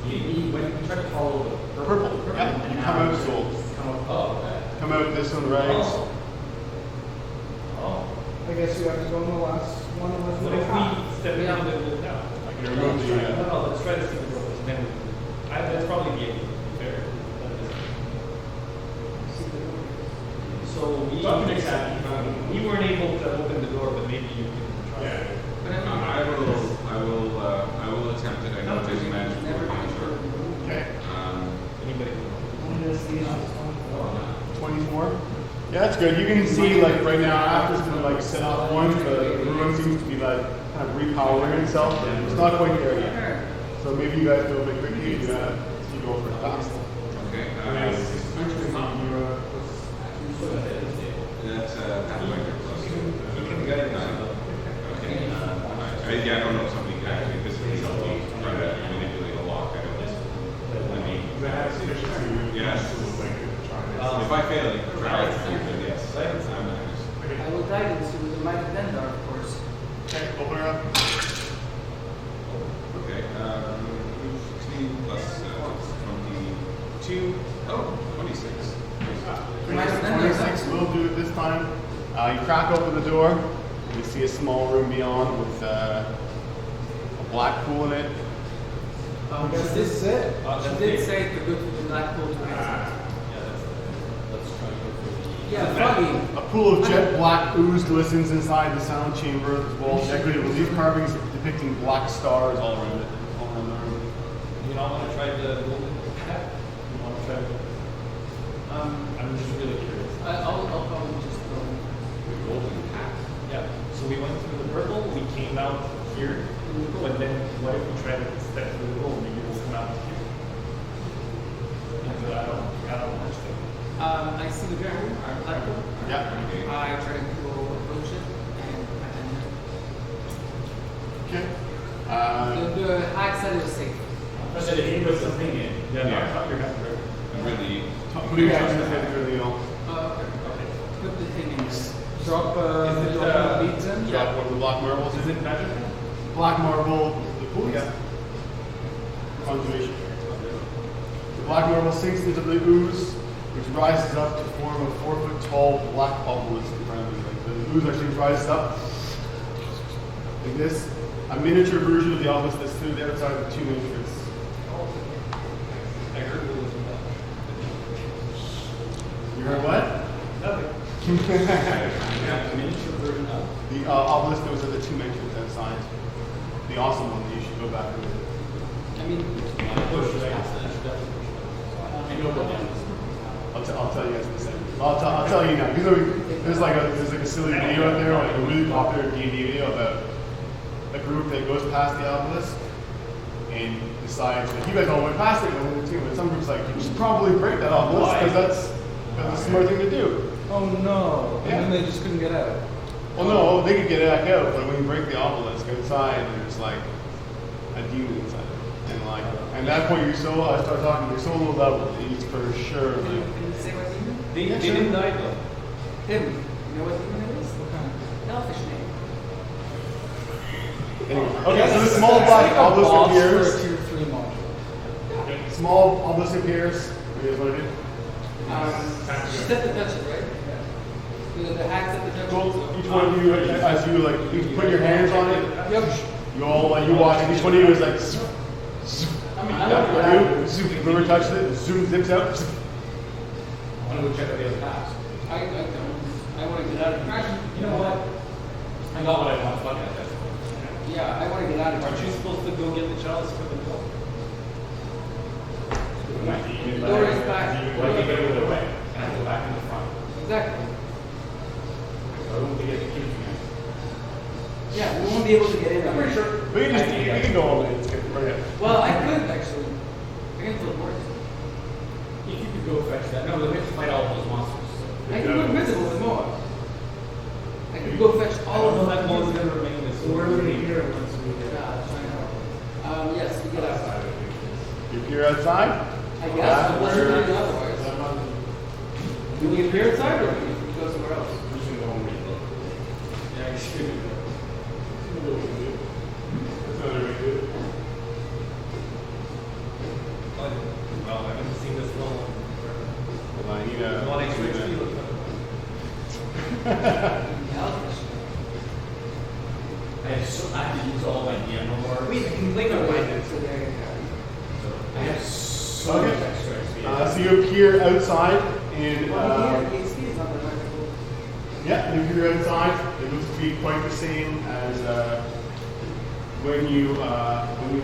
We try to follow the Purple. Yeah. You come out gold. Oh, okay. Come out this one right. Oh. I guess you have to go in the last one. What if we step down the little down? I can remove the. No, let's try to see the door. Then that's probably the end, to be fair. So we weren't able to open the door, but maybe you can try. Yeah. But I mean, I will attempt it. I know there's a magic never book, I'm sure. Okay. Anybody? 24. Yeah, that's good. You can see like right now after it's been like set off one, the ruin seems kind of repowering itself. It's not quite there yet. So maybe you guys do a bit quickly. You go for it fast. Okay. That's Pathfinder plus. Okay. Yeah, I don't know if somebody can actually physically help me try to manipulate a lock. I don't. I mean, yes. If I fail, you can try it. Yes. I'm honest. I will guidance you with the might of Dendar, of course. Okay, open her up. Okay. 16 plus 22. Oh, 26. 26 will do it this time. You crack open the door. You see a small room beyond with a black pool in it. Guess this is it. She did say to go to the black pool to exit. Yeah, foggy. A pool of jet black ooze glistens inside the sound chamber. The walls decorated with these carvings depicting black stars all around it. All around the room. You don't want to try the golden hat? You want to try the... I'm just really curious. I'll probably just go. The golden hat? Yeah. So we went through the purple, we came out here, but then what if we try to step through the gold? Maybe we'll come out here. I don't understand. I see the ground, our platform. Yeah. I try to go approach it and Okay. the hack said it was safe. I said if he puts something in, then Yeah. I'll cut your hand. Really. Who do you guys think is really ill? Okay. Put the thing in. Drop Is it, drop beads in. Drop one of the black marbles. Is it magic? Black marble, the pool? Yeah. Conjuration. The black marble sinks into the ooze, which rises up to form a 4-foot tall black obelisk in front of you. Like the ooze actually rises up like this. A miniature version of the obelisk that stood outside the tomb entrance. I heard it was You heard what? nothing. Yeah. Miniature version of. The obelisk that was at the tomb entrance outside. The awesome one that you should go back and visit. I mean, Push, right? I know what that is. I'll tell you guys in a second. I'll tell you now. There's like a silly video out there, like a really popular D&D video about a group that goes past the obelisk and decides that you guys all went past it and went too, but some groups like you should probably break that obelisk because that's a smart thing to do. Oh no. Yeah. And then they just couldn't get out. Well, no, they could get it back out, but when you break the obelisk outside, there's like a demon inside it, and at that point I start talking, you're so low level, he's for sure can like. you say what demon? They Yeah, sure. didn't die though. Him. You know what demon it is? What kind? Elfish name. Anyway, okay, so this small black obelisk For a appears. tier 3 module. Small obelisk appears. What do you guys want to do? She said to touch it, right? The hack said to touch Well, it. each one of you, as you like, you put your hands on it. Yep. You all you watch. Each one of you is like. I mean, I Yeah, don't you, zoom, whoever touches it, zoom, zips out. I want to go check out the other paths. I don't. I want to get out of here. Actually, you know what? I got what I want. Fuck it. Yeah, I want to get out of here. Aren't you supposed to go get the chalice for the bill? The door is back. What if you get it the way? And I go back in the front. Exactly. So I won't be able to keep you. Yeah, we won't be able to get in. I'm pretty sure. We can go all the way. It's good. Okay. Well, I could actually. I can teleport. If you could go fetch that. No, we have to fight all those monsters. I can go invisible and more. I can go fetch all of them. that one's gonna remain this. So we're going to hear once we get Yeah, I'll try and help. Yes, we get out. You appear outside. I guess, unless you're doing otherwise. Do we appear outside or do we go somewhere else? I'm just gonna go home and read the book. Yeah, you should. That's another way to do it. Well, I haven't seen this long. Hold on, I need You want to switch a. to Elfish. I have to use all my DM more. We can blink our way so there you go. I have so Okay. much extra XP. So you appear outside, and Well, yeah, PhD is not that magical. yeah, you appear outside. It looks to be quite the same as when you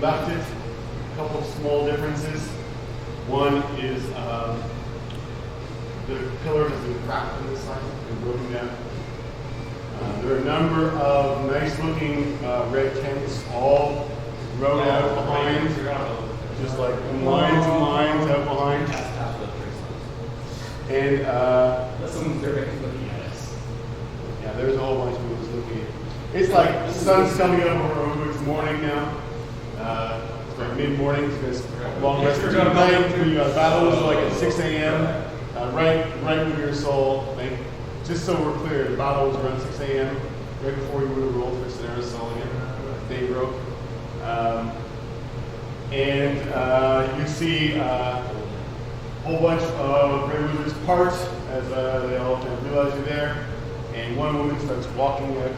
left it. A couple of small differences. One is the pillar has been cracked on this side and broken down. There are a number of nice-looking red tents, all rowed out behind, just like in lines and lines out behind. And Someone's directly looking at us. yeah, there's a whole bunch of people just looking at you. It's like the sun's coming up over. It's morning now. It's like mid-morning. It's a long rest of the night. The battle was like at 6 a.m. Right with your soul. Like, just so we're clear, the battle was around 6 a.m. right before you would have rolled for Scenario Soul again. Day broke. And you see a whole bunch of Grey Wizards part as they all kind of realize you're there. And one woman starts walking out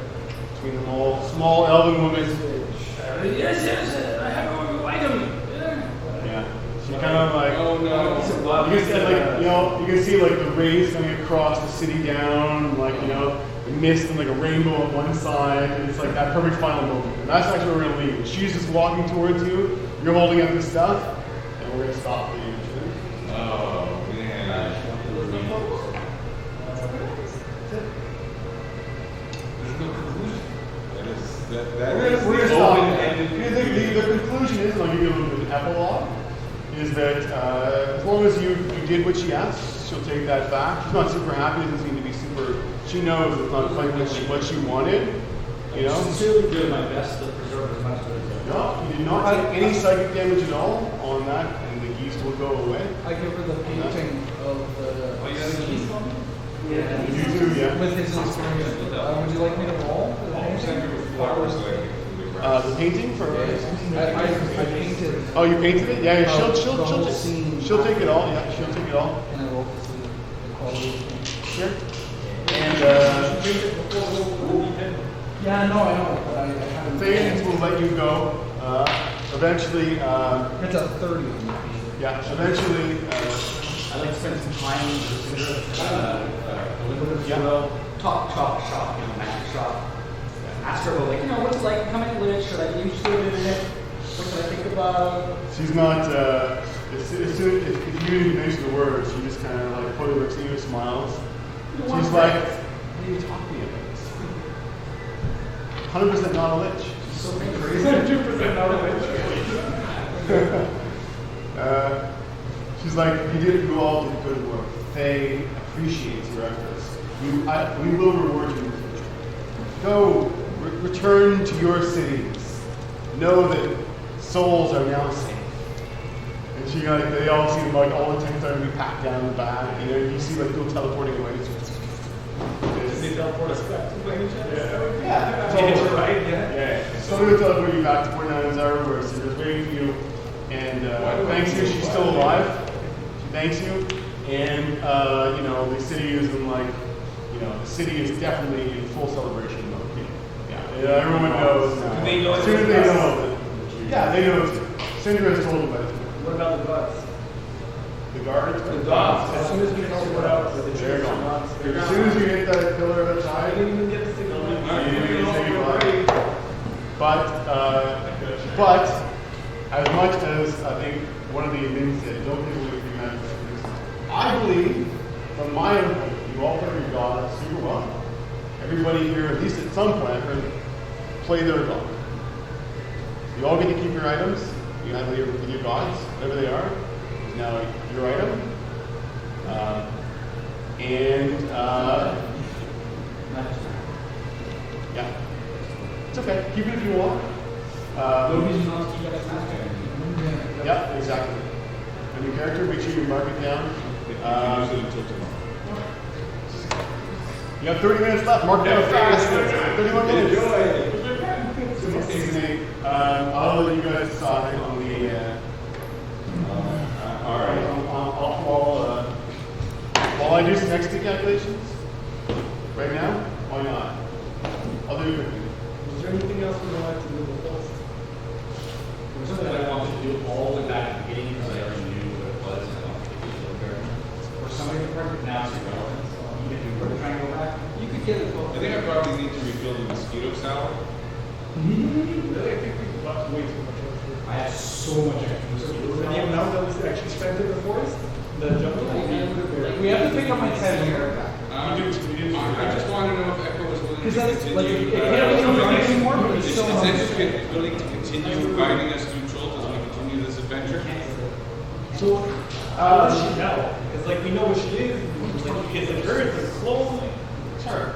between them all. Small elven woman. Yes, I have a item. Yeah. She kind of like. Oh no. You can see like you can see like the rays coming across the city down, like the mist and like a rainbow on one side. And it's like that perfect final moment. And that's actually where we're gonna leave. She's just walking towards you. You're holding up this stuff, and we're gonna stop the initiative. Oh man. There's no conclusion. That is We're gonna the stop. open-ended. The conclusion is, and I'll give you a little bit of an epilogue, is that as long as you did what she asked, she'll take that back. She's not super happy. Doesn't seem to be super. She knows it's not quite what she wanted. You know. Sincerely doing my best to preserve as much as I can. No, you did not take any psychic damage at all on that, and the geese will go away. I give her the painting of the. Oh, you got the keys on me? Yeah. You too, yeah. With his inspiration. Would you like me to roll? For the painting? Flowers like The painting for. I painted. Oh, you painted it? Yeah, she'll the whole scene. she'll take it all. Yeah, she'll take it all. And I rolled to see the quality of the paint. Sure. And Yeah, no, I know, but I haven't. things will let you go. Eventually, It's a 30 on the paint. yeah. Eventually, I'd like to spend some time with a little bit of Yeah. talk shop, magic shop. Ask her about what's it like becoming a lich? Should I be interested in it? What should I think about? she's not. As soon if you even mention the words, she just kind of like fully looks at you and smiles. She's like, "What are you talking about? 100% not a lich." So crazy. 2% not a witch. She's like, "You did all the good work. They appreciate your efforts. We will reward you in the future. Go, return to your cities. Know that souls are now safe." And she like, they all see like all the tents are gonna be packed down in the back. You see like people teleporting away. Does they teleport us back to by any chance? Yeah. Totally. Right, yeah. Yeah. Somebody will teleport you back to 49 hours where Cinder's waiting for you. And thanks you, she's still alive. She thanks you. And the city is in like, the city is definitely in full celebration mode. Yeah, everyone knows now. Do they know As soon as they it's know it. Yeah, they know it. Cinder has told about it. What about the gods? The guards? The dogs. As soon as we teleport out, the They're trees are gone. gone. As soon as you hit that pillar of the I tide, didn't even get to say you didn't say goodbye. But as much as I think one of the admins said, don't give away your magic secrets. I believe, from my own point, you all play your god super well. Everybody here, at least at some point, play their god. You all get to keep your items. You have your gods, whatever they are, is now your item. Yeah, it's okay. Keep it if you want. No reason not to keep it as master. Yeah, exactly. And your character, make sure you mark it down. Use it until tomorrow. You have 30 minutes left. Mark it down fast. 31 minutes. I'll let you guys decide on the. All right. While I do some XP calculations, right now, why not? I'll do it quickly. Is there anything else we wanted to do with us? There was something I wanted to do all the way back at the beginning because I already knew what it was. I don't think it was very. For somebody to recognize irrelevant, even if you were to try and go back, You could get it. I think I probably need to refill the mosquito salad. Really? I think we lost way too much. I have so much extra. Was there any amount that was actually spent in the forest? The jungle? We have to pick up my 10 here. I just want to know if Echo was willing Because to that's like continue. it can't be guiding us- anymore, but it's is still Ed willing to continue guiding us through Troll as we continue this adventure? So, how does she know? Because like we know what she is. Like it's like her, it's a clone. It's her.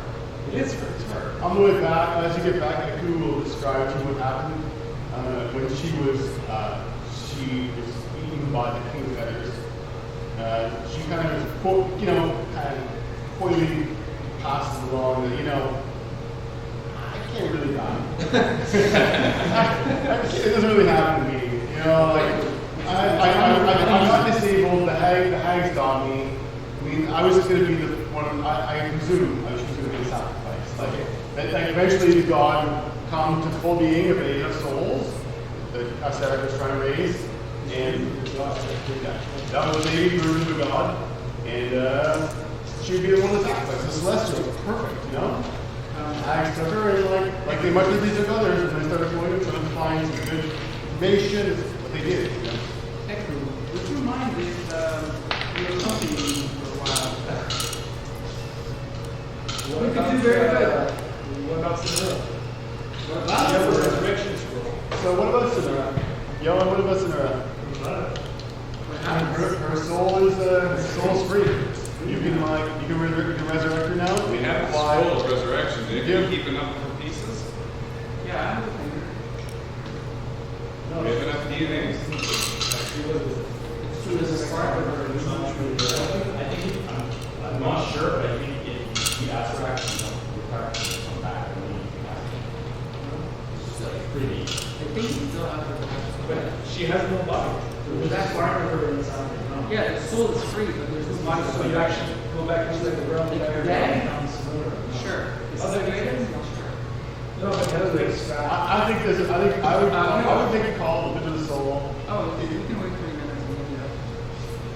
It is her. It's her. On the way back, as you get back, Aku will describe to you what happened when she was eaten by the king's feathers. She kind of, kind of coyly passes along that, I can't really die. It doesn't really happen to me, like, I'm not disabled, the hags got me. I mean, I was just going to be the one, I presume I was just going to be the sacrifice. Like eventually God come to full being of 8 souls that Aseric was trying to raise, and that was the baby version of God, and she would be the one to sacrifice. The Celestial was perfect, Hags took her, and like they much as they took others, and they started going and trying to find some good information, is what they did. Ekru, would you mind if we accompany you for a while? We could do very good. What about Cinderella? What Yeah, about the us? resurrection scroll. So what about Sonora? Yo, what about Sonora? What I mean, happens? her soul's free. You can resurrect her now. We have the Fly. scroll of resurrection. Did Yeah. you keep enough of her pieces? Yeah, I have a finger. We have enough DNA. So there's a spark of her. I think I'm not sure, but I think if we ask her actually require her to come back, and we can ask her. It's just like pretty. I think you still have her. But she has no body. There's that part of her inside. Yeah, the soul is free, but there's no body. So you actually go back into the realm Like that your your dad? becomes Sonora. Sure. Is Oh, this that a makes great sense. Sure. No, but that was extract. I think I would take a call to the soul. Oh, we can wait 30 minutes and we'll do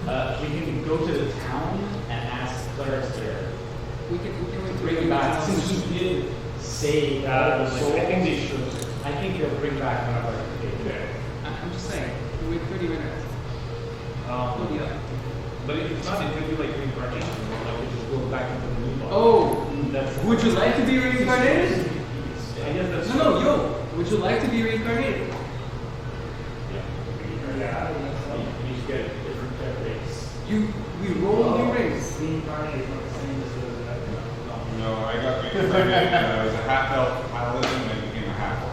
that. We can go to the town and ask Claire's there. We can wait Bring 30 him back, minutes. since he did say I soul. think they should. I think they'll bring back one of our okay. I'm just saying, we wait 30 minutes. We'll do that. But if it's not, it could be like reincarnation. Like it just goes back into the new body. Oh, That's would you like to be reincarnated? I guess that's No, yo, would you like to be reincarnated? Yeah. You just get a different race. We roll the race. Reincarnate is not the same as resurrected. No, I got reincarnated. I was a half elf paladin and I became a half orc.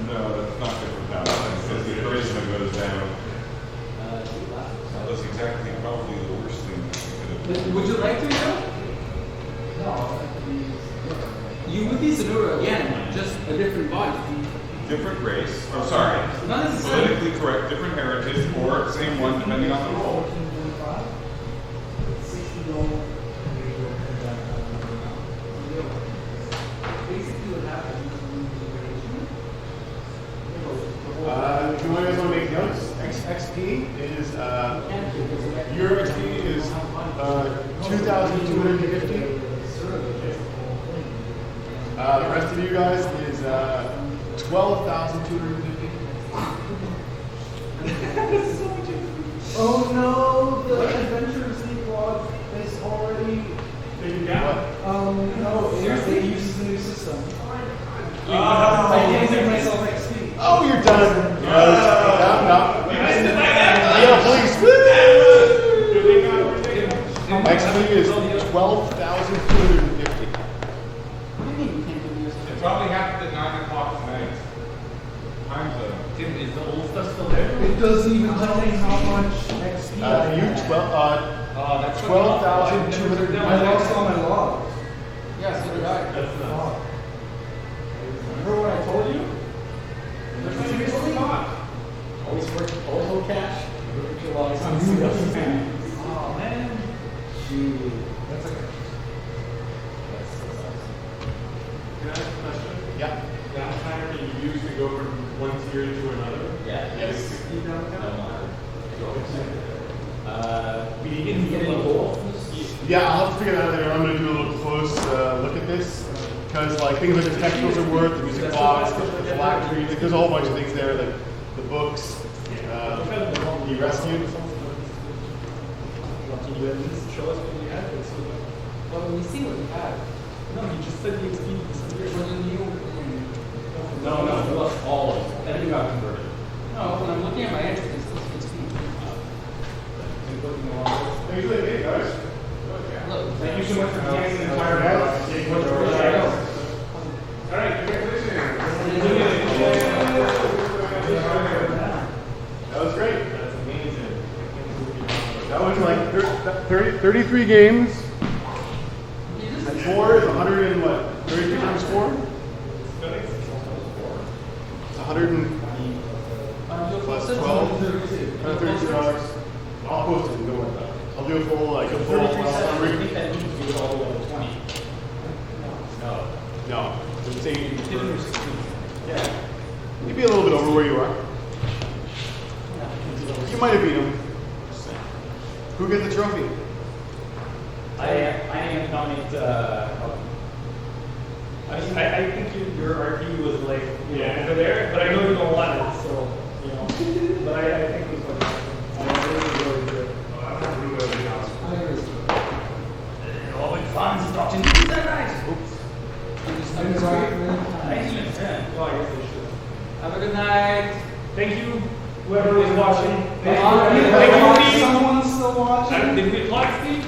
No, that's not good for paladins because the charisma goes down. That's exactly probably the worst thing that we could have done. Would you like to go? No, You would be Sonora again, just a different body. Different race, oh sorry, Not necessarily. politically correct, different heritage, or same one depending on the role. 60 gold. Basically what happens If you guys want to make notes, XP is your XP is 2,250. The rest of you guys is 12,250. Oh no, the adventure sleep log is already. No, it uses the new system. I can't give myself XP. Oh, you're done. No. Yeah, please. XP is 12,250. What do you mean you can't give yourself? It probably happened at 9 o'clock tonight. Time zone. Tim, is the old stuff still there? It doesn't even tell me how much XP I You have. 12,250. I lost all my logs. Yeah, so did I. That's not. Remember what I told you? Always work, always hold cash. Look at your logs. Oh man. That's okay. Can I ask a question? Yeah. That timer can you use to go from one tier to another? Yeah. Yes. We didn't get any gold. Yeah, I'll have to figure that out later. I'm going to do a little close look at this. Because like things like the technicals are worth, the music box, the phylactery, like, there's a whole bunch of things there, like the books, you rescued. Show us what we had. Well, we see what we have. No, you just said the XP disappeared. No, we lost all of it. Everything got converted. No, when I'm looking at my entries, it's still 16. Thanks for the day, guys. Look, Thank you so much for getting the entire Yeah. box. All right, congratulations. That was great. That's amazing. That was like 33 games. you just And 4 is 100 and what? 33 times 4? It's 100 and plus 12. $132. I'll post it. Don't worry about it. I'll do a full like a full 33 cents. I summary. think that means you go all the way to 20. No. No, it's 80. Different 16. Yeah. You'd be a little bit over where you are. You might have beat him. Who gets the trophy? I am nominate. I think your RP was like, yeah, over there, but I know you don't want it, so, you know. But I think it was like, really good. Always fun talking to you guys. Oh, I guess they should. have a good night. Thank you, whoever was watching. Thank Thank you, Steve. Someone's still watching. Did we applaud Steve?